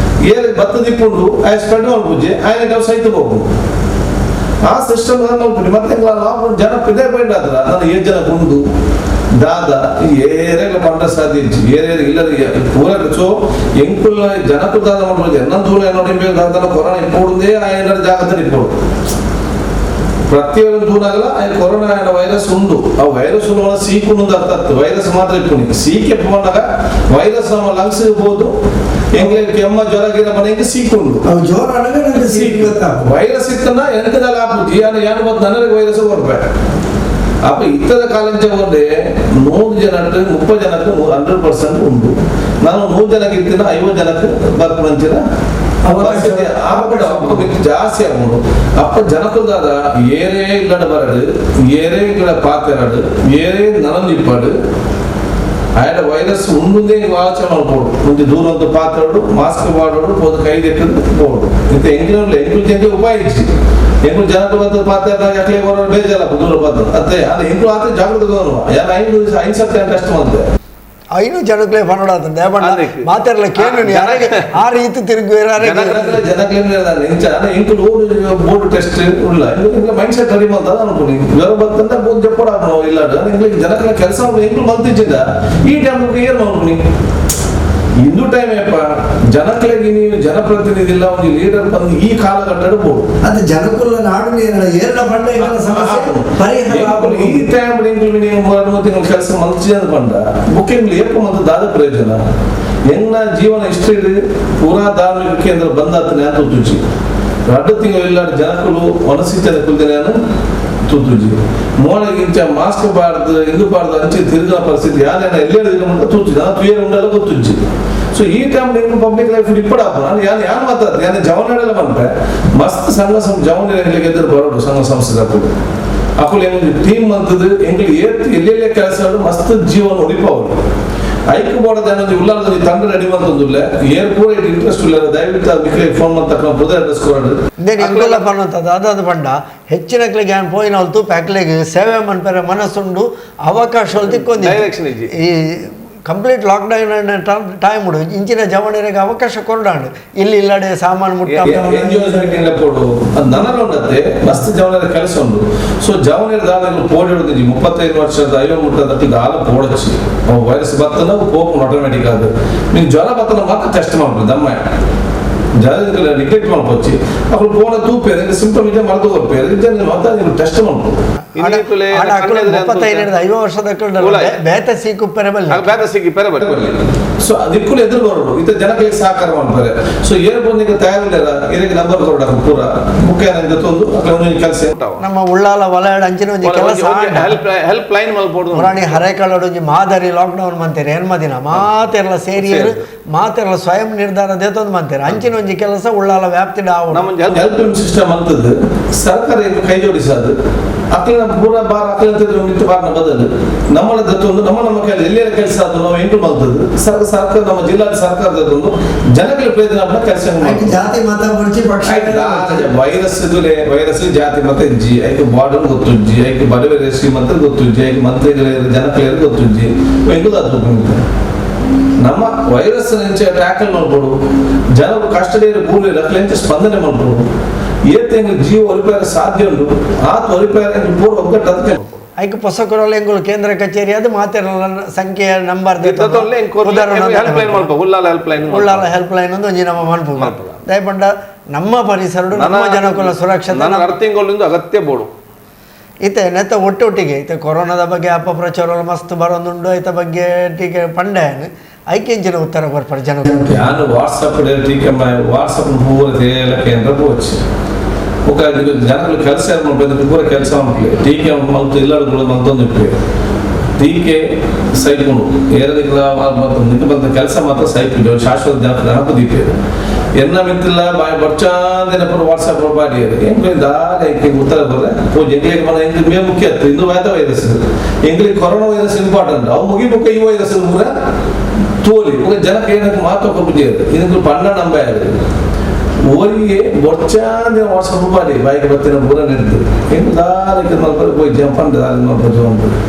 ಏರ್ ಬತ್ತದ ಇಪ್ಪುಂಡು ಆಯ ಸ್ಪ್ರೆಡ್ ಮಾಡ್ಬೂಜಿ ಆಯ್ನ ನಾವು ಸೈತ ಹೋಗ್ಬೋದು ಆ ಸಿಸ್ಟಮ್ ನೋಡ್ಬಿಡಿ ಮತ್ತೆ ಲಾಕ್ಡೌನ್ ಜನ ಇದೇ ಬೈಂಡ್ ಆದ್ರ ನಾನು 7 ಜನ ಗುಂಡು ದಾದ ಏರೆಲ್ಲ ಪಂಡ ಸಾಧ್ಯ ಏರಿಯಾದ ಇಲ್ಲದ ಪೂರ ಸೊ ಎಂಕುಲ್ ಜನಕ್ಕೂ ದಾದ ಮಾಡ್ಬೋದು ಎನ್ನೊಂದು ದೂರ ನೋಡಿ ದಾದ ಕೊರೋನಾ ಇಪ್ಪೋಡುದೇ ಆ ಏನಾರ ಜಾಗದಲ್ಲಿ ಇಪ್ಪೋಡು ಪ್ರತಿಯೊಂದು ದೂರ ಆಗಲ್ಲ ఆయన ಕೊರೋನಾ ವೈರಸ್ ಉಂಡು ಆ ವೈರಸ್ ಸೀಕು ಅರ್ಥ ವೈರಸ್ ಮಾತ್ರ ಇಪ್ಪುನಿ ಸೀಕೆ ಬಂದಾಗ ವೈರಸ್ ನಮ್ಮ ಲಂಗ್ಸ್ ಹೋದು ಹೆಂಗೆ ಕೆಮ್ಮ ಜ್ವರ ಗಿರ ಮನೆಗೆ ಸೀಕೊಂಡು ವೈರಸ್ ಇತ್ತನ್ನ ಎಂಕದಲ್ಲಿ ಆಪುಜಿ ಏನು ಬಂದು ನನಗೆ ವೈರಸ್ ಬರ್ಬೇಕು ಅಪ್ಪ ಇತ್ತದ ಕಾಲೇಜ್ ಹೋದೆ 100 ಜನಕ್ಕೆ 30 ಜನಕ್ಕೆ 100% ಉಂಟು ನಾನು 100 ಜನಕ್ಕೆ ಇರ್ತೀನಿ 50 ಜನಕ್ಕೆ ಬರ್ಕೊಂಡ್ಂತೀರ ಜಾಸ್ತಿ ಆಗ್ಬೋದು ಅಪ್ಪ ಜನಕ್ಕದಾದ ಏರೇ ಇಲ್ಲಡ ಬರಡು ಏರೇ ಇಲ್ಲ ಪಾತೆರಡು ಏರೇ ನನಂದಿಪ್ಪಡು ಆಯ್ತ ವೈರಸ್ ಉಂಡುದೇ ಆಲೋಚನೆ ಮಾಡ್ಬೋದು ಮುಂದೆ ದೂರ ಒಂದು ಪಾತ್ರೋಡು ಮಾಸ್ಕ್ ಮಾಡೋಡು ಹೋದ ಕೈದೆಟ್ಟದು ಹೋಗುದು ಇಂಥ ಎಂಕ್ಲು ಜನಕ್ಕೆ ಉಪಾಯ ಇಚ್ಚಿ ಎಂಕ್ಲು ಜನಕ್ಕೆ ಬಂದ ಪಾತ್ರ ಯಾಕೆ ಬರೋ ಬೇಜಲ್ಲ ದೂರ ಬಂದು ಅದೇ ಅದು ಎಂಕ್ಲು ಆತ ಜಾಗೃತಿ ಯಾರು 5 ಸತ್ಯ ಅಷ್ಟು ಬಂದೆ ಐನು ಜನಕ್ಲೆ ಪನ್ನಡಾತಂದೆ ಮಾತಾಡಲ್ಲ ಕೇಳು ಯಾರಿಗೆ ಆ ರೀತಿ ತಿರುಗುವೇರಾರೆ ಜನಕ್ಲೆ ಇಂಕು ಬೋರ್ಡ್ ಟೆಸ್ಟ್ ಉಳ್ಳ ಮೈಂಡ್ ಸೆಟ್ ರೆಡಿ ಮಾಡ್ತದ ಅನ್ಕೊಳ್ಳಿ ಜ್ವರ ಬರ್ತಂತ ಬೋದ್ ಜಪ್ಪಡ ಇಲ್ಲ ಜನಕ್ಲೆ ಕೆಲಸ ಎಂಕ್ಲು ಮಲ್ತಿದ್ದ ಈ ಟೈಮ್ ಏನ್ ಮಾಡ್ಕೊಳ್ಳಿ ಇಂದು ಟೈಮ್ ಅಪ್ಪ ಜನಕ್ಲೆಗೆ ನೀವು ಜನಪ್ರತಿನಿಧಿ ಇಲ್ಲ ಒಂದು ಲೀಡರ್ ಬಂದು ಈ ಕಾಲಘಟ್ಟ ಬೋರ್ಡು ಅದು ಜನಕುಲ್ಲ ನಾಡು ಏರಳ ಬಂಡ ಈ ಟೈಮ್ ನೀವು 3 ತಿಂಗಳು ಕೆಲಸ ಮಲ್ಚಿದ ಬಂದ ಬುಕ್ಕಿಂಗ್ ಏರ್ಪ ಮತ್ತು ದಾದ ಪ್ರಯೋಜನ ಹೆಂಗ ಜೀವನ ಹಿಸ್ಟ್ರಿ ಪೂರಾ ಧಾರ್ಮಿಕ ಕೇಂದ್ರ ಬಂದಾತನೆ ಅಂತ ತುಚ್ಚಿ 2 ತಿಂಗಳು ಇಲ್ಲ ಜನಕುಲು ಒನಸಿಚ್ಚದ ಕುಲ್ದೇನೆ ತೂತುಜಿ ಮೋಳಗಿಂಚ ಮಾಸ್ಕ್ ಬಾರ್ದು ಇದು ಬಾರ್ದು ಅಂಚೆ ತಿರುಗಿನ ಪರಿಸ್ಥಿತಿ ಯಾರೇನ ಎಲ್ಲೇಳಿದ ತೂಚಿ ನಾನು ತುಯರ್ ಉಂಡೆಲ್ಲ ಗೊತ್ತುಂಚಿ ಸೊ ಈ ಟೈಮ್ ನೀವು ಪಬ್ಲಿಕ್ ಲೈಫ್ ಇಪ್ಪಡಾಪ ನಾನು ಯಾರು ಮಾತಾಡ್ತೀನಿ ಯಾರು ಜವನಡೆಲ್ಲ ಬಂದ್ರೆ ಮಸ್ತ್ ಸಂಘ ಜವನ ಎದುರು ಬರೋಡು ಸಂಘ ಸಂಸ್ಥೆ ಅಕ್ಕಳು ಏನು ಟೀಮ್ ಅಂತದ್ದು ಎಂಗ್ಳು ಎಲ್ಲೆಲ್ಲೇ ಕೆಲಸ ಮಸ್ತ್ ಜೀವನ ಉಳಿಪವರು ಐಕ್ಯ ಬೋರ್ಡ್ ಏನಂದ್ರೆ ಉಲ್ಲಾರದ ತಂಡ ರೆಡಿ ಬಂತಂದುಲ್ಲ ಏರ್ಪೋರ್ಟ್ ಇಂಟ್ರೆಸ್ಟ್ ಇಲ್ಲ ದಯವಿಟ್ಟು ಅದಕ್ಕೆ ಫೋನ್ ಮಾಡ್ತಕ್ಕ ಬುಧ ಅಡ್ರೆಸ್ ಕೊಡು ಇಂಗೆಲ್ಲ ಪಣ್ಣುತ್ತದೆ ಅದಾದ ಪಂಡ ಹೆಚ್ಚಿನಕ್ಲೆ ಗ್ಯಾನ್ ಪೋಯಿನ ಹೊಲ್ತು ಪ್ಯಾಕ್ಲೆಗೆ ಸೇವೆ ಮನ್ಪೆರೆ ಮನಸ್ಸುಂಡು ಅವಕಾಶ ಹೊಲ್ತಿಕ್ಕೊಂದು ಈ ಕಂಪ್ಲೀಟ್ ಲಾಕ್ಡೌನ್ ಟೈಮ್ ಉಡು ಇಂಚಿನ ಜವಣಿರಿಗೆ ಅವಕಾಶ ಕೊರಡಾಂಡು ಇಲ್ಲಿ ಇಲ್ಲಡೆ ಸಾಮಾನು ಮುಟ್ಟ ಕೊಡು ಅದು ನನಗೆ ಮಸ್ತ್ ಜವನರ ಕೆಲಸ ಉಂಟು ಸೊ ಜವನರ ದಾದಗಳು ಪೋಡಿಡುದು 35 ವರ್ಷದ 50 ಮುಟ್ಟದಕ್ಕೆ ದಾಲ ಪೋಡಚ್ಚಿ ವೈರಸ್ ಬರ್ತನ ಕೋಪು ಆಟೋಮೆಟಿಕ್ ಅದು ನೀವು ಜ್ವರ ಬರ್ತನ ಮಾತ್ರ ಟೆಸ್ಟ್ ಮಾಡ್ಬೋದು ದಮ್ಮ ಜನ ನೆಗ್ಲೆಕ್ಟ್ ಮಾಡ್ಕೊಚ್ಚಿ ಅప్పుడు ಫೋನ್ ತೂಪೇರು ಸಿಂಪ್ಟಮ್ ಇದೆ ಮರೆದು ಕೊಡ್ಪೇರು ಇದನ್ನು ಮತ್ತೆ ಟೆಸ್ಟ್ ಮಾಡ್ಬೋದು. 35 ವರ್ಷದ ಬೇತ ಸಿಕ್ಕುಪ್ಪರೆ ಸೊ ಅದಕ್ಕೂ ಎದುರು ಬರೋದು ಇತ ಜನಕ್ಕೆ ಸಹಕಾರ ಮಾಡ್ತಾರೆ. ಸೊ ಏನು ಬಂದಿಗೆ ತಯಾರಿಲ್ಲ ಇದಕ್ಕೆ ನಂಬರ್ ಕೊಡ ಪೂರ ಮುಖ್ಯ ತಂದು ಕೆಲಸ ನಮ್ಮ ಉಳ್ಳಾಲ ವಲಯ ಅಂಚಿನ ಒಂದು ಕೆಲಸ ಹೆಲ್ಪ್ ಲೈನ್ ಮಲ್ಪೋಡು ಪುರಾಣಿ ಹರೇಕಾಳು ಮಾದರಿ ಲಾಕ್ಡೌನ್ ಮಂತೀರಿ ಹೆಣ್ಮದಿನ ಮಾತೆಲ್ಲ ಸೇರಿಯರು ಮಾತೆಲ್ಲ ಸ್ವಯಂ ನಿರ್ಧಾರ ದೇತೊಂದು ಮಂತೀರಿ ಅಂಚಿನ ಒಂಜಿ ಕೆಲಸ ಉಳ್ಳಾಲ ವ್ಯಾಪ್ತಿ ಹೆಲ್ಪ್ ಲೈನ್ ಸಿಸ್ಟಮ್ ಅಂತದ್ದು ಸರ್ಕಾರ ಕೈ ಜೋಡಿಸದು ಅಕ್ಕಳ ಪೂರ ಬಾರ ಅಕ್ಕಳ ನಿಂತು ಬಾರನ ಬದಲು ನಮ್ಮನ್ನ ದತ್ತೊಂದು ನಮ್ಮ ಕೆಲಸ ಎಲ್ಲೆಲ್ಲ ಕೆಲಸ ಅದು ನಾವು ಎಂಟು ಮಾಡ್ತದ್ದು ಸರ್ಕಾರ ನಮ್ಮ ಜಿಲ್ಲಾ ಸರ್ಕಾರದೊಂದು ಜನಗಳ ಪ್ರಯೋಜನ ಕೆಲಸ ಜಾತಿ ಮತ ವೈರಸ್ ಜಾತಿ ಮತ ಇಜ್ಜಿ ಐಕೆ ಬಾರ್ಡರ್ ಗೊತ್ತುಜ್ಜಿ ಐಕೆ ಬಡವರ ಶ್ರೀಮಂತ ಗೊತ್ತುಜ್ಜಿ ಐಕೆ ಮಂತ್ರಿಗಳ ಜನಕಲೇರು ಗೊತ್ತುಜ್ಜಿ ಎಂಬುದು ನಮ್ಮ ವೈರಸ್ నుంచి ಟ್ಯಾಕಲ್ ಮಾಡ್ಬೋದು ಜನರು ಕಷ್ಟದ ಭೂಮಿ ಅಕ್ಲೆಂಚ ಸ್ಪಂದನೆ ಮಾಡ್ಬೋದು ಏತೆಂಗ ಜೀವ ಒಲಿಪಾರ ಸಾಧ್ಯ ಉಂಟು ಆತ ಒಲಿಪಾರ ಪೂರ್ವ ಒಗ್ಗಟ್ಟು ಅದಕ್ಕೆ ಐಕ್ ಪೊಸಕುರೊಳ ಎಂಗುಲು ಕೇಂದ್ರ ಕಚೇರಿ ಅದು ಮಾತೆರಲ ಸಂಖ್ಯೆ ನಂಬರ್ ಉಳ್ಳಾಲ ಹೆಲ್ಪ್ ಲೈನ್ ಒಂದು ಒಂಜಿ ನಮ್ಮ ಮನ್ಪು ದಯಪಂಡ ನಮ್ಮ ಪರಿಸರ ನಮ್ಮ ಜನಕುಲ ಸುರಕ್ಷತೆ ಅರ್ತಿಂಗೊಳಿಂದ ಅಗತ್ಯ ಬೋಡು ಈತ ನೆತ್ತ ಒಟ್ಟೊಟ್ಟಿಗೆ ಈತ ಕೊರೋನಾದ ಬಗ್ಗೆ ಅಪಪ್ರಚಾರ ಮಸ್ತ್ ಬರೋದುಂಡು ಈತ ಬಗ್ಗೆ ಟೀಕೆ ಪಂಡೆಯನ್ನು ಐಕ್ಯಂಚಿನ ಉತ್ತರ ಬರ್ಪಡ ಜನ ನಾನು ವಾಟ್ಸಪ್ ಟೀಕೆ ವಾಟ್ಸಪ್ ಪೂರ ತೇಲ ಕೇಂದ್ರ ಪೋಚಿ ఒక ಜನಗಳು ಕೆಲಸ ಮಾಡಬೇಕು ಪೂರ ಕೆಲಸ ಮಾಡಲಿ ಟೀಕೆ ಮಲ್ತು ಎಲ್ಲರೂ ಮಲ್ತೊಂದು ಟೀಕೆ ಸೈಕೊಂಡು ಏರದಿಲ್ಲ ನಿಂತು ಬಂದ ಕೆಲಸ ಮಾತ್ರ ಸೈಕೊಂಡು ಶಾಶ್ವತ ಜನಪ ದೀಪೇರು ಎನ್ನ ಮಿತ್ತಿಲ್ಲ ಬಾಯ್ ಬರ್ಚಾಂದಿನ ಪೂರ ವಾಟ್ಸಪ್ ಬಾಡಿ ಹೆಂಗೆ ದಾರಿ ಉತ್ತರ ಬರ ಎಂಗ್ಲಿಗೆ ಮನ ಎಂಗ್ಲಿಗೆ ಮೇ ಮುಖ್ಯ ಆಯ್ತು ಇಂದು ವ್ಯಾತ ವೈರಸ್ ಎಂಗ್ಲಿಗೆ ಕೊರೋನಾ ವೈರಸ್ ಇಂಪಾರ್ಟೆಂಟ್ ಅವು ಮುಗಿಬೇಕು ಈ ವೈರಸ್ ಪೂರ ತೋಲಿ ಜನಕ್ಕೆ ಏನಕ್ಕೆ ಮಾತು ಬುದ್ಧಿ ಇದಕ್ಕೆ ಪಣ್ಣ ನಂಬ ಓರಿಗೆ ಬೊಚ್ಚಾಂದಿನ ವಾಟ್ಸಪ್ ಬಾಡಿ ಬಾಯಿಗೆ ಬತ್ತಿನ ಪೂರ ನಿಂತು ಹೆಂಗೆ ದಾರಿಗೆ ಮಲ್ಪರು ಹೋಗಿ ಜಂಪಂಡು ದಾರಿ ಮಲ್ಪರು ಅಂತದ್ದು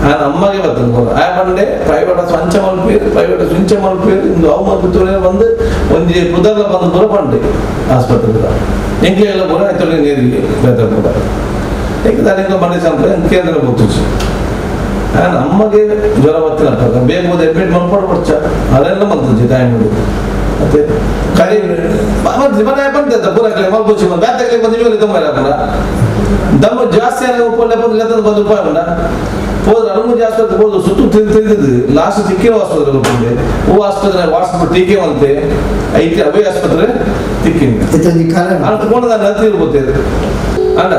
ನಾನು ಅಮ್ಮಗೆ ಬರ್ತದೆ ಆ ಬಂಡೆ ಪ್ರೈವೇಟ್ ಸ್ವಂಚ ಮಲ್ಪೇರು ಪ್ರೈವೇಟ್ ಸ್ವಂಚ ಮಲ್ಪೇರು ಇಂದು ಅವು ಮಲ್ಪುತ್ತೂರೇ ಬಂದು ಒಂದು ಕುದರ್ಲ ಬಂದು ಪೂರ ಬಂಡೆ ಆಸ್ಪತ್ರೆ ಎಂಕ್ಲೆ ಎಲ್ಲ ಪೂರ ಆಯ್ತು ನೀರಿಗೆ ಬೇರೆ ಪೂರ ಹೆಂಗೆ ದಾರಿಗೆ ಬಂಡೆ ಸಂಪ್ರೆ ಕೇಂದ್ರ ಗೊತ್ತಿತ್ತು ನಾನು ಅಮ್ಮಗೆ ಜ್ವರ ಬರ್ತಿಲ್ಲ ಬೇಗ ಹೋದ ಅಡ್ಮಿಟ್ ಮಾಡ್ಕೊಂಡು ಬರ್ಚ ಅದೆಲ್ಲ ಬಂತದ್ದು ಟೈಮ್ ಮತ್ತೆ ಕೈ ಮನೆ ಬಂದ ಪೂರ ಮಲ್ಪೋಚಿ ಬ್ಯಾತಾಗಲಿ ಬಂದು ನೀವು ತುಂಬ ದಮ್ಮ ಜಾಸ್ತಿ ಉಪ್ಪಲ್ಲ ಬಂದು ₹100 ಉಂಡ ಹೋದ್ರೆ ಅನುಮತಿ ಆಸ್ಪತ್ರೆ ಹೋದ್ರು ಸುತ್ತು ತಿಂದಿದ್ದು ಲಾಸ್ಟ್ ತಿಕ್ಕಿನ ಆಸ್ಪತ್ರೆ ಬಂದೆ ಹೂ ಆಸ್ಪತ್ರೆ ವಾಟ್ಸಪ್ ಟೀಕೆ ಅಂತೆ ಐತಿ ಅವೇ ಆಸ್ಪತ್ರೆ ತಿಕ್ಕಿನ ಅನ್ಕೊಂಡು ನಾನು ಹತ್ತಿ ಇರ್ಬೋತೇವೆ ಅಂಡ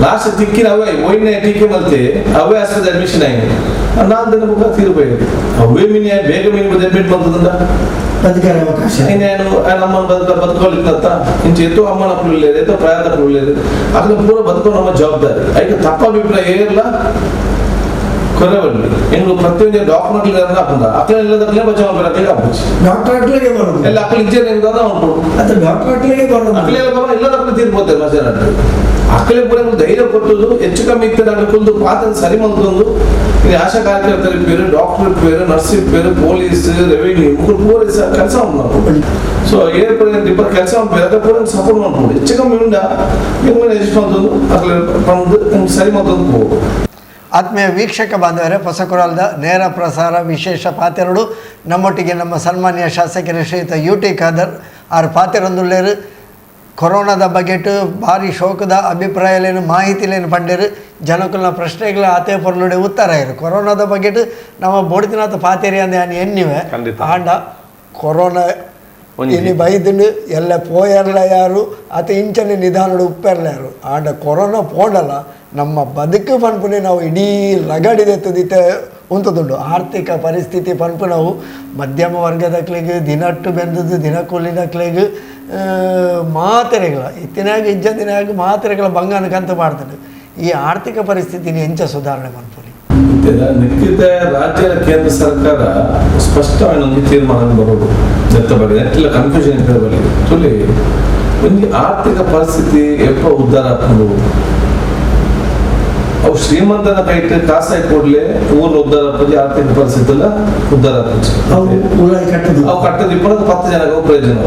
ಲಾಸ್ಟ್ ತಿಕ್ಕಿನ ಅವೇ ಒಯ್ನೆ ಟೀಕೆ ಮಲ್ತೆ ಅವೇ ಆಸ್ಪತ್ರೆ ಅಡ್ಮಿಷನ್ ಆಗಿ ನಾನು ದಿನ ಮುಖ ತೀರ್ಬೇಕು ಅವೇ ಮಿನಿ ಬೇಗ ಮಿನಿ ಬಂದು ಅಡ್ಮಿಟ್ ಬಂದದ ಅಧಿಕಾರ ಅವಕಾಶ ಇನ್ನೇನು ನಮ್ಮನ್ನು ಬದುಕೊಳ್ಳಿಕ್ಕಂತ ಇಂಚೆ ಎತ್ತೋ ಅಮ್ಮನ ಪುಳ್ಳಿలేదు ಎತ್ತೋ ಪ್ರಾಯದ ಪುಳ್ಳಿలేదు ಅದನ್ನ ಪೂರ ಬದುಕೊಂಡು ನಮ್ಮ ಜವಾಬ್ದಾರಿ ಐಕೆ ತಪ್ಪ ಅಭಿಪ್ರಾಯ ಏನಿಲ್ಲ ಕೊರವಲ್ಲಿ ಎಂಗ್ಳು ಪ್ರತಿಯೊಂದು ಡಾಕ್ಟರ್ಗಳು ಹಾಕೊಂಡ ಅಕ್ಕಳೆಲ್ಲದಕ್ಕೇ ಬಚಾವ್ ಬರಕ್ಕೆ ಹಾಕೋಚಿ ಡಾಕ್ಟರ್ ಅಟ್ಲಿಗೆ ಬರೋದು ಎಲ್ಲ ಅಕ್ಕಳು ಇಂಜಿನಿಯರಿಂಗ್ ಅದ ಉಂಟು ಅದು ಡಾಕ್ಟರ್ ಅಟ್ಲಿಗೆ ಬರೋದು ಅಕ್ಕಳೆಲ್ಲ ಬರೋ ಎಲ್ಲದಕ್ಕೂ ತೀರ್ಬೋತಾರೆ ಮಜಾರಾಟ ಅಕ್ಕಳೆ ಪೂರ ಧೈರ್ಯ ಕೊಟ್ಟದು ಹೆಚ್ಚು ಕಮ್ಮಿ ಇತ್ತು ಕುಂದು ಪಾತ್ರ ಸರಿ ಮಲ್ತೊಂದು ಇಲ್ಲಿ ಆಶಾ ಕಾರ್ಯಕರ್ತರ ಪೇರು ಡಾಕ್ಟರ್ ಪೇರು ನರ್ಸಿಂಗ್ ಪೇರು ಪೊಲೀಸ್ ರೆವಿನ್ಯೂ ಮುಗ್ರು ಪೂರ ಕೆಲಸ ಉಂಟು ಸೊ ಏರ್ಪೋರ್ಟ್ ಇಬ್ಬರು ಕೆಲಸ ಬೇರೆ ಪೂರ ಸಪೋರ್ಟ್ ಮಾಡ್ಬೋದು ಹೆಚ್ಚು ಕಮ್ಮಿ ಉಂಡ ಹೆಂಗೆ ಎಷ್ಟು ಮಲ್ತೊಂದು ಅಕ್ಕಳೆ ಬಂದು ಸರಿ ಮಲ್ತೊಂದು ಹೋಗೋದು. ಆತ್ಮೀಯ ವೀಕ್ಷಕ ಬಾಂಧವರೇ, ಹೊಸಕುರಾಲದ ನೇರ ಪ್ರಸಾರ ವಿಶೇಷ ಪಾತೆರಡು ನಮ್ಮೊಟ್ಟಿಗೆ ನಮ್ಮ ಸನ್ಮಾನ್ಯ ಶಾಸಕರು ಶ್ರೀಯುತ UT ಖಾದರ್ ಆರು ಪಾತೆರೊಂದುಳ್ಳೇರು ಕೊರೋನಾದ ಬಗೆಟ್ ಭಾರಿ ಶೋಕದ ಅಭಿಪ್ರಾಯಲೇನು ಮಾಹಿತಿಲೇನು ಪಂಡೇರು ಜನಕುಲ್ನ ಪ್ರಶ್ನೆಗಳ ಆತೆ ಪೊರ್ಲುಡೆ ಉತ್ತರ ಇರು ಕೊರೋನಾದ ಬಗೆಟ್ ನಮ್ಮ ಬೋಡ್ತಿನಾಥ ಪಾತೆರಿ ಅಂದೆ ಅನ್ ಎನ್ನಿವೆ ಆಂಡ ಕೊರೋನಾ ಇನಿ ಬೈದುಂಡು ಎಲ್ಲ ಪೋಯರ್ಲ ಯಾರು ಅತ ಇಂಚನೆ ನಿಧಾನಡು ಉಪ್ಪೆರ್ಲ ಯಾರು ಆಂಡ ಕೊರೋನಾ ಪೋಂಡಲ್ಲ ನಮ್ಮ ಬದುಕು ಪನ್ಪುನೆ ನಾವು ಇಡೀ ಲಗಡಿದೆತ್ತದಿತ್ತೆ ಉಂತದುಂಡು ಆರ್ಥಿಕ ಪರಿಸ್ಥಿತಿ ಪನ್ಪು ನಾವು ಮಧ್ಯಮ ವರ್ಗದಕ್ಲಿಗೆ ದಿನಟ್ಟು ಬೆಂದದ್ದು ದಿನಕೂಲಿನಕ್ಲಿಗೆ ಮಾತ್ರೆಗಳ ಇತ್ತಿನಾಗ ಇಜ್ಜ ದಿನಾಗ ಮಾತ್ರೆಗಳ ಭಂಗನ ಕಂತು ಮಾಡ್ತಾರೆ ಈ ಆರ್ಥಿಕ ಪರಿಸ್ಥಿತಿನ ಎಂಚ ಸುಧಾರಣೆ ಪನ್ಪುನಿ ನಿಖಿತ ರಾಜ್ಯ ಕೇಂದ್ರ ಸರ್ಕಾರ ಸ್ಪಷ್ಟమైన ಒಂದು ತೀರ್ಮಾನ ಬರೋದು ಬಗ್ಗೆ ನೆಟ್ಟಿಲ್ಲ ಕನ್ಫ್ಯೂಷನ್ ಇರ್ತದೆ ತುಲಿ ಒಂದು ಆರ್ಥಿಕ ಪರಿಸ್ಥಿತಿ ಎಪ್ಪ ಉದ್ಧಾರ ಆಗ್ತದೆ ಅವು ಶ್ರೀಮಂತನ ಕೈಟ್ ಕಾಸಾಯಿ ಕೊಡ್ಲೆ ಊರ್ನ ಉದ್ಧಾರ ಆಗ್ತದೆ ಆರ್ಥಿಕ ಪರಿಸ್ಥಿತಿ ಎಲ್ಲ ಉದ್ಧಾರ ಆಗ್ತದೆ ಅವು ಕಟ್ಟದ 10 ಜನಕ್ಕೆ ಪ್ರಯೋಜನ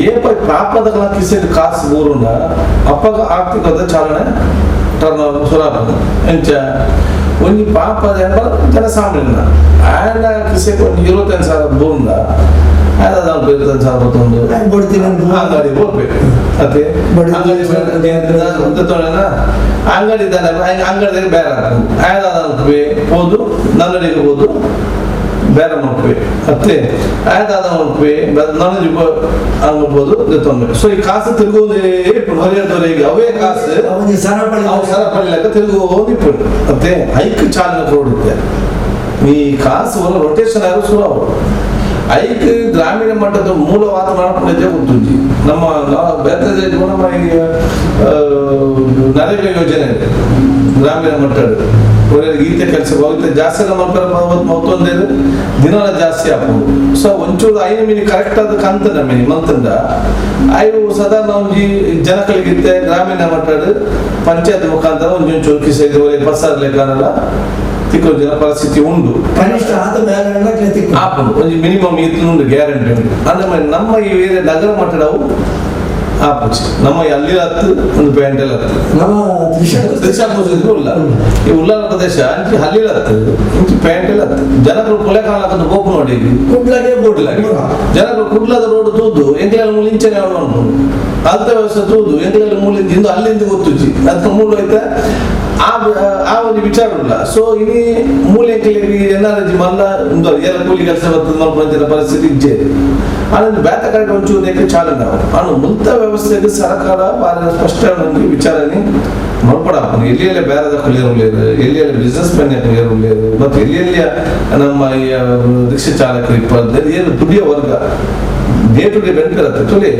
ಏಪ ಪಾಪದ ಕಿಸೆದು ಕಾಸು ಊರುನ ಅಪ್ಪಗ ಆರ್ಥಿಕದ ಚಾಲನೆ ಟರ್ನ್ ಸುರಾಪ ಎಂಚ ಒಂದು ಪಾಪದ ಜನಸಾಮಾನ್ಯ ಆಯನ ಕಿಸೆಗೆ ಒಂದು 25,000 ಬೋರ್ನ ಅದಾದ ಸಾರ್ವತ್ತೊಂದು ಅಂಗಡಿ ಹೋಗ್ಬೇಕು ಮತ್ತೆ ಅಂಗಡಿ ಅಂಗಡಿದಾಗ ಬೇರೆ ಆಯ್ದಾದ ಹೋದು ನನ್ನಡಿಗೆ ಹೋದು ಬೇರೆ ಮಾಡ್ಬೇಕು ಮತ್ತೆ ಆಯ್ದಾದ ಮಾಡ್ಬೇಕು ನನಗೆ ಅನ್ಬೋದು ತೊಂದ್ರೆ. ಸೊ ಈ ಕಾಸು ತಿರುಗುವುದೇ ಹೊರೆಯದವರೆಗೆ ಅವೇ ಕಾಸು ಸರಪಳಿ ಲೆಕ್ಕ ತಿರುಗುವುದು ಇಪ್ಪಡು ಮತ್ತೆ ಐಕ್ ಚಾಲನೆ ಕೊಡುತ್ತೆ ಈ ಕಾಸು ರೊಟೇಷನ್ ಆಗಿ ಶುರು ಅವರು ಐಕ್ ಗ್ರಾಮೀಣ ಮಟ್ಟದ ಮೂಲವಾದ ಮಾಡ್ಕೊಂಡೇ ಗೊತ್ತುಂಜಿ ನಮ್ಮ ಬೇರೆ ನಮ್ಮ ನರೇಗಾ ಯೋಜನೆ ಇದೆ ಗ್ರಾಮೀಣ ಮಟ್ಟದ ಗೀತೆ ಕೆಲಸ ಹೋಗುತ್ತೆ ಜಾಸ್ತಿ ಮತ್ತೊಂದೇ ದಿನ ಜಾಸ್ತಿ ಆಗ್ಬೋದು. ಸೊ ಒಂಚೂರು ಐದು ಮಿನಿ ಕರೆಕ್ಟ್ ಆದ ಕಂತ ನಮ್ಮಿ ಮಂತಂದ ಐದು ಸಾಧಾರಣ ಒಂಜಿ ಜನಕಲಿಗಿತ್ತೆ ಗ್ರಾಮೀಣ ಮಟ್ಟದ ಪಂಚಾಯತ್ ಮುಖಾಂತರ ಒಂಚೂರು ಕಿಸೈದು ಬಸ್ಸಾರ ಲೆಕ್ಕನಲ್ಲ ತಿಕ್ಕೊಂಜಿನ ಪರಿಸ್ಥಿತಿ ಉಂಟು ಒಂದು ಮಿನಿಮಮ್ ಇತ್ತು ಗ್ಯಾರಂಟಿ ಉಂಟು. ಅಂದ್ರೆ ನಮ್ಮ ಈ ಏರಿಯಾ ನಗರ ಮಟ್ಟದವು ಆಪುಚ್ಚಿ ನಮ್ಮ ಅಲ್ಲಿ ಹತ್ತು ಒಂದು ಪ್ಯಾಂಟೆಲ್ ಹತ್ತು ಉಲ್ಲ ಈ ಉಲ್ಲಾರ ಪ್ರದೇಶ ಅಂಚಿ ಹಲ್ಲಿ ಹತ್ತು ಇಂಚಿ ಪ್ಯಾಂಟೆಲ್ ಹತ್ತು ಜನಗಳು ಕೊಲೆ ಕಾಲಕ್ಕಂತ ಗೋಪು ನೋಡಿ ಜನಗಳು ಕುಡ್ಲದ ರೋಡ್ ತೂದು ಎಂಗ್ಲೆಲ್ಲ ಮೂಲಿಂಚನೆ ಅನ್ಕೊಂಡು ಅರ್ಥ ವ್ಯವಸ್ಥೆ ತೂದು ಎಂಗ್ಲೆಲ್ಲ ಮೂಲಿಂದ ಅಲ್ಲಿಂದ ಗೊತ್ತುಚ್ಚಿ ಅದಕ್ಕೆ ಮೂಲ ಐತೆ ಆ ಒಂದು ವಿಚಾರ ಇಲ್ಲ. ಸೊ ಇನಿ ಮೂಲೆ ಎನ್ಆರ್ಜಿ ಮಲ್ಲ ಎಲ್ಲ ಕೂಲಿ ಕೆಲಸ ಬರ್ತದೆ ಮಾಡ್ಕೊಂಡ ಪರಿಸ್ಥಿತಿ ಇಜ್ಜೆ ಅದನ್ನು ಬೇತ ಕಡೆ ಒಂಚೂರು ಚಾಲನೆ ಅನ್ನು ಮುಂತ ವ್ಯವಸ್ಥೆಗೆ ಸರ್ಕಾರ ಭಾಳ ಸ್ಪಷ್ಟ ವಿಚಾರನೆ ಮಾಡ್ಕೊಡಪ್ಪ ಎಲ್ಲಿ ಬೇರೆ ಕಲಿಯರು ಎಲ್ಲಿ ಬಿಸ್ನೆಸ್ ಮ್ಯಾನ್ ಕಲಿಯರು ಮತ್ತು ಎಲ್ಲಿ ನಮ್ಮ ರಿಕ್ಷಾ ಚಾಲಕರು ಇಪ್ಪತ್ತು ಏನು ದುಡಿಯೋ ವರ್ಗ ಡೇ ಟು ಡೇ ಬೆಂಟ್ ಇರುತ್ತೆ ತೊಲೆ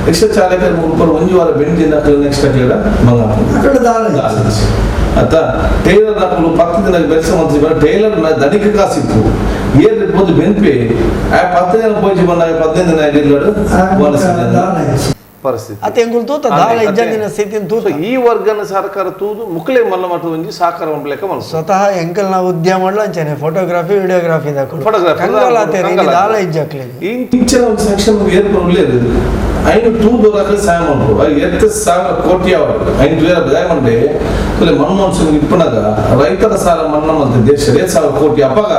ರಿಕ್ಷಾ ಚಾಲಕರ ಮುಗ್ಕೊಂಡು ಒಂದು ವಾರ ಬೆಂಟಿನ ನೆಕ್ಸ್ಟ್ ಹಾಕಿಡ ಅತ್ತ ಟೈಲರ್ ಹಾಕೊಂಡು 10 ದಿನ ಬೆಳೆಸ ಮಂತ್ರಿ ಟೈಲರ್ ದಣಿಕ ಕಾಸಿತ್ತು ಏನ್ ಇರ್ಬೋದು ಬೆಂಪಿ 10 ದಿನ ಪೋಜಿ ಬಂದಾಗ 15 ದಿನ ಆಗಿರ್ಲಾಡು ಪರಿಸ್ಥಿತಿ ಅತ್ತೆ ಎಂಗುಲ್ ತೂತ ದಾಲ ಇಜ್ಜಂದಿನ ಸ್ಥಿತಿನ ತೂತ ಈ ವರ್ಗನ ಸರ್ಕಾರ ತೂದು ಮುಕ್ಲೆ ಮಲ್ಲ ಮಟ್ಟ ಒಂಜಿ ಸಾಕಾರ ಒಂಬ್ಲೆಕ ಮಲ್ಲ ಸ್ವತಃ ಎಂಕಲ್ ನಾವು ಉದ್ಯಮ ಮಾಡ್ಲಂಚನೆ ಫೋಟೋಗ್ರಫಿ ವಿಡಿಯೋಗ್ರಫಿ ದಾಖಲು ಫೋಟೋಗ್ರಫಿ ಕಂಗಲಾತೆ ದಾಲ ಇಜ್ಜಕ್ಲೆ ಈ ಪಿಕ್ಚರ್ ಒಂದು ಸೆಕ್ಷನ್ ಏರ್ಕೊಳ್ಳలేదు ಐನು ತೂದು ರಕಲೆ ಸಾಯ ಮಾಡ್ಬೋದು 7,000 ಕೋಟಿ ಅವರು ಐನು ಬೇರೆ ದಯಮಂಡೆ ಮನಮೋಹನ್ ಸಿಂಗ್ ಇಪ್ಪನಾಗ ರೈತರ ಸಾಲ ಮನ್ನಾ ಮಾಡ್ತಿದ್ದ ದೇಶ 7,000 ಕೋಟಿ ಅಪ್ಪಗ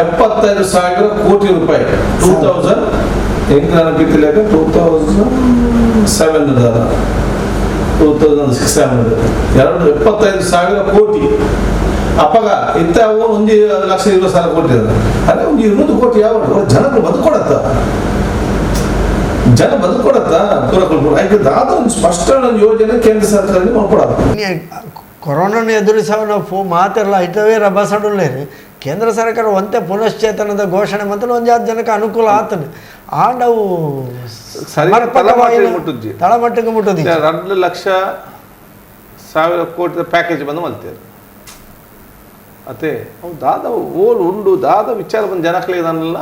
75,000 ಕೋಟಿ ರೂಪಾಯಿ 2000 ಹೆಂಗ್ ನೆನಪಿತ್ತಿಲ್ಲಾಗ 2007 75,000 ಕೋಟಿ ಅಪ್ಪಗ ಇಂಥ ಒಂದು 1,20,000 ಕೋಟಿ ಅದ ಅದೇ ಒಂದು 200 ಕೋಟಿ ಯಾವ ಜನಗಳು ಬದುಕೊಡತ್ತ ಜನ ಬದುಕೊಡತ್ತ ಆಯ್ತು ಒಂದು ಸ್ಪಷ್ಟ ಯೋಜನೆ ಕೇಂದ್ರ ಸರ್ಕಾರ ಮಾಡ್ಕೊಡತ್ತ. ಕೊರೋನಾನ ಎದುರಿಸೋ ನಾವು ಮಾತೆಲ್ಲ ಐತವೇ ರಭಸಡುಳ್ಳೇರಿ ಕೇಂದ್ರ ಸರ್ಕಾರ ಒಂದೇ ಪುನಶ್ಚೇತನದ ಘೋಷಣೆ ಮತ್ತು ಒಂದು 10 ಜನಕ್ಕೆ ಅನುಕೂಲ ಆತನೆ ಆಂಡವು ತಳಮಟ್ಟಿಗೆ ಮುಟ್ಟುದು 2,00,000 ಕೋಟಿ ಪ್ಯಾಕೇಜ್ ಬಂದು ಮಲ್ತೇವೆ ಅತ್ತೆ ಅವು ದಾದ ಓಲ್ ಉಂಡು ದಾದ ವಿಚಾರ ಬಂದು ಜನಕ್ಕೆ ಇದನ್ನೆಲ್ಲ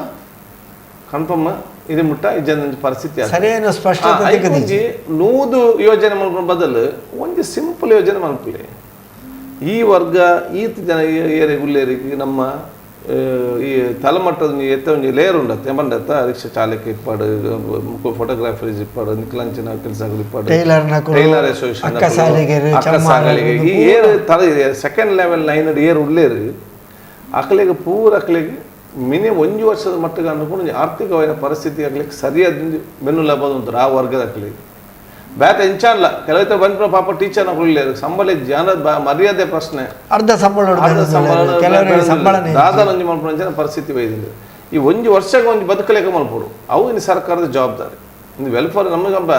ಕನ್ಫರ್ಮ್ ಇದು ಮುಟ್ಟ ಇಜ್ಜನ ಪರಿಸ್ಥಿತಿ ಸರಿಯೇನು ಸ್ಪಷ್ಟತೆ ನೂದು ಯೋಜನೆ ಮಾಡ್ಕೊಂಡು ಬದಲು ಒಂದು ಸಿಂಪಲ್ ಯೋಜನೆ ಮಾಡ್ಕೊಳ್ಳಿ ಈ ವರ್ಗ ಈ ಜನ ಏರಿಯಾಗ ಉಳ್ಳೇರಿಗೆ ನಮ್ಮ ಈ ತಲೆಮಟ್ಟದ ಎತ್ತ ಒಂದು ಲೇಯರ್ ಉಂಡತ್ತೆ ಬಂಡತ್ತ ರಿಕ್ಷಾ ಚಾಲಕ ಇಪ್ಪಾಡು ಫೋಟೋಗ್ರಾಫರ್ಸ್ ಇಪ್ಪಾಡು ನಿಕ್ಲಂಚಿನ ಕೆಲಸಗಳು ಇಪ್ಪಾಡು ಟೈಲರ್ ಅಸೋಸಿಯೇಷನ್ ಅಕ್ಕಸಾಗಳಿಗೆ ಈ ಏರ್ ತಲ ಸೆಕೆಂಡ್ ಲೆವೆಲ್ ಲೈನ್ ಏರ್ ಉಳ್ಳೇರು ಅಕ್ಕಲಿಗೆ ಪೂರ ಅಕ್ಕಲಿಗೆ ಮಿನಿಮಮ್ 1 ವರ್ಷದ ಮಟ್ಟಿಗೆ ಅನ್ಕೊಂಡು ಆರ್ಥಿಕವಾದ ಪರಿಸ್ಥಿತಿ ಆಗ್ಲಿಕ್ಕೆ ಸರಿಯಾದ ಬೆನ್ನು ಲಭದ ಉಂಟು ಆ ವರ್ಗದ ಅಕ್ಕಲಿಗೆ ಬ್ಯಾತ ಎಂಚಾನ್ಲ ಕೆಲವೈತೆ ಬಂದ್ರು ಪಾಪ ಟೀಚರ್ ನಗಲಿಲ್ಲ ಸಂಬಳ ಜನ ಮರ್ಯಾದೆ ಪ್ರಶ್ನೆ ಅರ್ಧ ಸಂಬಳ ದಾದ ಒಂಜಿ ಮಲ್ಪುನ ಪರಿಸ್ಥಿತಿ ಒಯ್ದಿಲ್ಲ ಈ 1 ವರ್ಷಕ್ಕೆ ಒಂದು ಬದುಕಲೇಕ ಮಲ್ಪಡು ಅವು ಇನ್ನು ಸರ್ಕಾರದ ಜವಾಬ್ದಾರಿ ಇನ್ನು ವೆಲ್ಫೇರ್ ನಮಗಂಬ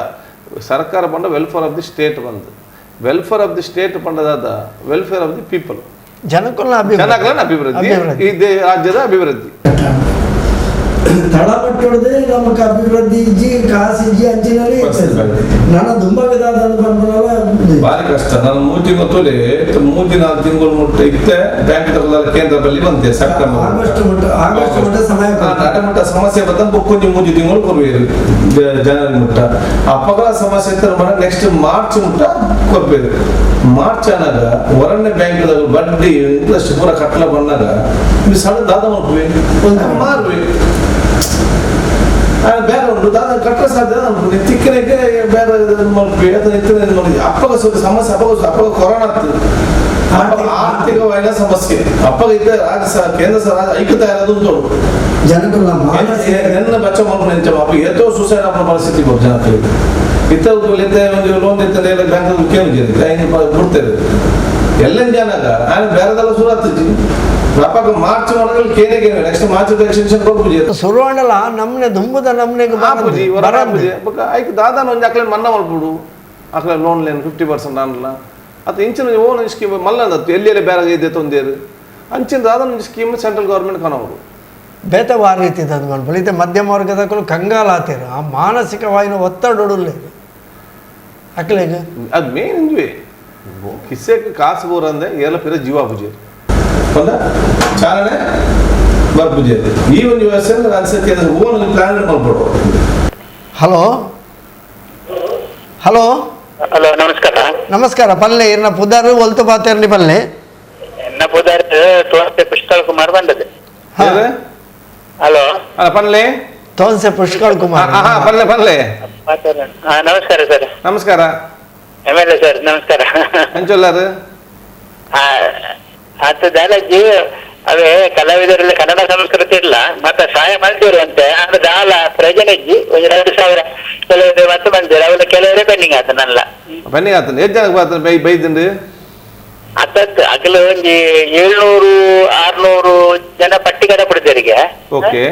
ಸರ್ಕಾರ ಬಂದ ವೆಲ್ಫೇರ್ ಆಫ್ ದಿ ಸ್ಟೇಟ್ ಬಂದು ವೆಲ್ಫೇರ್ ಆಫ್ ದಿ ಸ್ಟೇಟ್ ಬಂದದಾದ ವೆಲ್ಫೇರ್ ಆಫ್ ದಿ ಪೀಪಲ್ ಜನಗಳ ಅಭಿವೃದ್ಧಿ ಈ ರಾಜ್ಯದ ಅಭಿವೃದ್ಧಿ ತಳಮಟ್ಟೊಳದೆ ನಮಗೆ ಅಭಿವೃದ್ಧಿ ಇಜ್ಜಿ ಕಾಸು ಇಜ್ಜಿ ಅಂಚಿನಲ್ಲಿ ನನ್ನ ತುಂಬ ವಿಧಾನ ಭಾರಿ ಕಷ್ಟ ನಾನು 3 ತಿಂಗಳು ಮುಟ್ಟ ಇತ್ತೆ ಬ್ಯಾಂಕ್ ಕೇಂದ್ರ ಬಳಿ ಬಂತೆ ಆಗಸ್ಟ್ ಮುಟ್ಟ ಸಮಯ ಮುಟ್ಟ ಸಮಸ್ಯೆ ಬಂದ ಕೊಂಚ 3 ತಿಂಗಳು ಕೊರ್ಬೇರು ಜನವರಿ ಮುಟ್ಟ ಅಪ್ಪಗಳ ಸಮಸ್ಯೆ ನೆಕ್ಸ್ಟ್ ಮಾರ್ಚ್ ಮುಟ್ಟ ಕೊರ್ಬೇರು ಮಾರ್ಚ್ ಅನ್ನಾಗ ಹೊರಣ್ಯ ಬ್ಯಾಂಕ್ದಾಗ ಬಡ್ಡಿ ಇಂಟ್ರೆಸ್ಟ್ ಪೂರ ಕಟ್ಟಲ ಬಂದಾಗ ನೀವು ಸಣ್ಣ ದಾದ ಮಾಡ್ಬೇಕು ಮಾರ್ಬೇಕು ಬೇರೆ ಉಂಟು ಅದನ್ನು ಕಟ್ಟರೆ ಸಾಧ್ಯ ಉಂಟು ತಿಕ್ಕನಿಗೆ ಬೇರೆ ಮಲ್ಪಿ ಅದನ್ನು ಎತ್ತಿನ ನೋಡಿ ಅಪ್ಪಗ ಸ್ವಲ್ಪ ಸಮಸ್ಯೆ ಅಪ್ಪಗ ಕೊರೋನಾ ಆಗ್ತದೆ ಆರ್ಥಿಕವಾದ ಸಮಸ್ಯೆ ಅಪ್ಪಗ ಇದ್ದ ರಾಜ್ಯ ಕೇಂದ್ರ ಸರ್ಕಾರ ಐಕ್ಯತೆ ಇರೋದು ಉಂಟು ಜನಗಳ ನನ್ನ ಬಚ್ಚ ಮಕ್ಕಳು ನೆಂಚ ಅಪ್ಪ ಎತ್ತೋ ಸೂಸೈಡ್ ಆಗುವ ಪರಿಸ್ಥಿತಿ ಕೊಟ್ಟು ಜನಕ್ಕೆ ಇತ್ತ ಒಂದು ಲೋನ್ ಇತ್ತಂದ್ರೆ ಬ್ಯಾಂಕ್ ಕೇಳಿದೆ ಬಿಡ್ತೇವೆ ಎಲ್ಲ ಜನಗ ನಾನು ಬೇರೆದೆಲ್ಲ ಶುರು ಆಗ್ತಿದ್ವಿ ಅಪ್ಪಾಗ ಮಾರ್ಚ್ ಒಳಗಲ್ಲಿ ಕೇನೆಗೆ ನೆಕ್ಸ್ಟ್ ಮಾರ್ಚ್ ಎಕ್ಸ್ಟೆನ್ಷನ್ ಕೊಡ್ಬೋದು ಶುರುವಾಂಡಲ್ಲ ನಮ್ಮನೆ ದುಂಬುದ ನಮ್ಮನೆಗೆ ಆಪುಜಿ ಹೊರಗೆ ಐಕ್ ದಾದಾನ ಒಂದು ಅಕ್ಲೇನು ಮನ್ನಾ ಮಾಡ್ಬಿಡು ಅಕ್ಲೆ ಲೋನ್ ಲೇನು 50% ಅನ್ನಲ್ಲ ಅದು ಇಂಚಿನ ಓನ್ ಸ್ಕೀಮ್ ಮಲ್ಲಂದತ್ತು ಎಲ್ಲೆಲ್ಲಿ ಬೇರೆ ಇದೆ ತೊಂದೇರು ಅಂಚಿನ ದಾದಾನ ಸ್ಕೀಮ್ ಸೆಂಟ್ರಲ್ ಗೌರ್ಮೆಂಟ್ ಕಾಣೋರು ಬೇತವಾರ ರೀತಿ ತಂದು ಮಾಡ್ಬೋದು ಇದು ಮಧ್ಯಮ ವರ್ಗದಕ್ಕೂ ಕಂಗಾಲಾತಿರು ಆ ಮಾನಸಿಕವಾಯಿನ ಒತ್ತಡ ಉಡಲೇರು ಅಕ್ಲೆಗೆ ಅದು ಮೇನ್ ಇಂದ್ವಿ ಕಿಸ್ಸೆಗೆ ಕಾಸು ಬೋರಂದೆ ಎಲ್ಲ ಪಿರ ಜೀವ ಪೂಜೆ ಹೌದಾ ಚಾಲನೆ ಬರ್ಪೂಜೆ ಈ ಒಂದು ವ್ಯವಸ್ಥೆ ಅನ್ಸಕ್ಕೆ ಓನ್ ಪ್ಲಾನ್ ಮಾಡ್ಬೋದು ಹಲೋ ಹಲೋ ಹಲೋ ನಮಸ್ಕಾರ ನಮಸ್ಕಾರ ಪಲ್ಲೆ ಇರ್ನ ಪುದಾರು ಒಲ್ತು ಬಾತೇರ್ನಿ ಪಲ್ಲೆ ಎನ್ನ ಪುದಾರ್ ತೋರ್ಸೆ ಪುಷ್ಕಳ ಕುಮಾರ್ ಬಂದದೆ ಹಲೋ ಅಲ್ಲ ಪನ್ಲೆ ತೋನ್ಸೆ ಪುಷ್ಕಳ್ ಕುಮಾರ್ ಪನ್ಲೆ ನಮಸ್ಕಾರ ಸರ್ ನಮಸ್ಕಾರ MLA ಸರ್ ನಮಸ್ಕಾರ ಎಂಚೊಲ್ಲಾರು ಅದು ದಾಲಾಜಿ ಅವೇ ಕಲಾವಿದರಲ್ಲಿ ಕನ್ನಡ ಸಂಸ್ಕೃತಿ ಇಲ್ಲ ಮತ್ತೆ ಸಹಾಯ ಮಾಡ್ತೀರು ಅಂತೆ ಅದು ದಾಲ ಪ್ರಜನೆಜ್ಜಿ ಒಂದು 2,000 ಕೆಲವರು ಮತ್ತೆ ಬಂದಿರು ಅವೆಲ್ಲ ಕೆಲವರೇ ಪೆಂಡಿಂಗ್ ಆತನಲ್ಲ ಪೆಂಡಿಂಗ್ ಆತನ ಎಷ್ಟು ಜನಕ್ಕೆ ಬರ್ತಾನೆ ಬೈದಿಂಡು ಅತ್ತತ್ತು ಅಗಲು ಒಂದು 700-600 ಜನ ಪಟ್ಟಿ ಕಡೆ ಬಿಡ್ದರಿಗೆ ಓಕೆ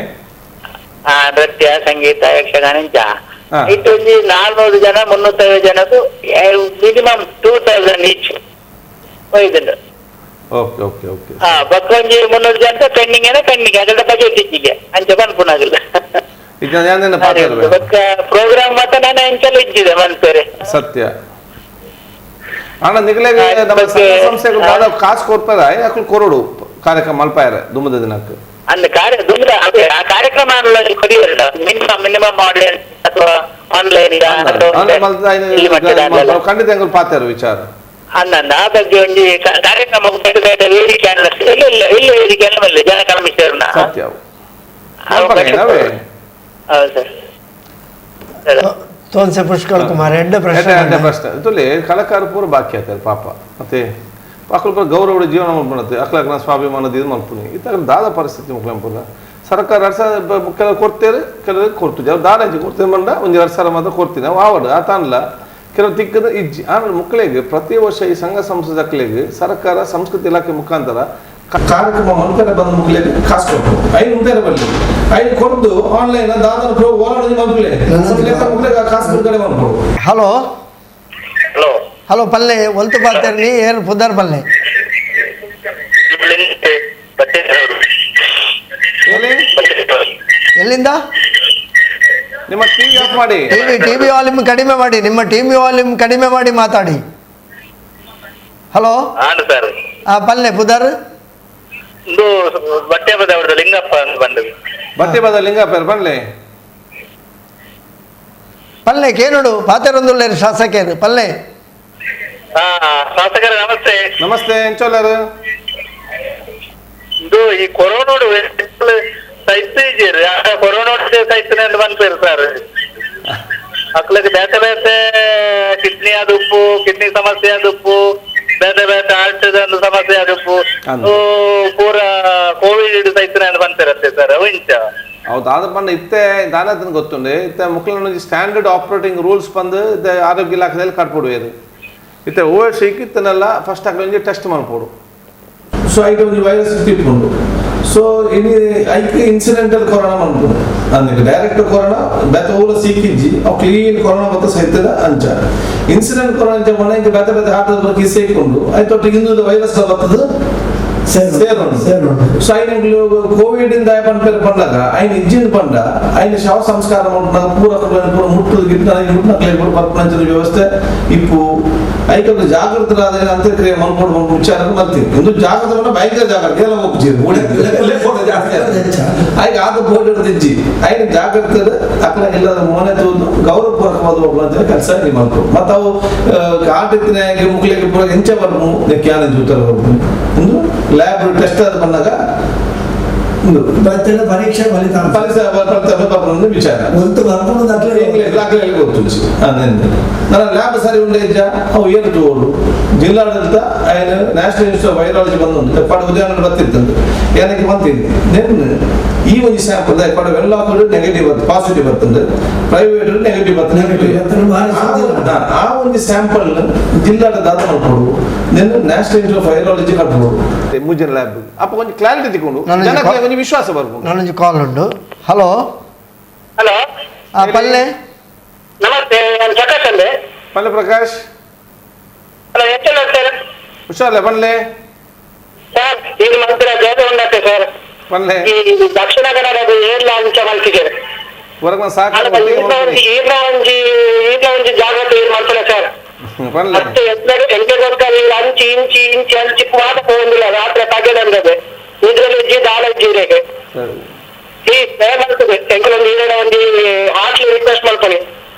ನೃತ್ಯ ಸಂಗೀತ ಯಕ್ಷಗಾನ ಇಂಚ ಇಟ್ಟು ಒಂದು 400 ಜನ 350 ಜನದ್ದು ಮಿನಿಮಮ್ 2,000 ಈಚ್ ಒಯ್ದುಂಡು ಓಕೆ ಓಕೆ ಓಕೆ ಬಕ್ಕೊಂಜಿ 300 ಜನ ಪೆಂಡಿಂಗ್ ಅದರ ಬಜೆಟ್ ಇಚ್ಚಿಗೆ ಅಂಚ ಬಂದ್ಪುನಾಗಿಲ್ಲ ಪ್ರೋಗ್ರಾಮ್ ಮತ್ತೆ ನಾನು ಎಂಚೆಲ್ಲ ಇಚ್ಚಿದೆ ಮನ್ಸೂರೆ ಸತ್ಯ ಅಣ್ಣ ನಿಗಲೆಗೆ ನಮ್ಮ ಸಂಸ್ಥೆಗಳು ಕಾಸು ಕೊಡ್ತಾರ ಯಾಕೆ ಕೊರೋಡು ಕಾರ್ಯಕ್ರಮ ಮಲ್ಪಾಯರ ದುಮ್ಮದ ದಿನಕ್ಕೆ ಅಂದ ಆ ಕಾರ್ಯಕ್ರಮ ಕೊಡಿಯಲ್ಲ ಮಿನಿಮಮ್ ಆಡಿಯನ್ಸ್ ಅಥವಾ ಆನ್ಲೈನ್ ಖಂಡಿತ ಹೆಂಗ್ ಪಾತಾರ ವಿಚಾರ ಅನ್ನಂದ ಆ ಬಗ್ಗೆ ಒಂದು ಕಾರ್ಯಕ್ರಮ ವೇದಿಕೆ ಇಲ್ಲ ವೇದಿಕೆ ಎಲ್ಲ ಬರಲಿ ಜನ ಕಳಮಿಸ್ತಾರನ್ನ ಸತ್ಯ ಹೌದು ಸರ್ ತೋನ್ಸೆ ಪುಷ್ಕಳ್ ಕುಮಾರ್ ಎಡ್ಡೆ ಪ್ರಶ್ನೆ ತುಲೆ ಕಲಾಕಾರ ಪೂರ ಬಾಕಿ ಆಗ್ತಾರೆ ಪಾಪ ಮತ್ತೆ ಅಕ್ಲ ಗೌರವ ಜೀವನ ಮಾಡ್ಬಿಡತ್ತೆ ಅಕ್ಲಾಗ ಸ್ವಾಭಿಮಾನದ ಇದು ಮಾಡ್ತೀನಿ ಇತ್ತಾಗ ದಾದ ಪರಿಸ್ಥಿತಿ ಮುಖ್ಯಂಪುರ ಸರ್ಕಾರ 2,000 ಕೆಲವು ಕೊಡ್ತೇವೆ ಕೆಲವರು ಕೊಡ್ತಿದ್ದೆ ಅವ್ರು ದಾಡ ಕೊಡ್ತೇವೆ ಮಂಡ ಒಂದು 2,000 ಮಾತ್ರ ಕೊಡ್ತೀನಿ ನಾವು ಆವಡು ಆತನಲ್ಲ ಕೆಲವು ತಿಕ್ಕದ ಇಜ್ಜಿ ಆಮೇಲೆ ಮಕ್ಕಳಿಗೆ ಪ್ರತಿ ವರ್ಷ ಈ ಸಂಘ ಸಂಸ್ಥೆ ಮಕ್ಕಳಿಗೆ ಸರ್ಕಾರ ಸಂಸ್ಕೃತಿ ಇಲಾಖೆ ಮುಖಾಂತರ ಕಾರ್ಯಕ್ರಮ ಮಲ್ಪನೆ ಬಂದ ಮುಗ್ಲಿಗೆ ಕಾಸು ಕೊಟ್ಟು ಐದು ಮುಂದೆ ಬರಲಿ ಐದು ಕೊಟ್ಟು ಆನ್ಲೈನ್ ದಾದನ ಓಲಾಡಿ ಮಲ್ಪಲೆ ಮುಗ್ಲಿಗೆ ಕಾಸು ಬಿಡುಗಡೆ ಮಾಡ್ಬೋದು ಹಲೋ ಹಲೋ ಹಲೋ ಪಲ್ಲೆ ಒಲ್ತು ಬಾತೇರ್ನಿ ಏರ್ ಪುದಾರ್ ಪಲ್ಲೆ ಎಲ್ಲಿಂದ ನಿಮ್ಮ ಟಿವಿ ಆಫ್ ಮಾಡಿ ಟಿವಿ ವಾಲ್ಯೂಮ್ ಕಡಿಮೆ ಮಾಡಿ ನಿಮ್ಮ ಟಿವಿ ವಾಲ್ಯೂಮ್ ಕಡಿಮೆ ಮಾಡಿ ಮಾತಾಡಿ ಹಲೋ ಸರ್ ಪಲ್ಲೆ ಪುದಾರ್ ಇದು ಬಟ್ಟೆ ಬದ ಲಿಂಗಪ್ಪ ಅಂತ ಬಂದದ್ದು ಬಟ್ಟೆ ಬದ ಲಿಂಗಪ್ಪ ಬನ್ಲೆ ಪಲ್ಲೆ ಕೇನೋಡು ಪಾತೆರೊಂದುಳ್ಳೆರು ಶಾಸಕರು ಪಲ್ಲೆ ಶಾಸಕರ ನಮಸ್ತೆ ನಮಸ್ತೆ ಎಂಚೋಲ್ಲರು ಇದು ಈ ಕೊರೋನೋಡು ಸೈತು ಇದ್ದೀರಿ ಕೊರೋನೋಡು ಸೈತಿನಲ್ಲಿ ಬಂದ್ಬಿರು ಸರ್ ಮಕ್ಕಳಿಗೆ ಬೇತೆ ಬೇತೆ ಕಿಡ್ನಿ ಆದುಪ್ಪು ಕಿಡ್ನಿ ಸಮಸ್ಯೆ ಆದುಪ್ಪು ಬೇತೆ ಬೇತೆ ಹಾರ್ಟ್ ಒಂದು ಸಮಸ್ಯೆ ಆದುಪ್ಪು ಪೂರ ಕೋವಿಡ್ ಸೈತಿನಲ್ಲಿ ಬಂತಿರತ್ತೆ ಸರ್ ಅವು ಇಂಚ ಹೌದು ಆದ್ರ ಬಂದ ಇತ್ತೆ ದಾನದನ್ ಗೊತ್ತುಂಡೆ ಇತ್ತೆ ಮುಖ್ಯ ಸ್ಟ್ಯಾಂಡರ್ಡ್ ಆಪರೇಟಿಂಗ್ ರೂಲ್ಸ್ ಬಂದು ಇತ್ತೆ ಆರೋಗ್ಯ ಇಲಾಖೆಯಲ್ಲಿ ಕಟ್ಕೊಡುವುದು ಇತ್ತೆ ಓವರ್ ಸಿಕ್ಕಿತ್ತನಲ್ಲ ಫಸ್ಟ್ ಹಾಕಿ ಟೆಸ್ಟ್ ಮಾಡ್ಕೊಡು ಸೊ ಐದು ಒಂದು ವೈರಸ್ ತಿಳ್ಕೊಂಡು ಸೊ ಇನಿ ಐಕೆ ಇನ್ಸಿಡೆಂಟಲ್ ಕೊರೋನಾ ಮಾಡ್ಬೋದು ಅಂದ್ರೆ ಡೈರೆಕ್ಟ್ ಕೊರೋನಾ ಬೇತೆ ಊರ ಸೀಕಿಜ್ಜಿ ಅವು ಕ್ಲೀನ್ ಕೊರೋನಾ ಮತ್ತು ಸಹಿತದ ಅಂಚ ಇನ್ಸಿಡೆಂಟ್ ಕೊರೋನಾ ಅಂಚ ಮನೆ ಬೇತೆ ಬೇತೆ ಹಾಟದ ಬಗ್ಗೆ ಸೇರಿಕೊಂಡು ಆಯ್ತು ಹಿಂದೂ ವೈರಸ್ ಬರ್ತದೆ ಸೇರೋಣ ಸೊ ಐನ ಕೋವಿಡ್ ಇಂದ ಪಂಪೇರ್ ಬಂದಾಗ ಐನ ಇಜ್ಜಿನ ಬಂದ ಐನ ಶವ ಸಂಸ್ಕಾರ ಮಾಡ್ಕೊಂಡಾಗ ಪೂರ ಪೂರ ಮುಟ್ಟುದು ಗಿಟ್ಟ ಪರ್ಪಂಚದ ವ್ಯವಸ್ಥೆ ಇಪ್ಪು ಐಕೊಂದು ಜಾಗೃತರಾದ ಅಂತ್ಯಕ್ರಿಯೆ ಮಾಡ್ಕೊಂಡು ವಿಚಾರ ಬರ್ತೀವಿ ಒಂದು ಜಾಗೃತ ಭಯಂಕರ ಜಾಗೃತಿ ಎಲ್ಲ ಹೋಗ್ತೀವಿ ಐಗ ಆದ ಬೋರ್ಡ್ ಹಿಡಿದಿಜ್ಜಿ ಐನ ಜಾಗೃತ ಅಕ್ಲ ಎಲ್ಲದ ಮನೆ ತೋದು ಗೌರವಪೂರ್ವಕವಾದ ಹೋಗ್ಲಂತ ಕೆಲಸ ನೀವು ಮಾಡ್ಕೊಂಡು ಮತ್ತು ಅವು ಆಟಿನ ಮುಕ್ಲಿಗೆ ಪೂರ ಹೆಂಚ ಬರ್ಬೋದು ಕ್ಯಾನ್ ಜೂತರ ಬರ್ಬೋದು ಒಂದು ಲ್ಯಾಬ್ ಟೆಸ್ಟ್ ಅದು ಬಂದಾಗ ಬರ್ತೇನೆ ಪರೀಕ್ಷೆ ಫಲಿತಾಂಶ ಫಲಿತಾಂಶ ವಿಚಾರ ಒಂದು ಬರ್ಕೊಂಡು ದಾಖಲೆ ಗೊತ್ತು ನನ್ನ ಲ್ಯಾಬ್ ಸರಿ ಉಂಡೆ ಅವು ಏನು ತೋಡು ಜಿಲ್ಲಾಡಳಿತ ఆయన ನ್ಯಾಷನಲ್ ಇನ್ಸ್ಟಿಟ್ಯೂಟ್ ಆಫ್ ವೈರಾಲಜಿ ಬಂದು ಪಡ ಉದಾಹರಣೆ ಬರ್ತಿತ್ತಂದು ಏನಕ್ಕೆ ಬಂತೀನಿ ನೆನ್ನೆ ಈ ಒಂದು ಸ್ಯಾಂಪಲ್ ಪಡ ವೆಲ್ಲಾಪುರ ನೆಗೆಟಿವ್ ಬರ್ತದೆ ಪಾಸಿಟಿವ್ ಬರ್ತದೆ ಪ್ರೈವೇಟ್ ನೆಗೆಟಿವ್ ಬರ್ತದೆ ಆ ಒಂದು ಸ್ಯಾಂಪಲ್ ಜಿಲ್ಲಾಡಳಿತ ದಾದ ಮಾಡ್ಕೊಡು ನೆನ್ನೆ ನ್ಯಾಷನಲ್ ಇನ್ಸ್ಟಿಟ್ಯೂಟ್ ಆಫ್ ವೈರಾಲಜಿ ಕಟ್ಬೋದು ಮುಜನ್ ಲ್ಯಾಬ್ ಅಪ್ಪ ಕೊಂಚ ಕ್ಲಾರಿಟಿ ತಿಕೊಂಡು ಜನಕ್ಕೆ ಕೊಂಚ ವಿಶ್ವಾಸ ಬರ್ಬೋದು. ನನ್ನೊಂದು ಕಾಲ್ ಉಂಟು. ಹಲೋ ಹಲೋ ಪಲ್ಲೆ ನಮಸ್ತೆ, ನಾನು ಪ್ರಕಾಶ್ ಅಂದೆ. ಪಲ್ಲೆ ಪ್ರಕಾಶ್ ಹಲೋ ಎಷ್ಟೆಲ್ಲ ಸರ್? ಹುಷಾರಲ್ಲ ಪಲ್ಲೆ ಸರ್ ಈಗ ಮಾತ್ರ ಜೋಗ ಉಂಡತ್ತೆ ಸರ್. ಪಲ್ಲೆ ಈ ದಕ್ಷಿಣ ಕನ್ನಡದ ಏರ್ಲ ಅಂಚ ಮಲ್ತಿದ್ದಾರೆ. ಹೊರಗೆ ಸಾಕು ಈರ್ಲ ಒಂಜಿ ಜಾಗ್ರತೆ ಏನ್ ಮಾಡ್ತಾರೆ ಸರ್. ಪಲ್ಲೆ ಮತ್ತೆ ಎಂಟೆ ಗೊತ್ತಲ್ಲ ಅಂಚಿ ಇಂಚಿ ಇಂಚಿ ಅಂಚಿ ಮಾತ ಹೋಗಿಲ್ಲ ರಾತ್ರಿ ತಗಡಂದದೆ ಇದ್ರಲ್ಲಿ ದಾಳಜ್ಜಿರೆಗೆ ಈ ಮಾಡ್ತದೆ ಎಂಕಲೊಂದು ಈರಡ ಒಂದು ಹಾಕಿ ರಿಕ್ವೆಸ್ಟ್ ಮಾಡ್ತಾನೆ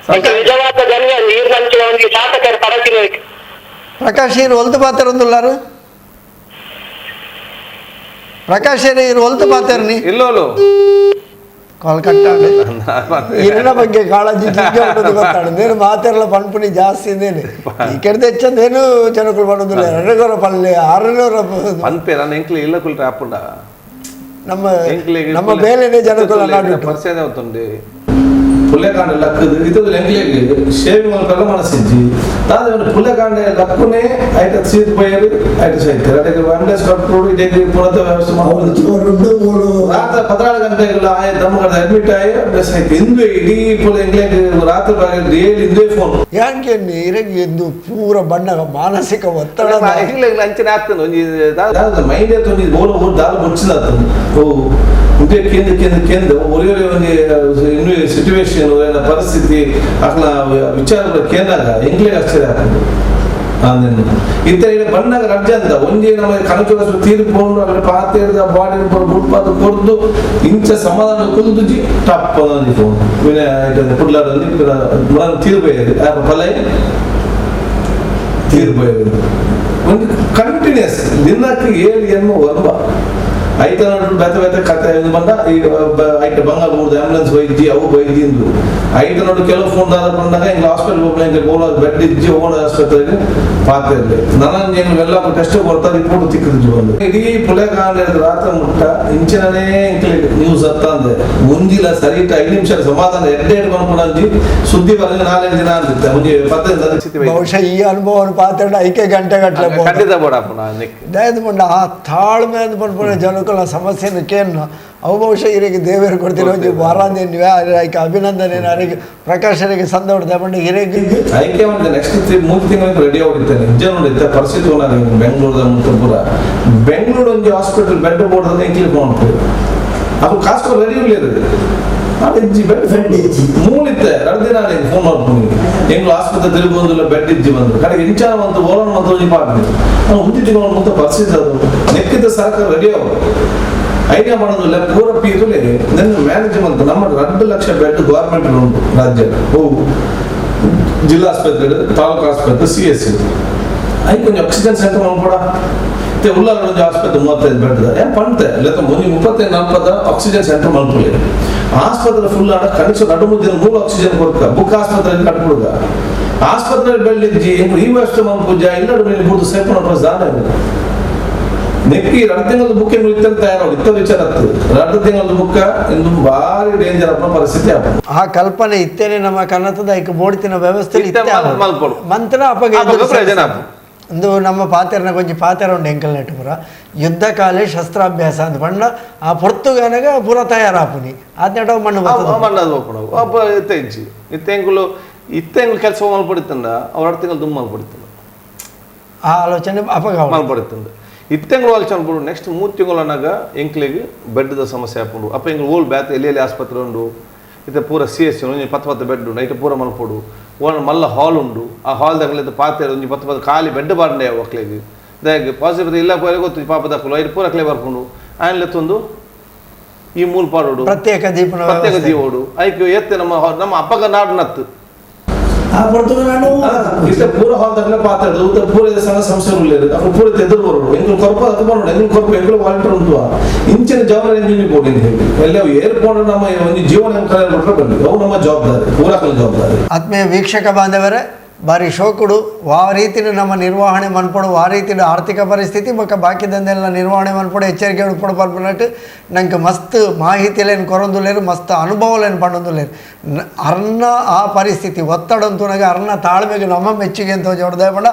ನಿಜವಾದ ಜನ ನೀರು ಹಂಚಿನ ಒಂದು ಶಾಸಕರ ಪಡಕಿನ ಪ್ರಕಾಶ್ ಇರು ಒಲ್ತು ಪಾತ್ರ ಒಂದುಲ್ಲಾರು ಪ್ರಕಾಶ್ ಇರು ಒಲ್ತು ಪಾತ್ರ ನೀ ಇಲ್ಲೋಲು ಕಾಲ್ ಕಟ್ಟಾಡೆ ಇರಿನ ಬಗ್ಗೆ ಕಾಳಜಿ ಗೊತ್ತಾಡು ನೇನು ಮಾತೆಲ್ಲ ಪಣ್ಪುಣಿ ಜಾಸ್ತಿ ಇದೇನೆ ಈ ಕೆಡ್ದು ಹೆಚ್ಚಂದೇನು ಜನಗಳು ಮಾಡೋದಿಲ್ಲ 200 ಪಲ್ಲೆ 600 ಪನ್ಪೆ ನನ್ನ ಎಂಕ್ಲಿ ಇಲ್ಲ ಕುಲ್ರೆ ಆಪುಂಡ ನಮ್ಮ ಬೇಲೆನೆ ಜನಗಳು ನಾಡಿಟ್ಟು ಪರಿಚಯ అవుతుంది పుల్లకాండ లక్కదు ఇది లెంగ్లేగి షేవింగ్ వల్ల మనసిజ్జి తాద పుల్లకాండ లక్కునే ఐట సీట్ పోయారు ఐట సైతరు అంటే అంబులెన్స్ కట్టుకోడు ఇది పునత వ్యవస్థ మామూలు 2-3 రాత్రి 14 ಗಂಟೆಗಳ ಆಯ ದಮ್ಮಗಡ ಅಡ್ಮಿಟ್ ಆಯ ಪ್ಲಸ್ ಐತೆ ಇಂದು ಇಡೀ ಪುಲ್ಲ ಇಂಗ್ಲೆಂಡ್ ರಾತ್ರಿ ಬಾರಿ ಡೇಲಿ ಇಂದೇ ಫೋನ್ ಯಾಕೆ ನೀರಿಗೆ ಎಂದು ಪೂರ ಬಣ್ಣ ಮಾನಸಿಕ ಒತ್ತಡ ಇಂಗ್ಲೆಂಡ್ ಅಂಚನೆ ಆಗ್ತದೆ ಒಂಜಿ ದಾದ ಮೈಂಡ್ ತೊಂದಿ ಬೋಲ ದಾದ ಮುಚ್ಚಿದ ಓ ఇంకే కింద ఒరే ಒಂದು ಸಿಚುವೇಶನ್ ಪರಿಸ್ಥಿತಿ ಅಕ್ಲ ವಿಚಾರ ಕೇಂದ್ರಾಗ ಎಂಗ್ಲೇಗ್ ಆಶ್ಚರ್ಯ ಇತ್ತ ಬಣ್ಣಗ ರಜ್ಜ ಅಂತ ಒಂಜಿ ನಮಗೆ ಕನಕದ ತೀರ್ಪುಂಡು ಅక్కడ ಪಾತ್ರದ ಬಾಡಿ ಬುಡ್ಪಾದ ಕೊಡ್ದು ಇಂಚ ಸಮಾಧಾನ ಕುಲ್ದುಜಿ ಟಪ್ ಫೋನ್ ಪುಡ್ಲಾರ ತೀರ್ಪೋయేది ಪಲೈ ತೀರ್ಪೋయేది ಒಂದು ಕಂಟಿನ್ಯೂಸ್ ದಿನಕ್ಕೆ 7 ಎಮ್ಮೆ ವರ್ಬ ಐತೆ ನೋಡ್ರು ಬೇತೆ ಕತೆ ಬಂದ ಈಗ ಐತೆ ಬಂಗಾರ ಮೂರ್ದು ಆಂಬುಲೆನ್ಸ್ ಹೋಯ್ತಿ ಅವು ಹೋಯ್ತಿ ಅಂದ್ರು ಐತೆ ನೋಡ್ರು ಕೆಲವು ಫೋನ್ ದಾದ ಬಂದಾಗ ಹಿಂಗೆ ಹಾಸ್ಪಿಟಲ್ ಹೋಗ್ಲಿಕ್ಕೆ ಗೋಲ ಬೆಡ್ ಇಜ್ಜಿ ಹೋಗೋಣ ಆಸ್ಪತ್ರೆಗೆ ಪಾತ್ರ ಇರಲಿ ನನ್ನ ಏನು ಎಲ್ಲ ಟೆಸ್ಟ್ ಕೊಡ್ತಾರೆ ರಿಪೋರ್ಟ್ ತಿಕ್ಕಿದ್ದು ಬಂದು ಇಡೀ ಪುಲೆಕಾಂಡ ರಾತ್ರಿ ಮುಟ್ಟ ಇಂಚಿನೇ ನ್ಯೂಸ್ ಹತ್ತ ಅಂದೆ ಮುಂಜಿಲ ಸರಿಟ 5 ನಿಮಿಷ ಸಮಾಧಾನ ಎಡ್ಡೆಡ್ ಬಂದ್ಕೊಂಡಿ ಸುದ್ದಿ ಬರಲಿ 4 ದಿನ ಅಂದಿತ್ತೆ ಮುಂಜಿ 15 ಬಹುಶಃ ಈ ಅನುಭವವನ್ನು ಪಾತ್ರ ಐಕೆ ಗಂಟೆ ಗಟ್ಟಲೆ ಖಂಡಿತ ಬೋಡಪ್ಪ ದಯದು ಬಂಡ ಆ ತಾಳ್ಮೆ ಅಂದ್ಕೊಂಡು ಜನಕ್ಕಲ್ಲ ಸಮಸ್ಯೆಯನ್ನು ಕೇಳ್ ಅವು ಬಹುಶಃ ಇವರಿಗೆ ದೇವರು ಕೊಡ್ತಿರೋ ಒಂದು ವಾರಾಂದೇನು ಆಯ್ಕೆ ಅಭಿನಂದನೆ ಅವರಿಗೆ ಪ್ರಕಾಶರಿಗೆ ಸಂದ ಹೊಡೆದ ಬಂದು ಹಿರೇಗೆ ಆಯ್ಕೆ ಒಂದು ನೆಕ್ಸ್ಟ್ 3 ತಿಂಗಳಿಗೆ ರೆಡಿ ಆಗಿರ್ತೇನೆ ನಿಜ ನೋಡಿದ್ದೆ ಪರಿಸ್ಥಿತಿ ಬೆಂಗಳೂರದ ಮುಂತಪುರ ಬೆಂಗಳೂರು ಒಂದು ಹಾಸ್ಪಿಟಲ್ ಬೆಡ್ ಬೋರ್ಡ್ ಇಂಕ್ಲಿಕ್ ಮಾಡ್ತೀವಿ ಅದು ಕಾಸ್ಟ್ ರೆಡಿ ಇರಲಿದೆ ಮೂಲಿತ್ತೆ 2 ದಿನ ಫೋನ್ ಮಾಡ್ಕೊಂಡು ಎಂಗ್ಲು ಆಸ್ಪತ್ರೆ ತಿರುಗಿ ಬಂದಿಲ್ಲ ಬೆಡ್ ಇಜ್ಜಿ ಬಂದ್ರು ಕಡೆಗೆ ಇಂಚಾನ ಒಂದು ಓಲನ್ ಒಂದು ಪಾಡ್ನಿ ನಾನು ಉಂಟಿಗಳು ಮುಂದೆ ಪರಿಸ್ಥಿತಿ ಅದು ನೆಕ್ಕಿದ್ದ ಸರ್ಕಾರ ರೆಡಿ ಅವರು ಐಡಿಯಾ ಮಾಡೋದಿಲ್ಲ ಪೂರ ಪೀರುಲೆ ನನ್ನ ಮ್ಯಾನೇಜ್ಮೆಂಟ್ ನಮ್ಮ 2 ಲಕ್ಷ ಬೆಡ್ ಗೌರ್ಮೆಂಟ್ ಉಂಟು ರಾಜ್ಯ ಜಿಲ್ಲಾ ಆಸ್ಪತ್ರೆ ತಾಲೂಕು ಆಸ್ಪತ್ರೆ CSC ಐ ಕೊಂಚ ಆಕ್ಸಿಜನ್ ಸೆಂಟರ್ ಮಾಡ್ಕೊಡ ಉಳ್ಳಾರ ಆಸ್ಪತ್ರೆ 35 ಬೆಡ್ ಏನ್ ಪಂತೆ ಇಲ್ಲ ಮುಂದೆ 35-40 ಆಕ್ಸಿಜನ್ ಸೆಂಟರ್ ಮಾಡ್ಕೊಳ್ಳಿ ಆಸ್ಪತ್ರೆ ಫುಲ್ ಆಡ ಕನಿಷ್ಠ ನಡುಮುದ್ದಿನ 3 ಆಕ್ಸಿಜನ್ ಕೊಡ್ಕ ಬುಕ್ ಆಸ್ಪತ್ರೆಗೆ ಕಟ್ಬಿಡುಗ ಆಸ್ಪತ್ರೆ ಬೆಡ್ ಇಜ್ಜಿ ಈ ವರ್ಷ ಪೂಜ ಇಲ್ಲ ಮೂರು ಸೇರ್ಕೊಂಡು ದಾನ ನೆಕ್ಕಿ 2 ತಿಂಗಳ ಬುಕ್ ಇತ್ತಂತ ತಯಾರು ಇತ್ತ ವಿಚಾರ 2 ತಿಂಗಳ ಬುಕ್ ಇಂದು ಭಾರಿ ಡೇಂಜರ್ ಅಪ್ಪ ಪರಿಸ್ಥಿತಿ ಆ ಕಲ್ಪನೆ ಇತ್ತೇನೆ ನಮ್ಮ ಕನ್ನಡದ ಐಕ ಬೋಡ್ತಿನ ವ್ಯವಸ್ಥೆ ಮಂತ್ರ ಒಂದು ನಮ್ಮ ಪಾತೆರನ ಕೊಂಚ ಪಾತೆರ ಉಂಡು ಎಂಕಲ್ ನೆಟ್ಟುಪುರ ಯುದ್ಧ ಕಾಲೇ ಶಸ್ತ್ರಾಭ್ಯಾಸ ಅಂತ ಪಂಡ ಆ ಪೊರ್ತುಗನಗ ಪೂರ ತಯಾರಾಪುನಿ ಆದ್ನೆಟ ಮಣ್ಣು ಮಣ್ಣದು ಒಬ್ಬ ಇತ್ತೆಂಗುಲು ಕೆಲಸ ಮಲ್ಪಡಿತಂಡ ಅವ್ರ 2 ತಿಂಗಳು ದುಮ್ಮ ಮಲ್ಪಡಿತಂಡ ಆ ಆಲೋಚನೆ ಅಪಗ ಮಲ್ಪಡಿತಂಡ ಇತ್ತೆಂಗಳು ಆಲೋಚನೆ ಕೊಡು ನೆಕ್ಸ್ಟ್ 3 ತಿಂಗಳನಾಗ ಎಂಕ್ಲಿಗೆ ಬೆಡ್ದ ಸಮಸ್ಯೆ ಹಾಕೊಂಡು ಅಪ್ಪ ಎಂಗ್ಳು ಓಲ್ ಬ್ಯಾತ್ ಎಲ್ಲಿ ಆಸ್ಪತ್ರೆ ಉಂಡು ಇತ್ತೆ ಪೂರ CSC 10 ಬೆಡ್ ನೈಟ್ ಪೂರ ಮಲ್ಪೋಡು ಓನ್ ಮಲ್ಲ ಹಾಲ್ ಉಂಡು ಆ ಹಾಲ್ದಾಗಲಿದ್ದ ಪಾತ್ರೆ ಒಂದು 10 ಖಾಲಿ ಬೆಡ್ ಬಾರ್ಡೆ ಒಕ್ಲಿಗೆ ದಾಗೆ ಪಾಸಿಬಲ್ ಇಲ್ಲ ಪೋರೆ ಗೊತ್ತು ಪಾಪ ದಾಖಲು ಐದು ಪೂರ ಕ್ಲೇ ಬರ್ಕೊಂಡು ಆನ್ಲೆತ್ತೊಂದು ಈ ಮೂಲ ಪಾಡೋಡು ಪ್ರತ್ಯೇಕ ದೀಪೋಡು ಐಕೆ ಎತ್ತೆ ನಮ್ಮ ಅಪ್ಪಗ ನಾಡು ನತ್ತು ಇಷ್ಟ ಪೂರ ಹಾಲ್ದಾಗಲೇ ಪಾತಾಡುದು ಪೂರ ಸಂಘ ಸಂಸ್ಥೆಗಳು ಅವು ಪೂರ ಎದುರು ಬರೋದು ಎಂಗಳು ಕೊರಪ ಅದು ಮಾಡೋದು ಎಂಗಳು ಕೊರಪ ಎಂಗಳು ವಾಲಂಟಿಯರ್ ಉಂಟು ಇಂಚಿನ ಜವಾಬ್ದಾರಿ ಎಂಜಿನಿ ಬೋರ್ಡ್ ಅಂತ ಹೇಳಿ ಎಲ್ಲ ಏರ್ಪೋರ್ಟ್ ನಮ್ಮ ಒಂದು ಜೀವನ ಕಲೆ ಬಿಟ್ಟರೆ ಬಂದಿದೆ ಅವು ನಮ್ಮ ಜವಾಬ್ದಾರಿ ಪೂರಕಲ ಜವಾಬ್ದಾರಿ. ಆತ್ಮೀಯ ವೀಕ್ಷಕ ಬಾಂಧವರೇ, ಬಾರಿ ಶೋಕುಡು ಆ ರೀತಿಯ ನಮ್ಮ ನಿರ್ವಹಣೆ ಮನ್ಪಡು ಆ ರೀತಿಯ ಆರ್ಥಿಕ ಪರಿಸ್ಥಿತಿ ಬೊಕ್ಕ ಬಾಕಿದಂದೆಲ್ಲ ನಿರ್ವಹಣೆ ಮನ್ಪಡು ಎಚ್ಚರಿಕೆ ಉಡ್ಪಡು ಪನ್ಪುನಟ್ಟು ನಂಗೆ ಮಸ್ತ್ ಮಾಹಿತಿಲೇನು ಕೊರೊಂದುಲೇರು ಮಸ್ತ್ ಅನುಭವಲೇನು ಪಂಡೊಂದುಲೇರು ಅರ್ನ ಆ ಪರಿಸ್ಥಿತಿ ಒತ್ತಡಂತುನಾಗ ಅರ್ನ ತಾಳ್ಮೆಗೆ ನಮ್ಮ ಮೆಚ್ಚುಗೆ ಅಂತ ಜೋಡ್ದೆ ಪಂಡ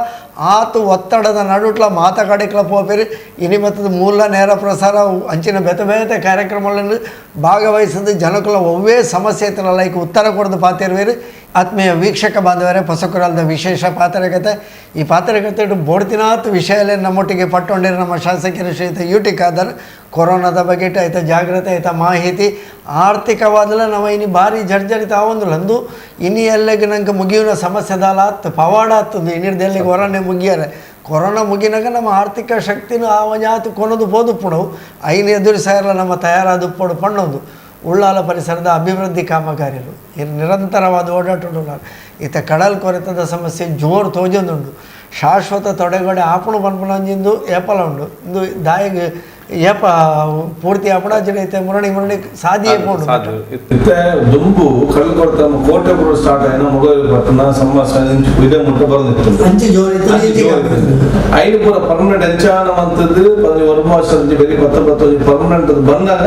ಆತು ಒತ್ತಡದ ನಡುಟ್ಲ ಮಾತಾಡಿಕ್ಲ ಪೋಪೇರಿ ಇನಿ ಮತ್ತದ ಮೂಲ ನೇರ ಪ್ರಸಾರ ಅಂಚಿನ ಬೇತೆ ಬೇತೆ ಕಾರ್ಯಕ್ರಮಗಳನ್ನು ಭಾಗವಹಿಸಿದ ಜನಕುಲ ಒವ್ವೇ ಸಮಸ್ಯೆ ಇತ್ತಲ್ಲ ಲೈಕ್ ಉತ್ತರ ಕೊಡದು ಪಾತಿರುವೇರು. ಆತ್ಮೀಯ ವೀಕ್ಷಕ ಬಾಂಧವರೇ, ಪೊಸಕುರಾಲದ ವಿಶೇಷ ಪಾತ್ರಕತೆ ಈ ಪಾತ್ರಕತೆ ಬೋಡ್ತಿನಾತ್ ವಿಷಯಲೇ ನಮ್ಮೊಟ್ಟಿಗೆ ಪಟ್ಟೊಂಡಿರೋ ನಮ್ಮ ಶಾಸಕರು ಶ್ರೀಯುತ ಯುಟಿ ಖಾದರ್ ಕೊರೋನಾದ ಬಗ್ಗೆ ಆಯ್ತ ಜಾಗ್ರತೆ ಆಯ್ತ ಮಾಹಿತಿ ಆರ್ಥಿಕವಾದಲ್ಲ ನಾವು ಇನ್ನು ಭಾರಿ ಜರ್ಜರಿತ ಆವೊಂದಿಲ್ಲ ಅಂದು ಇನ್ನು ಎಲ್ಲಿಗೆ ನಂಗೆ ಮುಗಿಯುವ ಸಮಸ್ಯೆದಾಲ ಆತು ಪವಾಡ ಆಗ್ತದೆ ಇನ್ನಿಡ್ದೆಲ್ಲಿಗೆ ಹೊರನೆ ಮುಗಿಯಾರೆ ಕೊರೋನಾ ಮುಗಿನಾಗ ನಮ್ಮ ಆರ್ಥಿಕ ಶಕ್ತಿನ ಆವಜಾತು ಕೊನೋದು ಬೋದು ಪುಣವು ಐನು ಎದುರು ಸಾಯಲ್ಲ ನಮ್ಮ ತಯಾರಾದ ಪೊಡು ಪಣ್ಣೊಂದು ಉಳ್ಳಾಲ ಪರಿಸರದ ಅಭಿವೃದ್ಧಿ ಕಾಮಗಾರಿಗಳು ಇದು ನಿರಂತರವಾದ ಓಡಾಟುಂಡು ಈತ ಕಡಲ್ ಕೊರೆತದ ಸಮಸ್ಯೆ ಜೋರು ತೋಜೊಂದುಂಡು ಶಾಶ್ವತ ತೊಡೆಗೊಡೆ ಆಪಣು ಪನ್ಪುನಂಜಿಂದು ಏಪಲ ಉಂಡು ಇಂದು ದಾಯಿಗೆ ಏಪ ಪೂರ್ತಿ ಆಪಣ ಜಡೈತೆ ಮುರಣಿ ಸಾಧಿಯೇ ಪೋಂಡು ಇತ್ತೆ ದುಂಬು ಕಡಲ್ ಕೊರೆತ ಕೋಟೆ ಬರೋ ಸ್ಟಾರ್ಟ್ ಆಯ್ನ ಮೊಗಲು ಪಟ್ಟಣ ಸಮಸ್ಯೆ ಇದೇ ಮುಟ್ಟ ಬರೋದಿತ್ತು ಅಂಚೆ ಜೋರಿತ್ತು ಐದು ಪೂರ ಪರ್ಮನೆಂಟ್ ಎಂಚಾನವಂತದ್ದು ಒಂದು ವರ್ಷ ಬೇರೆ 19 ಪರ್ಮನೆಂಟ್ ಬಂದಾಗ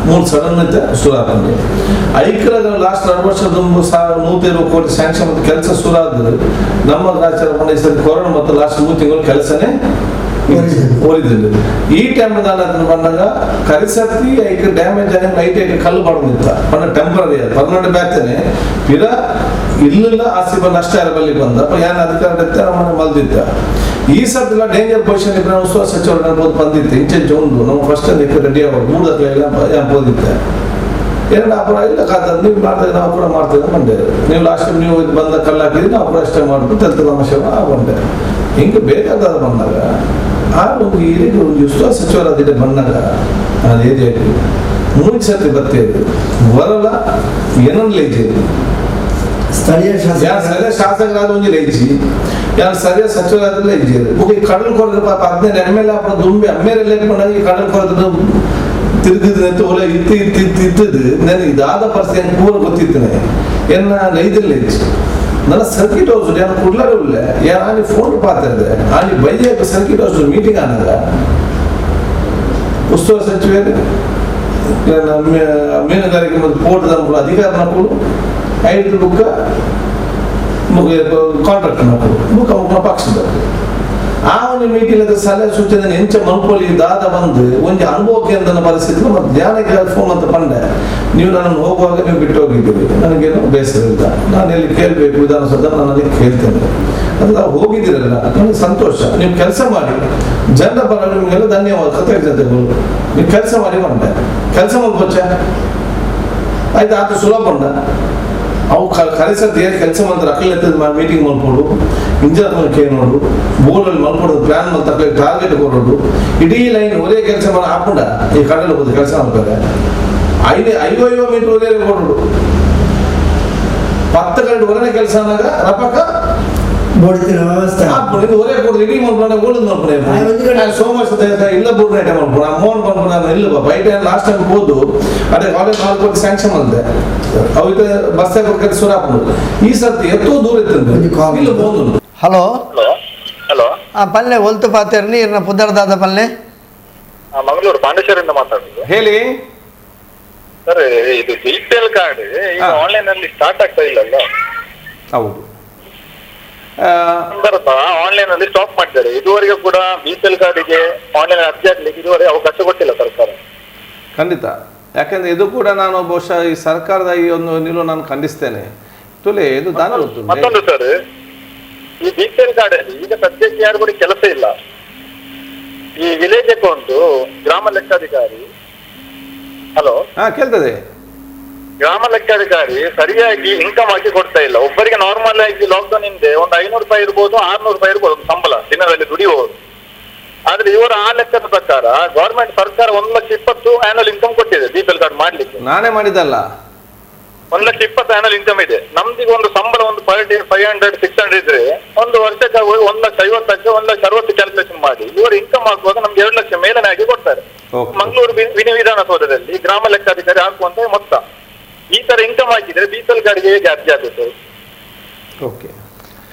3 ಸಡನ್ ಐತೆ ಸುರಾತಂದು ಐಕ್ಯದ ಲಾಸ್ಟ್ 2 ವರ್ಷ ದುಂಬು 120 ಕೋಟಿ ಸ್ಯಾಂಕ್ಷನ್ ಮತ್ತು ಕೆಲಸ ಸುರಾದ್ರು ನಮ್ಮ ರಾಜ್ಯದ ಮಂಡಳಿ ಕೊರೋನಾ ಮತ್ತು ಲಾಸ್ಟ್ 3 ತಿಂಗಳು ಕೆಲಸನೇ ಓದಿದ್ದು ಈ ಟೈಮ್ ಬಂದಾಗ ಕರಿಸತ್ತಿ ಐಕ್ ಡ್ಯಾಮೇಜ್ ಆಗಿ ಲೈಟ್ ಐಕ್ ಕಲ್ಲು ಮಾಡೋದಿತ್ತ ಪನ್ನ ಟೆಂಪರರಿ ಪರ್ಮನೆಂಟ್ ಬ್ಯಾಗ್ತೇನೆ ಪಿರ ಇಲ್ಲ ಆಸ್ತಿ ಬಂದು ನಷ್ಟ ಬಲ್ಲಿ ಬಂದ ಏನ್ ಅಧಿಕಾರ ನಮ್ಮನ್ನ ಮಲ್ದಿದ್ದ ಈ ಸದ್ದಿಲ್ಲ ಡೇಂಜರ್ ಪೊಸಿಷನ್ ಇಬ್ಬರು ಉಸ್ತುವಾರಿ ಸಚಿವರು ಅನ್ಬೋದು ಬಂದಿತ್ತು ಇಂಚೆ ಒಂದು ನಮ್ಮ ಫಸ್ಟ್ ರೆಡಿ ಆಗೋದು 3 ಎಲ್ಲ ಬೋದಿತ್ತೆ ಎರಡು ಅಪರ ಇಲ್ಲ ಖಾತ ನೀವು ಮಾಡಿದಾಗ ನಾವು ಕೂಡ ಮಾಡ್ತೇವೆ ಬಂದೆ ನೀವು ಲಾಸ್ಟ್ ಟೈಮ್ ನೀವು ಬಂದ ಕಲ್ಲು ಹಾಕಿದ್ರೆ ನಾವು ಕೂಡ ಅಷ್ಟೇ ಮಾಡ್ಬಿಟ್ಟು ತೆಲ್ತದ ಅಂಶ ಬಂದೆ ಹಿಂಗೆ ಬೇಕಾದಾಗ ಬಂದಾಗ ಆ ಒಂದು ಏರಿಯಾಗೆ ಒಂದು ಉಸ್ತುವಾರಿ ಸಚಿವರಾದ ಬಂದಾಗ ಅದು ಏರಿಯಾಗಿ 3 ಸರ್ತಿ ಬರ್ತೇವೆ ಬರಲ್ಲ ಏನೊಂದು ಲೈಜಿ ಸ್ಥಳೀಯ ಶಾಸಕರಾದ ಒಂದು ಲೈಜಿ ಯಾರು ಸರಿಯಾದ ಸಚಿವರಾದ್ರಲ್ಲ ಲೈಜಿ ಈ ಕಡಲ್ ಕೊರೆದ ಪಾಪ 15 ಎಮ್ ಎಲ್ ಎ ದುಂಬಿ ಅಮ್ಮೇರೆಲ್ಲ ಇಟ್ಕೊಂಡಾಗ ಈ ಕಡಲ್ ಕೊರೆದ ತಿರುಗಿದ್ರೆ ಒಳ್ಳೆ ಇತ್ತದು ನನಗೆ ಇದಾದ ಪರಿಸ್ಥಿತಿ ಪೂರ ಗೊತ್ತಿತ್ತೇನೆ ಎನ್ನ ಲೈದಲ್ಲಿ ನನ್ನ ಸರ್ಕಿಟ್ ಹೌಸ್ ಯಾರು ಕೊಡ್ಲಾರು ಇಲ್ಲ ಯಾರು ಆನಿ ಫೋನ್ ಪಾತಿದೆ ಆನಿ ಬೈಯ ಸರ್ಕಿಟ್ ಹೌಸ್ ಮೀಟಿಂಗ್ ಆನಾಗ ಉಸ್ತುವಾರಿ ಸಚಿವರು ಮೀನುಗಾರಿಕೆ ಮತ್ತು ಪೋರ್ಟ್ ಅಧಿಕಾರ ನಕಲು 5 ಬುಕ್ಕ ಕಾಂಟ್ರಾಕ್ಟ್ ನಕಲು ಮುಖ ಪಕ್ಷದ ಆ ಒಂದು ಮೀಟಿಂಗ್ ಸಲಹೆ ಸೂಚನೆ ಹೆಂಚ ಮಲ್ಪೊಲಿ ದಾದ ಬಂದು ಒಂದು ಅನುಭವಕ್ಕೆ ಅಂತ ಪರಿಸ್ಥಿತಿ ಮತ್ತು ಧ್ಯಾನಕ್ಕೆ ಫೋನ್ ಅಂತ ಬಂದೆ ನೀವು ನನ್ನನ್ನು ಹೋಗುವಾಗ ನೀವು ಬಿಟ್ಟು ಹೋಗಿದ್ದೀರಿ ನನಗೇನು ಬೇಸರ ಇಲ್ಲ ನಾನು ಎಲ್ಲಿ ಕೇಳಬೇಕು ವಿಧಾನಸೌಧ ನಾನು ಅದಕ್ಕೆ ಕೇಳ್ತೇನೆ ಅದು ನಾವು ಹೋಗಿದ್ದೀರಲ್ಲ ನನಗೆ ಸಂತೋಷ ನೀವು ಕೆಲಸ ಮಾಡಿ ಜನರ ಪರ ನಿಮಗೆಲ್ಲ ಧನ್ಯವಾದ ಕೃತಜ್ಞತೆಗಳು ನೀವು ಕೆಲಸ ಮಾಡಿ ಬಂದೆ ಕೆಲಸ ಮಾಡ್ಬೋಚ ಆಯ್ತು ಆತ ಸುಲಭ ಬಂದ ಅವು ಕರೆಸದ್ದು ಏನು ಕೆಲಸ ಮಾಡ್ತಾರೆ ಅಕ್ಕಲೆತ್ತದ ಮೀಟಿಂಗ್ ಮಾಡ್ಕೊಂಡು ಇಂಜಿನಿಯರ್ ಕೇಳೋದು ಬೋರ್ಡಲ್ಲಿ ಮಲ್ಕೊಡೋದು ಪ್ಲಾನ್ ಮಾಡ್ತಾರೆ ಟಾರ್ಗೆಟ್ ಕೊಡೋದು ಇಡೀ ಲೈನ್ ಒರೇ ಕೆಲಸ ಮಾಡಿ ಹಾಕೊಂಡ ಈ ಕಡಲು ಹೋಗೋದು ಕೆಲಸ ಮಾಡ್ತಾರೆ 5 ಮೀಟರ್ ಒರೇ ಕೊಡೋದು 10 ಗಂಟೆ ಹೊರನೆ ಕೆಲಸ ಆದಾಗ ರಪಕ್ಕ ವ್ಯವಸ್ಥೆ ಒರೇ ಕೊಡೋದು ಇಡೀ ಮಾಡ್ಕೊಂಡ ಓಡೋದು ಮಾಡ್ಕೊಂಡೆ ಸೋಮವಾರ ಇಲ್ಲ ಬೋರ್ಡ್ ಐಟಮ್ ಮಾಡ್ಕೊಂಡು ಅಮೌಂಟ್ ಮಾಡ್ಕೊಂಡು ಇಲ್ಲ ಬೈಟ್ ಲಾಸ್ಟ್ ಟೈಮ್ ಹೋದು ಅದೇ ಕಾಲೇಜ್ 4 ಕೋಟಿ ಸ್ಯಾಂಕ್ಷನ್ ಅಂತೆ ಅವತ್ತು ಬಸ್ ಕೆಲಸ ಸುರ ಹಾಕೊಂಡು ಈ ಸರ್ತಿ ಎತ್ತೋ ದೂರ ಇತ್ತು ಇಲ್ಲ ಬೋದು. ಹಲೋ ಹಲೋ ಪಲ್ಲೆ ಒಲ್ತು ಪಾತೇರ್ ನೀರ್ನ ಪುದರ್ದಾದ ಪಲ್ಲೆ ಮಂಗಳೂರು ಪಾಂಡೇಶ್ವರಿಂದ ಮಾತಾಡುದು. ಹೇಳಿ ಸರ್ ಇದು BPL ಕಾರ್ಡ್ ಈಗ ಆನ್ಲೈನ್ ಅಲ್ಲಿ ಸ್ಟಾರ್ಟ್ ಆಗ್ತಾ ಇಲ್ಲಲ್ಲ? ಹೌದು ಸಂದರ್ಭ ಆನ್ಲೈನ್ ಅಲ್ಲಿ ಸ್ಟಾಪ್ ಮಾಡಿದ್ದಾರೆ. ಇದುವರೆಗೂ ಕೂಡ BPL ಕಾರ್ಡಿಗೆ ಆನ್ಲೈನ್ ಅರ್ಜಿ ಹಾಕ್ಲಿಕ್ಕೆ ಇದುವರೆಗೆ ಅವಕಾಶ ಕೊಟ್ಟಿಲ್ಲ ಸರ್ಕಾರ. ಖಂಡಿತ, ಯಾಕಂದ್ರೆ ಇದು ಕೂಡ ನಾನು ಬಹುಶಃ ಈ ಸರ್ಕಾರದ ಈ ಒಂದು ನಿಲುವು ನಾನು ಖಂಡಿಸ್ತೇನೆ. ತುಲೆ ಇದು ದಾನ ಮತ್ತೊಂದು ಸರ್, ಈ BPL ಕಾರ್ಡ್ ಅಲ್ಲಿ ಈಗ ಸದ್ಯಕ್ಕೆ ಯಾರು ಕೂಡ ಕೆಲಸ ಇಲ್ಲ. ಈ ವಿಲೇಜ್ ಅಕೌಂಟ್ ಗ್ರಾಮ ಲೆಕ್ಕಾಧಿಕಾರಿ, ಹಲೋ ಕೇಳ್ತದೆ, ಗ್ರಾಮ ಲೆಕ್ಕಾಧಿಕಾರಿ ಸರಿಯಾಗಿ ಇನ್ಕಮ್ ಆಗಿ ಕೊಡ್ತಾ ಇಲ್ಲ. ಒಬ್ಬರಿಗೆ ನಾರ್ಮಲ್ ಆಗಿ ಲಾಕ್ಡೌನ್ ಹಿಂದೆ ಒಂದು 500 ರೂಪಾಯಿ ಇರ್ಬೋದು, 600 ರೂಪಾಯಿ ಇರ್ಬೋದು ಸಂಬಳ ದಿನದಲ್ಲಿ ದುಡಿಯುವವರು. ಆದ್ರೆ ಇವರ ಆ ಲೆಕ್ಕದ ಪ್ರಕಾರ ಗವರ್ಮೆಂಟ್ ಸರ್ಕಾರ 1,20,000 ಆನ್ಯುವಲ್ ಇನ್ಕಮ್ ಕೊಟ್ಟಿದೆ BPL ಕಾರ್ಡ್ ಮಾಡ್ಲಿಕ್ಕೆ. ನಾನೇ ಮಾಡಿದ್ದಲ್ಲ. 1,20,000 ಆನ್ಯುವಲ್ ಇನ್ಕಮ್ ಇದೆ. ನಮ್ದೀಗ ಒಂದು ಸಂಬಳ ಒಂದು ಪರ್ ಡೇ 500 600 ಇದ್ರೆ ಒಂದು ವರ್ಷಕ್ಕೆ 1,50,000 1,60,000 ಕ್ಯಾಲ್ಕುಲೇಷನ್ ಮಾಡಿ ಇವರು ಇನ್ಕಮ್ ಆಗುವಾಗ ನಮ್ಗೆ 2 ಲಕ್ಷ ಮೇಲನೆ ಆಗಿ ಕೊಡ್ತಾರೆ. ಮಂಗಳೂರು ವಿಧಾನಸೌಧದಲ್ಲಿ ಗ್ರಾಮ ಲೆಕ್ಕಾಧಿಕಾರಿ ಹಾಕುವಂತ ಮೊತ್ತ. ಈ ತರ ಇನ್ಕಮ್ ಹಾಕಿದ್ರೆ BPL ಕಾರ್ಡ್ಗೆ ಹೇಗೆ ಅರ್ಜಿ ಆಗುತ್ತೆ? ಓಕೆ,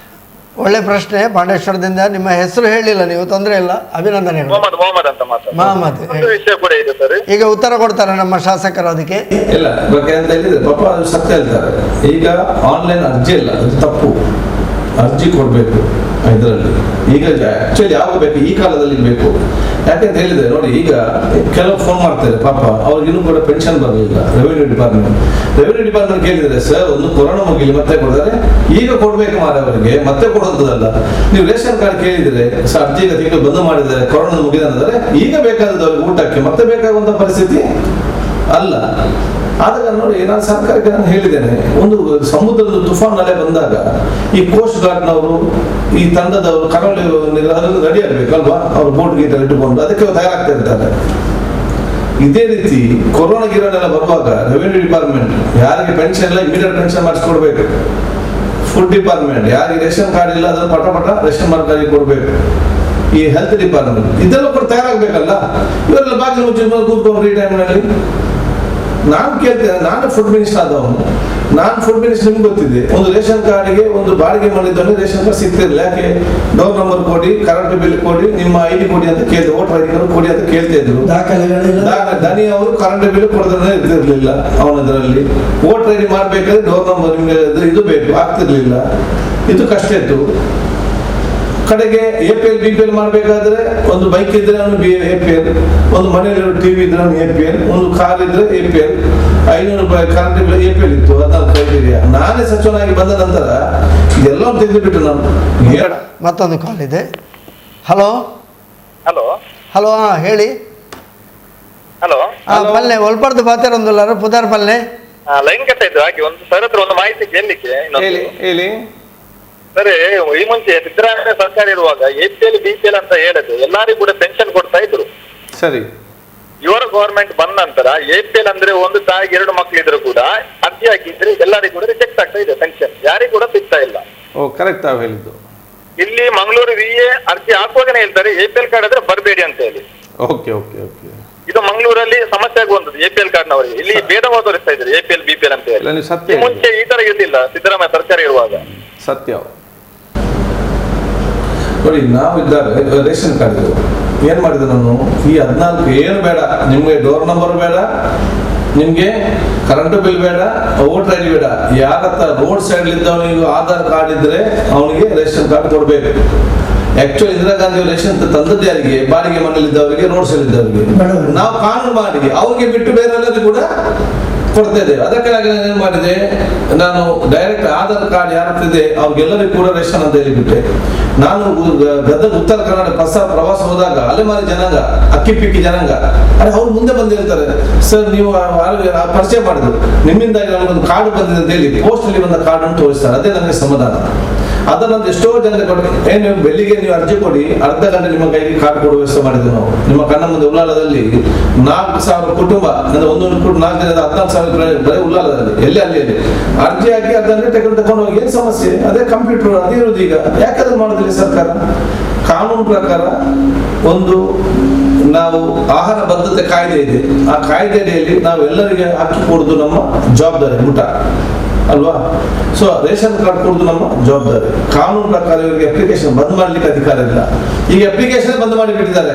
ಒಳ್ಳೆ ಪ್ರಶ್ನೆ. ಪಾಂಡೇಶ್ವರದಿಂದ ನಿಮ್ಮ ಹೆಸರು ಹೇಳಿಲ್ಲ ನೀವು, ತೊಂದರೆ ಇಲ್ಲ, ಅಭಿನಂದನೆಗಳು. ಮೊಹಮ್ಮದ್ ಅಂತ ಮಾತ್ರ ಮಹಮ್ಮದ್ ವಿಷಯ ಕೂಡ ಇದೆ ಸರ್. ಈಗ ಉತ್ತರ ಕೊಡ್ತಾರೆ ನಮ್ಮ ಶಾಸಕರು ಅದಕ್ಕೆ. ಇಲ್ಲ ಬಗ್ಗೆ ಅಂತ ಹೇಳಿದ್ರೆ ಪಾಪ ಅದು ಸತ್ಯ ಹೇಳ್ತಾರೆ. ಈಗ ಆನ್ಲೈನ್ ಅರ್ಜಿ ಇಲ್ಲ, ಅದು ತಪ್ಪು. ಅರ್ಜಿ ಕೊಡಬೇಕು ಇದರಲ್ಲಿ. ಈಗ ಆಕ್ಚುಲಿ ಯಾವಾಗ ಬೇಕು, ಈ ಕಾಲದಲ್ಲಿ ಬೇಕು. ಯಾಕೆಂತ ಹೇಳಿದ್ರೆ ನೋಡಿ, ಈಗ ಕೆಲವು ಫೋನ್ ಮಾಡ್ತಾರೆ ಪಾಪ, ಅವ್ರಿಗಿನ್ನೂ ಕೂಡ ಪೆನ್ಷನ್ ಬರಲಿಲ್ಲ. ರೆವಿನ್ಯೂ ಡಿಪಾರ್ಟ್ಮೆಂಟ್ ಕೇಳಿದ್ರೆ ಸರ್ ಒಂದು ಕೊರೋನಾ ಮುಗಿಲಿ ಮತ್ತೆ ಕೊಡ್ತಾರೆ, ಈಗ ಕೊಡ್ಬೇಕು ಮಾರ ಅವರಿಗೆ, ಮತ್ತೆ ಕೊಡೋದಲ್ಲ. ನೀವು ರೇಷನ್ ಕಾರ್ಡ್ ಕೇಳಿದ್ರೆ ಸರ್ ಅರ್ಜಿ ಈಗ ತಿಂಗಳು ಬಂದ್ ಮಾಡಿದ್ದಾರೆ, ಕೊರೋನಾ ಮುಗಿದ ಅಂದರೆ ಈಗ ಬೇಕಾದದ್ದು ಅವ್ರಿಗೆ ಊಟಕ್ಕೆ ಮತ್ತೆ ಬೇಕಾಗುವಂತ ಪರಿಸ್ಥಿತಿ ಅಲ್ಲ. ಆದಾಗ ನೋಡಿ, ನಾನು ಸರ್ಕಾರಕ್ಕೆ ನಾನು ಹೇಳಿದ್ದೇನೆ, ಒಂದು ಸಮುದ್ರದ ತುಫಾನ್ ಅಲೆ ಬಂದಾಗ ಈ ಕೋಸ್ಟ್ ಗಾರ್ಡ್ನವರು, ಈ ತಂಡದವರು ಕರಾವಳಿ ರೆಡಿ ಆಗ್ಬೇಕಲ್ವಾ, ಅವ್ರು ಬೋಟ್ ಗೀಟ್ ಇಟ್ಟುಕೊಂಡು ಅದಕ್ಕೆ ತಯಾರಾಗ್ತಾ ಇರ್ತಾರೆ. ಇದೇ ರೀತಿ ಕೊರೋನಾ ಗಿರೋನೆಲ್ಲ ಬರುವಾಗ ರೆವಿನ್ಯೂ ಡಿಪಾರ್ಟ್ಮೆಂಟ್ ಯಾರಿಗೆ ಪೆನ್ಷನ್ ಇಲ್ಲ ಇಮಿಡಿಯೇಟ್ ಪೆನ್ಷನ್ ಮಾಡಿಸ್ಕೊಡ್ಬೇಕು. ಫುಡ್ ಡಿಪಾರ್ಟ್ಮೆಂಟ್ ಯಾರಿಗೆ ರೇಷನ್ ಕಾರ್ಡ್ ಇಲ್ಲ ಅದನ್ನು ಪಟ ರೇಷನ್ ಕಾರ್ಡ್ ಕೊಡ್ಬೇಕು. ಈ ಹೆಲ್ತ್ ಡಿಪಾರ್ಟ್ಮೆಂಟ್ ಇದೆಲ್ಲ ಕೂಡ ತಯಾರಾಗಬೇಕಲ್ಲ. ಇವರೆಲ್ಲ ಬಾಗಿಲು ಮುಚ್ಚಿ ಕೂತ್ಕೊಂಡು ಈ ಟೈಮ್ನಲ್ಲಿ ನಾನು ಕೇಳ್ತೇನೆ. ನಾನು ಫುಡ್ ಮಿನಿಸ್ಟರ್ ಆದವನು, ನಾನು ಫುಡ್ ಮಿನಿಸ್ಟರ್ ನಿಮ್ಗೆ ಗೊತ್ತಿದೆ. ಒಂದು ರೇಷನ್ ಕಾರ್ಡ್ಗೆ ಒಂದು ಬಾಡಿಗೆ ಮಾಡಿದ್ದವನಿಗೆ ರೇಷನ್ ಕಾರ್ಡ್ ಸಿಗ್ತಿರ್ಲಿಲ್ಲ. ಯಾಕೆ? ಡೋರ್ ನಂಬರ್ ಕೊಡಿ, ಕರೆಂಟ್ ಬಿಲ್ ಕೊಡಿ, ನಿಮ್ಮ ID ಕೊಡಿ ಅಂತ ಕೇಳ್ತಾರೆ, ವೋಟರ್ ID ಕೊಡಿ ಅಂತ ಕೇಳ್ತಾ ಇದ್ರು. ದನಿ ಅವರು ಕರೆಂಟ್ ಬಿಲ್ ಕೊಡದ್ರೆ ಇರ್ತಿರ್ಲಿಲ್ಲ ಅವನದ್ರಲ್ಲಿ. ವೋಟರ್ ID ಮಾಡ್ಬೇಕಾದ್ರೆ ಡೋರ್ ನಂಬರ್ ನಿಮ್ಗೆ ಇದು ಬೇಕು, ಆಗ್ತಿರ್ಲಿಲ್ಲ. ಇದು ಕಷ್ಟ ಇತ್ತು. ಕಡೆಗೆ APL BPL ಮಾಡಬೇಕಾದ್ರೆ ಒಂದು ಬೈಕ್ ಇದ್ರೆ ಅವನು APL, ಒಂದು ಮನೆಯಲ್ಲಿ TV ಇದ್ರೆ ಅವನು APL, ಒಂದು ಕಾರ್ ಇದ್ರೆ APL, 500 ರೂಪಾಯಿ ಕರೆಂಟ್ ಬಿಲ್ APL ಇತ್ತು. ಅದನ್ನ ಕ್ರೈಟೀರಿಯಾ. ನಾನೇ ಸಚಿವನಾಗಿ ಬಂದ ನಂತರ ಇದೆಲ್ಲ ತೆಗೆದುಬಿಟ್ಟು ನಾನು. ಮತ್ತೊಂದು ಕಾಲ್ ಇದೆ. ಹಲೋ ಹಲೋ ಹಲೋ, ಹೇಳಿ. ಹಲೋ ಪಲ್ಲೆ ಒಲ್ಪರ್ದು ಬಾತಾರೊಂದುಲ್ಲಾರ ಪುದಾರ್ ಪಲ್ಲೆ ಲೈನ್ ಕಟ್ಟ ಇದ್ದು ಹಾಗೆ ಒಂದು ಸರ್ ಹತ್ರ ಒಂದು ಮಾಹಿತಿ ಕೇಳಲಿಕ್ಕೆ. ಹೇಳಿ ಸರ್, ಈ ಮುಂಚೆ ಸಿದ್ದರಾಮಯ್ಯ ಸರ್ಕಾರ ಇರುವಾಗ APL BPL ಅಂತ ಹೇಳಿದ್ರು, ಎಲ್ಲರಿಗೂ ಕೂಡ ಪೆನ್ಷನ್ ಕೊಡ್ತಾ ಇದ್ರು. ಸರಿ, ಇವರ ಗವರ್ಮೆಂಟ್ ಬಂದ ನಂತರ APL ಅಂದ್ರೆ ಒಂದು ತಾಯಿಗೆ 2 ಮಕ್ಕಳಿದ್ರು ಕೂಡ ಅರ್ಜಿ ಹಾಕಿದ್ರೆ ಎಲ್ಲರಿಗೂ ಕೂಡ ರಿಜೆಕ್ಟ್ ಆಗ್ತಾ ಇದೆ ಪೆನ್ಷನ್, ಯಾರಿಗೂ ಕೂಡ ಸಿಗ್ತಾ ಇಲ್ಲ. ಓ ಕರೆಕ್ಟ್ ತಾವು ಹೇಳಿದ್ದು. ಇಲ್ಲಿ ಮಂಗಳೂರು VA ಅರ್ಜಿ ಹಾಕುವಾಗನೇ ಹೇಳ್ತಾರೆ APL ಕಾರ್ಡ್ ಆದ್ರೆ ಬರಬೇಡಿ ಅಂತ ಹೇಳಿ. ಓಕೆ ಓಕೆ ಓಕೆ, ಇದು ಮಂಗಳೂರಲ್ಲಿ ಸಮಸ್ಯೆ ಆಗುವಂತದ್ದು APL ಕಾರ್ಡ್ ನವರಿಗೆ. ಇಲ್ಲಿ ಭೇದವಾದ ತೋರಿಸ್ತಾ ಇದ್ದಾರೆ APL BPL ಅಂತ ಹೇಳಿ. ಈ ಮುಂಚೆ ಈ ತರ ಇರ್ಲಿಲ್ಲ ಸಿದ್ದರಾಮಯ್ಯ ಸರ್ಕಾರ ಇರುವಾಗ. ಸತ್ಯ ನೋಡಿ, ನಾವು ಇದ್ದಾಗ ರೇಷನ್ ಕಾರ್ಡ್ ಏನ್ ಮಾಡಿದೆ ನಾನು, ಈ 14 ಏನು ಬೇಡ ನಿಮ್ಗೆ, ಡೋರ್ ನಂಬರ್ ಬೇಡ, ನಿಮ್ಗೆ ಕರೆಂಟ್ ಬಿಲ್ ಬೇಡ, ವೋಟರ್ ID ಬೇಡ, ಯಾರತ್ತ ರೋಡ್ ಸೈಡ್ ಇದ್ದವನಿಗೆ ಆಧಾರ್ ಕಾರ್ಡ್ ಇದ್ರೆ ಅವನಿಗೆ ರೇಷನ್ ಕಾರ್ಡ್ ಕೊಡ್ಬೇಕು. ಆಕ್ಚುಲಿ ಇಂದಿರಾ ಗಾಂಧಿ ರೇಷನ್ ತಂದದ್ದು ಯಾರಿಗೆ? ಬಾಡಿಗೆ ಮನೇಲಿ ಇದ್ದವರಿಗೆ, ರೋಡ್ ಸೈಡ್ ಇದ್ದವರಿಗೆ. ನಾವು ಕಾನೂನು ಮಾಡಿ ಅವ್ರಿಗೆ ಬಿಟ್ಟು ಬೇರೆಲ್ಲರಿಗೂ ಕೂಡ ಕೊಡ್ತಾ ಇದ್ದೇವೆ. ಅದಕ್ಕೆ ಏನ್ ಮಾಡಿದೆ, ನಾನು ಡೈರೆಕ್ಟ್ ಆಧಾರ್ ಕಾರ್ಡ್ ಯಾರತ್ತಿದೆ ಅವ್ರಿಗೆಲ್ಲರಿಗೂ ಕೂಡ ರೇಷನ್ ಅಂತ ಹೇಳಿಬಿಟ್ಟೆ. ನಾನು ಗದಗ ಉತ್ತರ ಕನ್ನಡ ಪ್ರವಾಸ ಹೋದಾಗ ಅಲೆಮಾರಿ ಜನಾಂಗ, ಅಕ್ಕಿಪಿಕ್ಕಿ ಜನಾಂಗ, ಅವ್ರು ಮುಂದೆ ಬಂದು ಹೇಳ್ತಾರೆ, ಸರ್ ನೀವು ಪರಿಚಯ ಮಾಡಿದ್ರು, ನಿಮ್ಮಿಂದಾಗಿ ನಮಗೊಂದು ಕಾರ್ಡ್ ಬಂದಿದೆ ಅಂತ ಹೇಳಿ ಪೋಸ್ಟ್ ಅಲ್ಲಿ ಬಂದ ಕಾರ್ಡ್ ಅನ್ನು ತೋರಿಸ್ತಾರೆ. ಅದೇ ನನಗೆ ಸಮಾಧಾನ. ಅದನ್ನೊಂದು ಎಷ್ಟೋ ಜನ ಕೊಟ್ಟು ನೀವು ಬೆಳಿಗ್ಗೆ ನೀವು ಅರ್ಜಿ ಕೊಡಿ, ಅರ್ಧ ಗಂಟೆ ನಿಮ್ಮ ಕೈಗೆ ಕಾರ್ಡ್ ಕೊಡುವ ವ್ಯವಸ್ಥೆ ಮಾಡಿದ್ವಿ ನಾವು. ನಿಮ್ಮ ಕಣ್ಣ ಮುಂದೆ ಉಳ್ಳಾಲದಲ್ಲಿ 4,000 ಕುಟುಂಬ ಅಂದ್ರೆ 4 ದಿನದ 14,000 ಬರೀ ಉಳ್ಳಾಲದಲ್ಲಿ ಅಲ್ಲಿ ಅರ್ಜಿ ಹಾಕಿ ಅರ್ಧ ಗಂಟೆ ತಗೊಂಡು ಹೋಗಿ. ಏನ್ ಸಮಸ್ಯೆ? ಅದೇ ಕಂಪ್ಯೂಟರ್ ಅದೇ ಇರೋದು. ಈಗ ಯಾಕಾದ್ರೂ ಮಾಡೋದಿಲ್ಲ ಸರ್ಕಾರ? ಕಾನೂನು ಪ್ರಕಾರ ಒಂದು ನಾವು ಆಹಾರ ಭದ್ರತೆ ಕಾಯ್ದೆ ಇದೆ. ಆ ಕಾಯ್ದೆ ಅಡಿಯಲ್ಲಿ ನಾವು ಎಲ್ಲರಿಗೆ ಹಾಕಿ ಕೊಡುದು ನಮ್ಮ ಜವಾಬ್ದಾರಿ, ಊಟ ಅಲ್ವಾ? ಸೊ ರೇಷನ್ ಕಾರ್ಡ್ ಕೊಡುದು ನಮ್ಮ ಜವಾಬ್ದಾರಿ. ಕಾನೂನು ಪ್ರಕಾರ ಇವರಿಗೆ ಅಪ್ಲಿಕೇಶನ್ ಬಂದ್ ಮಾಡ್ಲಿಕ್ಕೆ ಅಧಿಕಾರ ಇಲ್ಲ. ಈಗ ಅಪ್ಲಿಕೇಶನ್ ಬಂದ್ ಮಾಡಿ ಬಿಟ್ಟಿದ್ದಾರೆ.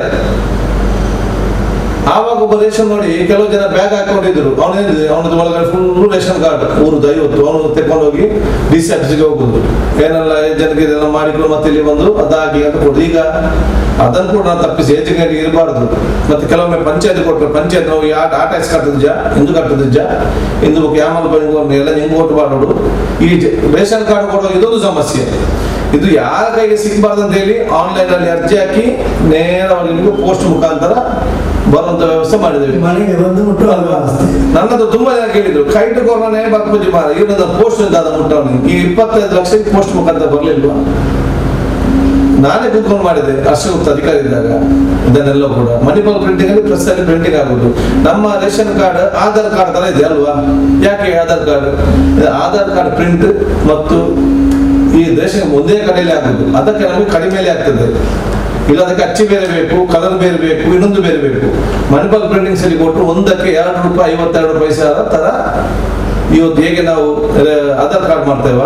ಆವಾಗ ಒಬ್ಬ ರೇಷನ್ ನೋಡಿ, ಕೆಲವು ಜನ ಬ್ಯಾಗ್ ಹಾಕೊಂಡಿದ್ರು, ಅವನದ್ದು ಒಳಗಡೆ ಫುಲ್ ರೇಷನ್ ಕಾರ್ಡ್ 50 ಅವನು ತೆಕೊಂಡೋಗಿ DC ಆಫೀಸ್ಗೆ ಹೋಗುದು, ಏನೆಲ್ಲ ಜನಕ್ಕೆ ಇದೆಲ್ಲ ಮಾಡಿಕೊಂಡು ಮತ್ತೆ ಇಲ್ಲಿ ಬಂದು ಅದಾಗಿ ಅಂತ ಕೊಡುದು. ಈಗ ಅದನ್ನು ಕೂಡ ನಾವು ತಪ್ಪಿಸಿ ಏಜೆಂಟ್ ಇರಬಾರ್ದು. ಮತ್ತೆ ಕೆಲವೊಮ್ಮೆ ಪಂಚಾಯತ್ ಕೊಟ್ಟರು, ಪಂಚಾಯತ್ ನಾವು ಆ ಟ್ಯಾಕ್ಸ್ ಕಟ್ಟದಿದ್ಜ, ಎಂದು ಕಟ್ಟದಿದ್ಜ, ಇಂದು ಯಾಮಲ್ ಬಂದು ಎಲ್ಲ ನಿಮ್ಗೆ ಓಟ್ ಮಾಡೋದು. ಈ ರೇಷನ್ ಕಾರ್ಡ್ ಕೊಡೋದು ಇದೊಂದು ಸಮಸ್ಯೆ. ಇದು ಯಾರ ಕೈಗೆ ಸಿಗಬಾರ್ದು ಅಂತ ಹೇಳಿ ಆನ್ಲೈನ್ ಅಲ್ಲಿ ಅರ್ಜಿ ಹಾಕಿ ನೇರವಾಗಿ ನಿಮಗೆ ಪೋಸ್ಟ್ ಮುಖಾಂತರ ಬರುವಂತ ವ್ಯವಸ್ಥೆ ಮಾಡಿದ್ದೇವೆ. ಮನೆಗೆ ಬಂದು ಮುಟ್ಟುವ ನನ್ನದು ತುಂಬಾ ಜನ ಕೇಳಿದ್ರು, ಕೈಟ್ ಕೊರೋನೇ ಬರ್ಪೂಜಿ ಮಾರ ಇವನ ಪೋಸ್ಟ್ ಮುಟ್ಟವನಿಗೆ ಈ 25 ಲಕ್ಷ ಪೋಸ್ಟ್ ಮುಖಾಂತರ ಬರ್ಲಿಲ್ವಾ? ನಾನೇ ಕೂತ್ಕೊಂಡು ಮಾಡಿದೆ ಅಷ್ಟು ಹೊತ್ತು ಅಧಿಕಾರಿ ಇದ್ದಾಗ. ಇದನ್ನೆಲ್ಲ ಕೂಡ ಮಣಿಪಾಲ್ ಪ್ರಿಂಟಿಂಗ್ ಅಲ್ಲಿ ಪ್ರೆಸ್ ಅಲ್ಲಿ ಪ್ರಿಂಟಿಂಗ್ ಆಗುದು. ನಮ್ಮ ರೇಷನ್ ಕಾರ್ಡ್ ಆಧಾರ್ ಕಾರ್ಡ್ ತರ ಇದೆ ಅಲ್ವಾ? ಯಾಕೆ ಆಧಾರ್ ಕಾರ್ಡ್ ಪ್ರಿಂಟ್ ಮತ್ತು ಈ ರೇಷನ್ ಒಂದೇ ಕಡೆಯಲ್ಲಿ ಆಗುದು, ಅದಕ್ಕೆ ನಮಗೆ ಕಡಿಮೆಯಲ್ಲಿ ಆಗ್ತದೆ. ಇಲ್ಲ ಅದಕ್ಕೆ ಅಚ್ಚಿ ಬೇರೆ ಬೇಕು, ಕಲರ್ ಬೇರೆ ಬೇಕು, ಇನ್ನೊಂದು ಬೇರೆ ಬೇಕು. ಮಣಿಪಾಲ್ ಪ್ರಿಂಟಿಂಗ್ಸ್ ಅಲ್ಲಿ ಕೊಟ್ಟು ಒಂದಕ್ಕೆ ₹2.52 ತರ ಇವತ್ತು ಹೇಗೆ ನಾವು ಆಧಾರ್ ಕಾರ್ಡ್ ಮಾಡ್ತೇವ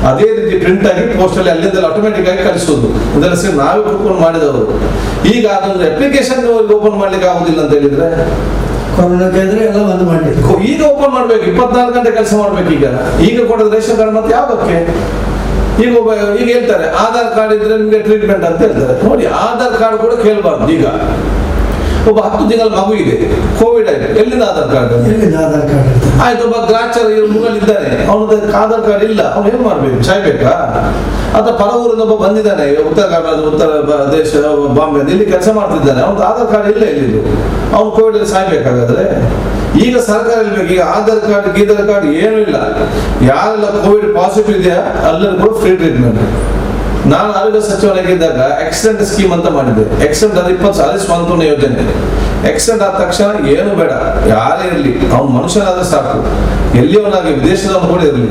ಅದೇ ರೀತಿ ಪ್ರಿಂಟ್ ಆಗಿ ಪೋಸ್ಟ್ ಅಲ್ಲಿ ಅಲ್ಲಿಂದೆಲ್ಲ ಆಟೋಮೆಟಿಕ್ ಆಗಿ ಕಳಿಸೋದು. ಇದೆಲ್ಲ ಸೇರಿ ನಾವೇ ಓಪನ್ ಮಾಡಿದವರು. ಈಗ ಅದೊಂದು ಅಪ್ಲಿಕೇಶನ್ ಓಪನ್ ಮಾಡ್ಲಿಕ್ಕೆ ಆಗುದಿಲ್ಲ ಅಂತ ಹೇಳಿದ್ರೆ ಕೊರೋನಾಕ್ಕೆ ಎಲ್ಲ ಬಂದ್ ಮಾಡಿ ಈಗ ಓಪನ್ ಮಾಡ್ಬೇಕು, 24 ಗಂಟೆ ಕೆಲಸ ಮಾಡ್ಬೇಕು. ಈಗ ಕೊಡೋದು ರೇಷನ್ ಕಾರ್ಡ್ ಮತ್ತೆ ಯಾವಕ್ಕೆ? ಈಗ ಹೇಳ್ತಾರೆ ಆಧಾರ್ ಕಾರ್ಡ್ ಇದ್ರೆ ನಿಮ್ಗೆ ಟ್ರೀಟ್ಮೆಂಟ್ ಅಂತ ಹೇಳ್ತಾರೆ. ನೋಡಿ, ಆಧಾರ್ ಕಾರ್ಡ್ ಕೂಡ ಕೇಳಬಾರ್ದು. ಈಗ ಒಬ್ಬ 10 ತಿಂಗಳ ಮಗು ಇದೆ, ಕೋವಿಡ್ ಆಯ್ತು, ಎಲ್ಲಿಂದ ಆಧಾರ್ ಕಾರ್ಡ್? ಆಯ್ತು, ಒಬ್ಬ ಗ್ರಾಚಾರ ಇದ್ದಾನೆ, ಅವನದ ಆಧಾರ್ ಕಾರ್ಡ್ ಇಲ್ಲ, ಅವ್ನು ಏನ್ ಮಾಡ್ಬೇಕು? ಸಾಯ್ಬೇಕಾ? ಅಥವಾ ಪರ ಊರಿಂದ ಒಬ್ಬ ಬಂದಿದ್ದಾನೆ, ಉತ್ತರ ಕರ್ನಾಟಕ, ಉತ್ತರ ದೇಶ, ಬಾಂಬೆ ಇಲ್ಲಿ ಕೆಲಸ ಮಾಡ್ತಿದ್ದಾನೆ, ಅವನದು ಆಧಾರ್ ಕಾರ್ಡ್ ಇಲ್ಲ, ಎಲ್ಲಿದ್ದು ಅವ್ನು ಕೋವಿಡ್ ಅಲ್ಲಿ ಸಾಯ್ಬೇಕಾಗಾದ್ರೆ? ಈಗ ಸರ್ಕಾರ ಇರ್ಬೇಕು, ಈಗ ಆಧಾರ್ ಕಾರ್ಡ್ ಏನೂ ಇಲ್ಲ. ಯಾರೆಲ್ಲ ಕೋವಿಡ್ ಪಾಸಿಟಿವ್ ಇದೆಯಾ ಎಲ್ಲರೂ ಕೂಡ ಫ್ರೀ ಟ್ರೀಟ್ಮೆಂಟ್. ನಾನು ಆರೋಗ್ಯ ಸಚಿವನಾಗಿದ್ದಾಗ ಆಕ್ಸಿಡೆಂಟ್ ಸ್ಕೀಮ್ ಅಂತ ಮಾಡಿದ್ದೆ. ಆಕ್ಸಿಡೆಂಟ್ ಅದು 20 ಸ್ವಂತ ಯೋಜನೆ. ಆಕ್ಸಿಡೆಂಟ್ ಆದ ತಕ್ಷಣ ಏನು ಬೇಡ, ಯಾರೇ ಇರಲಿ, ಅವ್ನು ಮನುಷ್ಯನಾದ್ರೆ ಸಾಕು, ಎಲ್ಲಿಯವನಾಗಿ ವಿದೇಶದವನು ಕೂಡ ಇರಲಿ,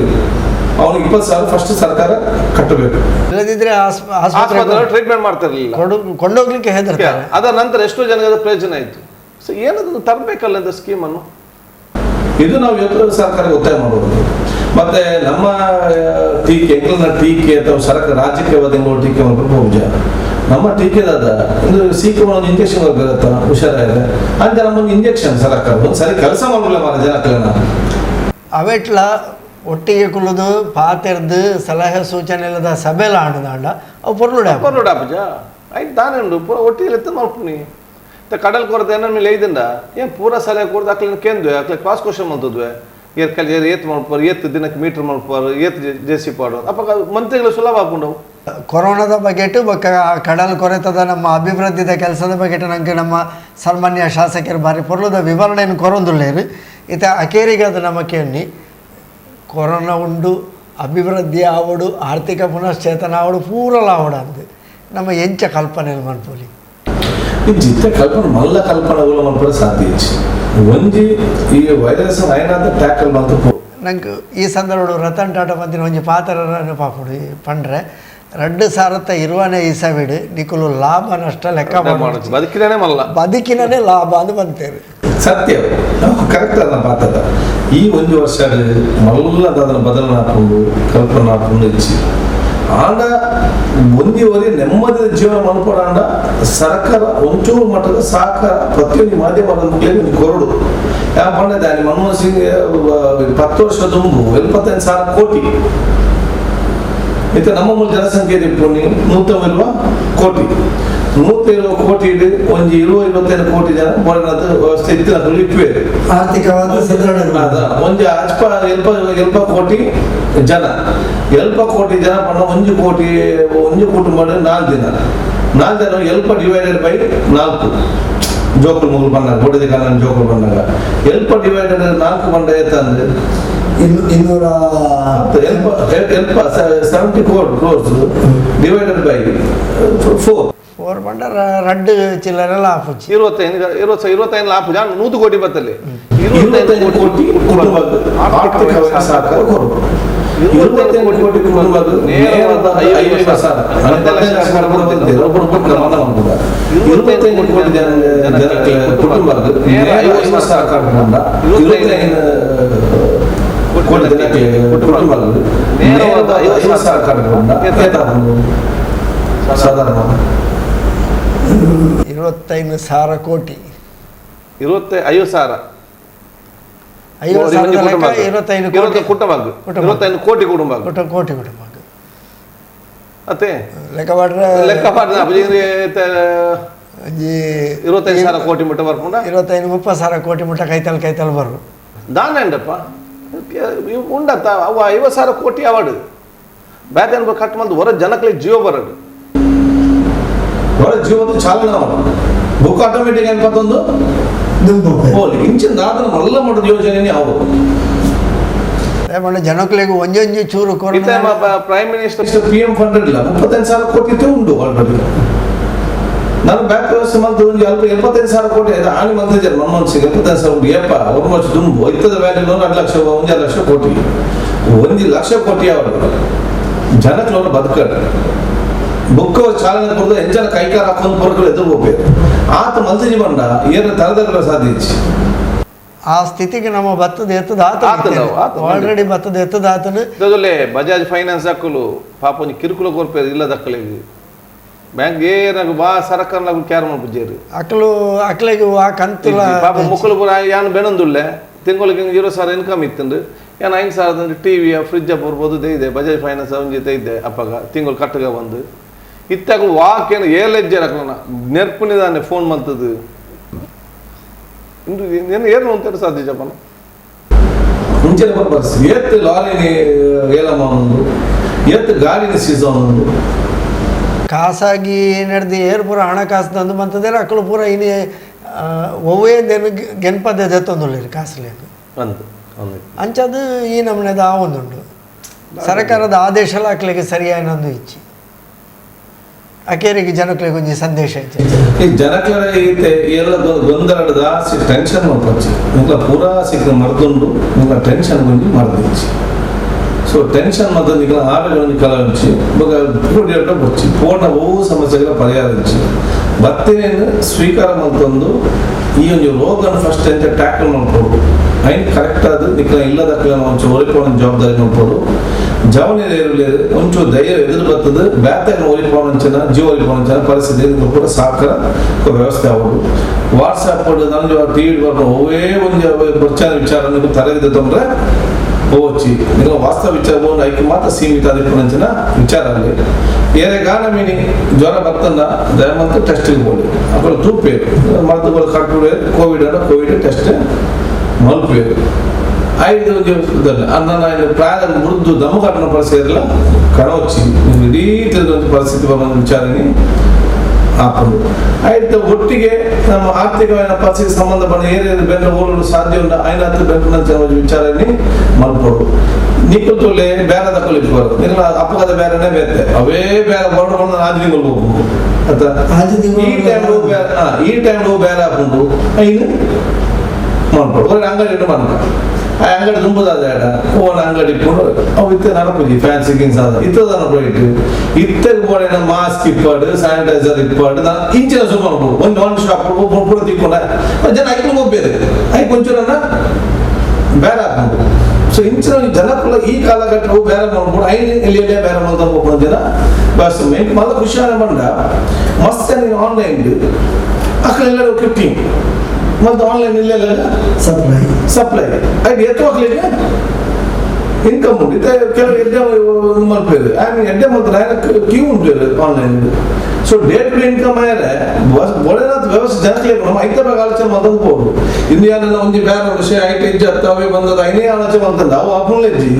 ಅವ್ನಿಗೆ 20,000 ಫಸ್ಟ್ ಸರ್ಕಾರ ಕಟ್ಟಬೇಕು. ಇಲ್ಲದಿದ್ರೆ ಆಸ್ಪತ್ರೆ ಟ್ರೀಟ್ಮೆಂಟ್ ಮಾಡ್ತಿರ್ಲಿಲ್ಲ, ಕೊಂಡೋಗ್ಲಿಕ್ಕೆ ಹೆದರ್ತಾರೆ. ಅದರ ನಂತರ ಎಷ್ಟೋ ಜನಗಳ ಪ್ರಯೋಜನ ಆಯ್ತು. ಸೊ ಏನದನ್ನು ತರಬೇಕಲ್ಲ ಅಂತ ಸ್ಕೀಮನ್ನು. ಇದು ನಾವು ಇವತ್ತು ಸರ್ಕಾರಕ್ಕೆ ಒತ್ತಾಯ ಮಾಡೋದು. ಮತ್ತೆ ನಮ್ಮ ಟೀಕೆ, ಎಂಗ್ಲಂಡ್ನ ಟೀಕೆ ಅಥವಾ ಸರ್ಕಾರ ರಾಜ್ಯಕ್ಕೆ ಎಂಗ್ಲೋ ಟೀಕೆ ಪೂಜ ನಮ್ಮ ಟೀಕೆದಾದ ಇದು ಸೀಕ್ರಮ ಒಂದು ಇಂಜೆಕ್ಷನ್ ಬರುತ್ತಾ ಹುಷಾರಾಗಿದೆ ಅಂತ ನಮ್ಮೊಂದು ಇಂಜೆಕ್ಷನ್ ಸರ್ಕಾರ ಒಂದು ಸರಿ ಕೆಲಸ ಮಾಡಲಿಲ್ಲ ಮಾರ ಜನಕ್ಕೆಲ್ಲ ಅವೆಟ್ಲ ಒಟ್ಟಿಗೆ ಕುಲ್ಲದು ಪಾತೆರ್ದು ಸಲಹೆ ಸೂಚನೆ ಇಲ್ಲದ ಸಭೆಲ್ಲ ಆಡುದಾಂಡ ಅವು ಪೊರ್ಲುಡಾಪಜ ಆಯ್ತು ತಾನುಂಡು ಪೂರ ಒಟ್ಟಿಗೆ ಎತ್ತ ಮಾಡ್ತೀನಿ ಕಡಲ್ ಕೊರತೆ ಏನ ಮೇಲೆ ಐದಿಂದ ಏನು ಪೂರ ಸಲಹೆ ಕೊಡ್ದು ಅಕ್ಲಿನ ಕೇಂದ್ವೆ ಅಕ್ಲಿಗೆ ಕ್ರಾಸ್ ಕ್ವಶನ್ ಮಾಡ್ತಿದ್ವಿ ಏರ್ಕಲ್ಲಿ ಏತ್ ಮಾಡ್ಪಾರು, ಏತ್ ದಿನಕ್ಕೆ ಮೀಟರ್ ಮಾಡ್ಪಾರು, ಏತ್ ಜೆಸಿ ಪಾಡು ಅಪ್ಪ ಮಂತ್ರಿಗಳು ಸುಲಭ ಹಾಕೊಂಡವು. ಕೊರೋನಾದ ಬಗೆಟು ಕಡಲ್ ಕೊರೆತದ ನಮ್ಮ ಅಭಿವೃದ್ಧಿದ ಕೆಲಸದ ಬಗೆಟು ನಂಗೆ ನಮ್ಮ ಸನ್ಮಾನ್ಯ ಶಾಸಕರು ಬಾರಿ ಪೊರ್ಲದ ವಿವರಣೆಯನ್ನು ಕೊರೊಂದುಳ್ಳೇರು ಇತ ಅಕೇರಿಗೆ ಅದು ನಮಗೆ ಎನ್ನಿ ಕೊರೋನಾ ಉಂಡು ಅಭಿವೃದ್ಧಿ ಆವಡು ಆರ್ಥಿಕ ಪುನಶ್ಚೇತನ ಆವಡು ಪೂರಲ ಆವಡು ಅಂದು ನಮ್ಮ ಎಂಚ ಕಲ್ಪನೆಯಲ್ಲಿ ಮನ್ಪೋಲಿ ಈ ಜಿತ್ತ ಕಲ್ಪನೆ ಮಲ್ಲ ಕಲ್ಪನೆ ಮನ್ಪಡ ಸಾಧ್ಯ ಒಂಜಿ ಈ ವೈರಸ್ ಐನಾದ ಟ್ಯಾಕಲ್ ಮಾಡ್ತು ನಂಗೆ ಈ ಸಂದರ್ಭ ರತನ್ ಟಾಟಾ ಬಂದಿನ ಒಂಜಿ ಪಾತ್ರರನ್ನು ಪಾಪುಡು ಪಂಡ್ರೆ 2020 ಇಸವಿಡು ನಿಕುಲು ಲಾಭ ನಷ್ಟ ಲೆಕ್ಕ ಮಾಡೋದು ಬದುಕಿನೇ ಲಾಭ ಅಂತ ಬಂತೇವೆ. ಸತ್ಯ ಕರೆಕ್ಟ್ ಅದನ್ನ ಪಾತ್ರದ ಈ ಒಂದು ವರ್ಷ ಮಲ್ಲದ ಅದನ್ನು ಬದಲನ ಹಾಕೊಂಡು ಕಲ್ಪನೆ ಹಾಕೊಂಡು ಹೆಚ್ಚಿ ಆಂಡ ಒಂದಿವರೆ ನೆಮ್ಮದಿಯ ಜೀವನ ಮಲ್ಪಡಾಂಡ ಸರ್ಕಾರ ಒಂಚೂರು ಮಟ್ಟದ ಸಹಕಾರ ಪ್ರತಿಯೊಂದು ಮಾಧ್ಯಮದ ಮುಖ್ಯ ಕೊರಡು ಯಾಕಂದ್ರೆ ದಾನಿ ಮನಮೋಹನ್ ಸಿಂಗ್ 10 ವರ್ಷ ತುಂಬು 75,000 ಕೋಟಿ ಇತ್ತ ನಮ್ಮ ಮೂಲ ಜನಸಂಖ್ಯೆ ತಿಳ್ಕೊಂಡು 120 ಕೋಟಿ 120 ಕೋಟಿ ಇಡಿ ಒಂಜಿ 25 ಕೋಟಿ ಜನ ಬರೋಣದ ವ್ಯವಸ್ಥೆ ಇತ್ತಿನ ಇಟ್ವೆ ಆರ್ಥಿಕವಾದ ಸದೃಢ ಒಂಜಿ ಎಲ್ಪ ಕೋಟಿ ಜನ ಪಣ್ಣ 1 ಕೋಟಿ 1 ಕುಟುಂಬ 4 ದಿನ ಎಲ್ಪ ಡಿವೈಡೆಡ್ ಬೈ 4 ಜೋಕುಲು ಮುಗುಲು ಬಂದಾಗ ಗೋಡೆದ ಕಾಲ ಜೋಕುಲು ಬಂದಾಗ ಎಲ್ಪ ಡಿವೈಡೆಡ್ 4 ಬಂಡ ಅಂದ್ರೆ 70 crores divided by 4 ಬಂಡ ರಡ್ಡು ಚಿಲ್ಲರೆಲ್ಲ ಆಪುಚ್ಚಿ 25 ಲಾಭ 100 ಕೋಟಿ ಬತ್ತಲ್ಲಿ 25 ಕೋಟಿ ಕುಟುಂಬ ಆರ್ಥಿಕ ಸಹಕಾರ ಕೊಡು 25 ಕೋಟಿ ಕುಟುಂಬ ನೇರದ 25 ಕೋಟಿ ಜನಕ್ಕೆ ಕುಟುಂಬ ನೇರ ಸಹಕಾರ ಬಂದ 25 ಕೋಟಿ ಜನಕ್ಕೆ ಕುಟುಂಬ ನೇರದ 5 ಸಹಕಾರ ಬಂದ ಸಾಧಾರಣ 25,000 ಕೋಟಿ 25,000 ಕೋಟಿ ಕುಟುಂಬ ಅತ್ತೆ ಲೆಕ್ಕ ಮಾಡ್ರೆ 25,000 ಕೋಟಿ ಮುಟ್ಟ ಬರ್ಕೊಂಡ 25-30,000 ಕೋಟಿ ಮುಟ್ಟ ಕೈತಲ್ ಬರು ದಾನ ಎಂಡಪ್ಪ ಉಂಡತ್ತ ಅವ 50,000 ಕೋಟಿ ಅವಾರ್ಡ್ ಬ್ಯಾತ್ ಏನ್ ಕಟ್ ಮಂದು ಹೊರ ಜನಕ್ಕೆ ಜೀವ ಬರೋದು ಹೊರ ಜೀವದ ಚಾಲನೆ ಬುಕ್ ಆಟೋಮೆಟಿಕ್ ಅನ್ಕೊಂದು ಇಂಚಿನ ದಾದನ ಮಲ್ಲ ಮಾಡೋದು ಯೋಜನೆ ಯಾವುದು ಅದೇ ಮಾಡಿ ಜನಕ್ಕಳಿಗೆ ಒಂಜೊಂಜಿ ಚೂರು corona prime minister PM fund ಇಲ್ಲ 35,000 ಕೋಟಿ ಉಂಟು ಆಲ್ರೆಡಿ. ನಾನು ಬ್ಯಾಂಕ್ ವ್ಯವಸ್ಥೆ ಮತ್ತು ಒಂದು 75,000 ಕೋಟಿ ಆನೆ ಮಂತ್ರಿದ್ದಾರೆ ಮನಮೋಹನ್ ಸಿಂಗ್ 75,000 ಕೋಟಿ ಏಪ ಆಲ್ಮೋಸ್ಟ್ ದುಂಬು ಇತ್ತದ ವ್ಯಾಲ್ಯೂ 2 ಲಕ್ಷ 1 ಲಕ್ಷ ಕೋಟಿ 1 ಲಕ್ಷ ಕೋಟಿ ಅವರು ಜನಕ್ಕೆ ಬದುಕಲ್ಲ ಬುಕ್ ಚಾಲನೆ ಕೊಡೋದು ಎಂಜನ ಕೈಕಾರ ಹಾಕೊಂಡು ಬರೋಗಳು ಎದುರು ಹೋಗ್ಬೇಕು ಆತ ಮಂತ್ರಿ ಬಂಡ ಏನು ತರದಲ್ಲ ಸಾಧಿಸಿ ಆ ಸ್ಥಿತಿಗೆ ನಮ್ಮ ಭತ್ತದ ಎತ್ತದ ಆಲ್ರೆಡಿ ಭತ್ತದ ಎತ್ತದ ಆತನು ಬಜಾಜ್ ಫೈನಾನ್ಸ್ ಹಾಕಲು ಪಾಪ ಒಂದು ಕಿರುಕುಳ ಕೊರ್ಪೇರು ಇಲ್ಲ ದಕ್ಕಲಿಗೆ ಬ್ಯಾಂಕ್ ಏನಾಗ ಬಾ ಸರ್ಕಾರ ಕ್ಯಾರ್ ಮಾಡ್ಬಿದ್ದೀರಿ ಅಕ್ಲಿಗೆ ಆ ಕಂತುಲ ಪಾಪ ಮುಕ್ಕಲು ಪೂರ ಯಾನು ಬೆನೊಂದುಳ್ಳೆ ತಿಂಗಳಿಗೆ 0,000 ಇನ್ಕಮ್ ಇತ್ತಂದು ಏನು 5,000 ಟಿವಿ ಫ್ರಿಡ್ಜ್ ಬರ್ಬೋದು ಇದೆ ಬಜಾಜ್ ಫೈನಾನ್ಸ್ ಅವನ ಜೊತೆ ಇದ್ದೆ ಅಪ್ಪಾಗ ತಿಂಗಳು ಕಟ್ಟಗ ಬಂದು ಇತ್ತಾಗ ವಾಕೇನು ಏಲೆಜ್ಜೆ ರಕಲನ ನೆರ್ಪುನಿದಾನೆ ಫೋನ್ ಮಂತದ್ದು ಏನು ಏನು ಅಂತ ಸಾಧ್ಯ ಜಪನ ಮುಂಚೆ ಪರಿಸ್ಥಿತಿ ಎತ್ತು ಲಾರಿನಿ ಏಲಮ್ಮ ಎತ್ತು ಗಾಡಿನ ಸೀಸನ್ ಖಾಸಾಗಿ ನಡೆದು ಏರ್ ಪೂರ ಹಣಕಾಸು ತಂದು ಬಂತದ್ರೆ ಅಕ್ಕಳು ಪೂರ ಇನಿ ಒವ್ವೇ ದೇನು ಗೆನ್ಪದ ದತ್ತೊಂದುಳ್ಳಿರಿ ಕಾಸಲೇನು ಅಂಚದು ಈ ನಮ್ಮನೆದ ಆ ಒಂದುಂಡು ಸರ್ಕಾರದ ಆದೇಶ ಅಕ್ಲಿಗೆ ಸರಿಯಾನೊಂದು ಇಚ್ಚಿ ಅಕೇರಿಗೆ ಜನಕ್ಲಿಗೆ ಒಂಜಿ ಸಂದೇಶ ಐತೆ ಈ ಜನಕ್ಲ ಐತೆ ಎಲ್ಲ ಗೊಂದಲದ ಟೆನ್ಷನ್ ಮಾಡ್ಕೊಚ್ಚಿ ನಿಂಗಳ ಪೂರಾ ಸಿಕ್ಕ ಮರ್ದುಂಡು ನಿಂಗಳ ಟೆನ್ಷನ್ ಗೊಂಡು ಮರ್ದಿಚ್ಚಿ ಸೊ ಟೆನ್ಷನ್ ಮತ್ತು ನಿಂಗಳ ಆಟಗಳನ್ನು ಕಲಂಚಿ ಇವಾಗ ಬಚ್ಚಿ ಪೂರ್ಣ ಬಹು ಸಮಸ್ಯೆಗಳ ಪರಿಹಾರ ಇಚ್ಚಿ ಬತ್ತೇನೇನು ಸ್ವೀಕಾರ ಮಾಡ್ತಂದು ಈ ಒಂದು ರೋಗನ ಫಸ್ಟ್ ಅಂತ ಟ್ಯಾಕಲ್ ಮಾಡ್ಬೋದು ಐನ್ ಕರೆಕ್ಟ್ ಆದ ನಿಂಗಳ ಇಲ್ಲದಕ್ಕೆ ಒಂಚೂರು ಒಲಿಪೋಣ ಜವಾಬ್ದಾರಿ ನೋಡ್ಬೋದು ಜವನೇರು ಒಂಚೂರು ಧೈರ್ಯ ಎದುರು ಬರ್ತದೆ ಬ್ಯಾತಾಗ ಒಲಿಪೋಣಂಚನ ಜೀವ ಒಲಿಪೋಣಂಚನ ಪರಿಸ್ಥಿತಿ ಕೂಡ ಸಾಕರ ವ್ಯವಸ್ಥೆ ಆಗೋದು ವಾಟ್ಸಾಪ್ ನನ್ನ ಟಿವಿ ಬರ್ಬೋದು ಒವೇ ಒಂದು ಪ್ರಚಾರ ವಿಚಾರ ನೀವು ತರದಿದ್ದ ತೊಂದರೆ ಹೋಚಿ ನೀವು ವಾಸ್ತವ ವಿಚಾರ ಬೋನ್ ಐಕ್ಯ ಮಾತ್ರ ಸೀಮಿತ ಅದಕ್ಕೆ ವಿಚಾರ ಅಲ್ಲಿ ಏನೇ ಗಾನ ಮೀನಿ ಜ್ವರ ಬರ್ತಂದ ದಯಮಂತ ಟೆಸ್ಟಿಗೆ ಹೋಗಿ ಅప్పుడు ತೂಪೇರು ಮದ್ದು ಕಟ್ಟುವೆ ಕೋವಿಡ್ ಟೆಸ್ಟ್ ಮಲ್ಪೇರು 5 ದಿವಸದಲ್ಲಿ ನನ್ನ ಪ್ರಾಯದ ಮೃದು ದಮ್ಮು ಕಟ್ಟಣ ಪರಿಸ್ಥಿತಿ ಇರಲ್ಲ ಕಣವಚ್ಚಿ ಇಡೀ ತಿಳಿದ ಪರಿಸ್ಥಿತಿ ಬಂದ ವಿಚಾರಣೆ ಹಾಕೊಂಡು ಆಯ್ತು ಒಟ್ಟಿಗೆ ನಮ್ಮ ಆರ್ಥಿಕమైన ಪರಿಸ್ಥಿತಿ ಸಂಬಂಧಪಟ್ಟ ಏನೇನು ಬೆನ್ನ ಹೋಗಲು ಸಾಧ್ಯ ಉಂಟು ಐನಾತ್ತು ಬೆನ್ನ ವಿಚಾರಣೆ ಮಲ್ಪಡು ನಿಕ್ಕುತ್ತುಲೆ ಬೇರೆ ತಗೊಳ್ಳಿಕ್ಕೋರು ನಿನ್ನ ಅಪ್ಪಗದ ಬೇರೆನೇ ಬೇರೆ ಅವೇ ಬೇರೆ ಕೊಂಡು ಆಜನಿಗಳು ಹೋಗ್ಬೋದು ಈ ಟೈಮ್ ಬೇರೆ ಹಾಕೊಂಡು ಐನು ಮಾಡ್ಕೊಡು ಒಂದು ಅಂಗಡಿ ಇಟ್ಟು ಮಾಡ್ಕ ಆ ಅಂಗಡಿ ತುಂಬುದಾದ ಓನ್ ಅಂಗಡಿ ಇಟ್ಕೊಂಡು ಅವು ಇತ್ತೆ ನಡಪುಜಿ ಫ್ಯಾನ್ಸಿ ಗಿನ್ಸ್ ಆದ ಇತ್ತದ ನಡಪು ಇತ್ತಗೆ ಬೋಡ ಮಾಸ್ಕ್ ಇಪ್ಪಾಡು ಸ್ಯಾನಿಟೈಸರ್ ಇಪ್ಪಾಡು ನಾನು ಇಂಚಿನ ಸುಮ್ಮನೆ ಒಂದು ಶಾಪ್ ಪೂರ ತಿಕ್ಕೊಂಡ ಜನ ಐಕೊಂಡು ಹೋಗ್ಬೇರೆ ಐ ಕೊಂಚೂರನ್ನ ಬೇರೆ ಹಾಕೊಂಡು ಸೊ ಇಂಚಿನ ಜನಕ್ಕೂ ಈ ಕಾಲಘಟ್ಟವು ಬೇರೆ ಮಾಡ್ಬೋದು ಐದು ಇಲ್ಲಿ ಬೇರೆ ಮಾಡ್ತಾ ಹೋಗ್ಬೋದು ಜನ ಬಸ್ ಮೇಕ್ ಮಲ್ಲ ಖುಷಿಯಾನ ಬಂಡ ಮಸ್ತ್ ನೀನು ಆನ್ಲೈನ್ ಅಕ್ಕಳೆಲ್ಲರೂ ಕಿಟ್ಟಿಂಗ್ ಮತ್ತು ಆನ್ಲೈನ್ ಇಲ್ಲೆಲ್ಲ ಸಪ್ಲೈ ಅದು ಎತ್ತು ಮಕ್ಕಳಿಗೆ ಇನ್ಕಮ್ ಉಂಟು ಕೆಲವು ಎಡ್ಡೆ ಮಲ್ಪೇರು ಎಡ್ಡೆ ಮಲ್ತಾರೆ ಕ್ಯೂ ಉಂಟು online so day to day income ಆಯ್ರೆ ಒಳ್ಳೆನಾದ ವ್ಯವಸ್ಥೆ ಜನಕ್ಕೆ ನಮ್ಮ ಐತಬೇಕು ಆಲೋಚನೆ ಮಾಡ್ತಂದು ಹೋಗುದು ಇಂಡಿಯಾನ ಒಂದು ಬೇರೆ ವಿಷಯ ಐಟಿ ಇಜ್ಜ ಅವೇ ಬಂದದ್ದು ಐನೇ ಆಲೋಚನೆ ಮಾಡ್ತಂದ ಅವು ಅಪ್ಪನಲ್ಲಿಜ್ಜಿ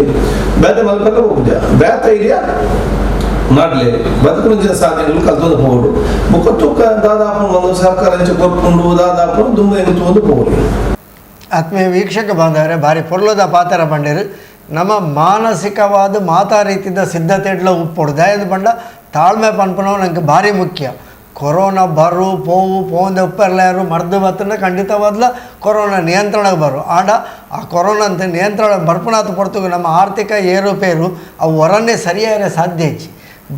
ಬೇತೆ ಮಲ್ಪಕ್ಕೆ ಹೋಗುದ ಬೇತ ಇದೆಯಾ ಮಾಡ್ಲಿ ಬದುಕಿನ ಸಾಧನೆಗಳು ಕಲ್ತೊಂದು ಹೋಗೋದು ಮುಖತ್ತು ದಾದಾಪು ಒಂದು ಸರ್ಕಾರ ಕೊಟ್ಕೊಂಡು ದಾದಾಪು ತುಂಬ ಒಂದು ಹೋಗೋದು ಆತ್ಮೀಯ ವೀಕ್ಷಕ ಬಾಂಧವರೇ ಭಾರಿ ಪೊರ್ಲದ ಪಾತ್ರ ಬಂಡಿರು ನಮ್ಮ ಮಾನಸಿಕವಾದ ಮಾತಾ ರೀತಿಯ ಸಿದ್ಧತೆಡ್ಲ ಉಪ್ಪೊಡು ದಯದು ಬಂಡ ತಾಳ್ಮೆ ಪನ್ಪನವು ನನಗೆ ಭಾರಿ ಮುಖ್ಯ ಕೊರೋನಾ ಬರು ಪೋವು ಪೋಂದ ಉಪ್ಪೆರಲಾರು ಮರ್ದು ಬತ್ತಂದ್ರೆ ಖಂಡಿತವಾದ್ಲ ಕೊರೋನಾ ನಿಯಂತ್ರಣಕ್ಕೆ ಬರು ಆಡ ಆ ಕೊರೋನಾ ಅಂತ ನಿಯಂತ್ರಣ ಬರ್ಪಣಾತು ಪಡ್ತು ನಮ್ಮ ಆರ್ಥಿಕ ಏರುಪೇರು ಅವು ಹೊರನ್ನೇ ಸರಿಯಾದ ಸಾಧ್ಯ ಇಚ್ಚಿ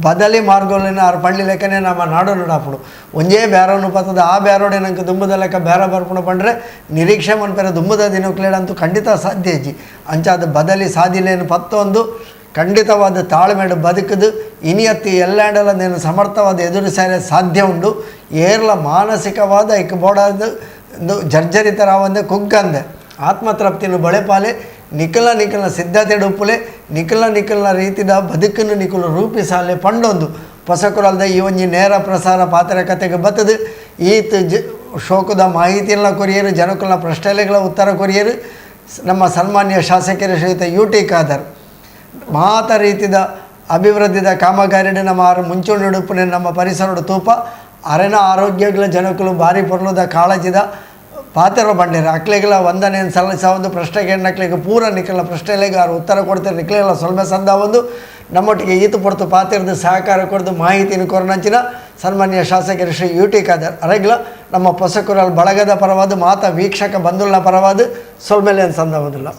ಬದಲಿ ಮಾರ್ಗಗಳನ್ನ ಆರು ಪಳ್ಳಿ ಲೆಕ್ಕನೇ ನಮ್ಮ ನಾಡು ನಡಾಪಡು ಒಂದೇ ಬೇರವನ್ನು ಪತ್ತದ ಆ ಬೇರೋಡೆ ನಂಗೆ ದುಂಬದ ಲೆಕ್ಕ ಬೇರೆ ಬರ್ಪಣ ಪಂಡ್ರೆ ನಿರೀಕ್ಷೆ ಮನ್ಪೇರ ದುಂಬದ ದಿನಕ್ಲೇಡಂತೂ ಖಂಡಿತ ಸಾಧ್ಯ ಇಜ್ಜಿ ಅಂಚಾದ ಬದಲಿ ಸಾಧಿಲೇನು ಪತ್ತೊಂದು ಖಂಡಿತವಾದ ತಾಳ್ಮೆಡು ಬದುಕದು ಇನಿಯತ್ತಿ ಎಲ್ಲೆಂಡಲ ನೀನು ಸಮರ್ಥವಾದ ಎದುರಿಸಲು ಸಾಧ್ಯ ಉಂಡು ಏರ್ಲ ಮಾನಸಿಕವಾದ ಐಕ್ ಬೋಡಾದ ಜರ್ಜರಿತರಾವಂದೆ ಕುಗ್ಗಂದೆ ಆತ್ಮತೃಪ್ತಿನ ಬಳೆಪಾಲೆ ನಿಖಲ ಸಿದ್ಧತೆ ಉಪ್ಪುಲೆ ನಿಖಲ ರೀತಿಯ ಬದುಕನ್ನು ನಿಖಲು ರೂಪಿಸಾಲೆ ಪಂಡೊಂದು ಹೊಸಕುರಲ್ದ ಈ ಒಂಜಿ ನೇರ ಪ್ರಸಾರ ಪಾತ್ರಕತೆಗೆ ಬತ್ತದು ಈತ್ ಶೋಕದ ಮಾಹಿತಿಯೆಲ್ಲ ಕೊರಿಯರು ಜನಕುಲ ಪ್ರಶ್ನೆಗಳ ಉತ್ತರ ಕೊರಿಯರು ನಮ್ಮ ಸನ್ಮಾನ್ಯ ಶಾಸಕರ ಶ್ರೀಯುತ UT ಖಾದರ್ ಮಾತ ರೀತಿಯ ಅಭಿವೃದ್ಧಿದ ಕಾಮಗಾರಿನ ನಮ್ಮ ಮುಂಚೂಣಿಡುಪ್ಪನೆ ನಮ್ಮ ಪರಿಸರದ ತೂಪ ಅರೆನ ಆರೋಗ್ಯಗಳ ಜನಕುಲು ಭಾರಿ ಪೊರ್ಲದ ಕಾಳಜಿದ ಪಾತೆರ ಬಂಡೇರು ಅಕ್ಲೆಗೆಲ್ಲ ವಂದನೆಯನ್ನು ಸಲ್ಲಿಸ ಒಂದು ಪ್ರಶ್ನೆಗೆ ಹೆಣ್ಣಕ್ಲಿಗೆ ಪೂರ ನಿಕ್ಕಲ ಪ್ರಶ್ನೆಲೆಗೆ ಅವ್ರು ಉತ್ತರ ಕೊಡ್ತಾರೆ ನಿಕ್ಲೆಲ್ಲ ಸೊಲ್ಮೆ ಸಂದ ಒಂದು ನಮ್ಮೊಟ್ಟಿಗೆ ಈತು ಪಡ್ತು ಪಾತಿರದ ಸಹಕಾರ ಕೊಡ್ದು ಮಾಹಿತಿನ ಕೊರನಂಚಿನ ಸನ್ಮಾನ್ಯ ಶಾಸಕರು ಶ್ರೀ ಯು ಟಿ ಖಾದರ್ ಅರಗಿಲ ನಮ್ಮ ಪೊಸಕುರಲ್ ಬಳಗದ ಪರವಾದ ಮಾತ ವೀಕ್ಷಕ ಬಂಧುಗಳ ಪರವಾದ ಸೊಲ್ಮೆಲೆ ಸಂದ ಒಂದಿಲ್ಲ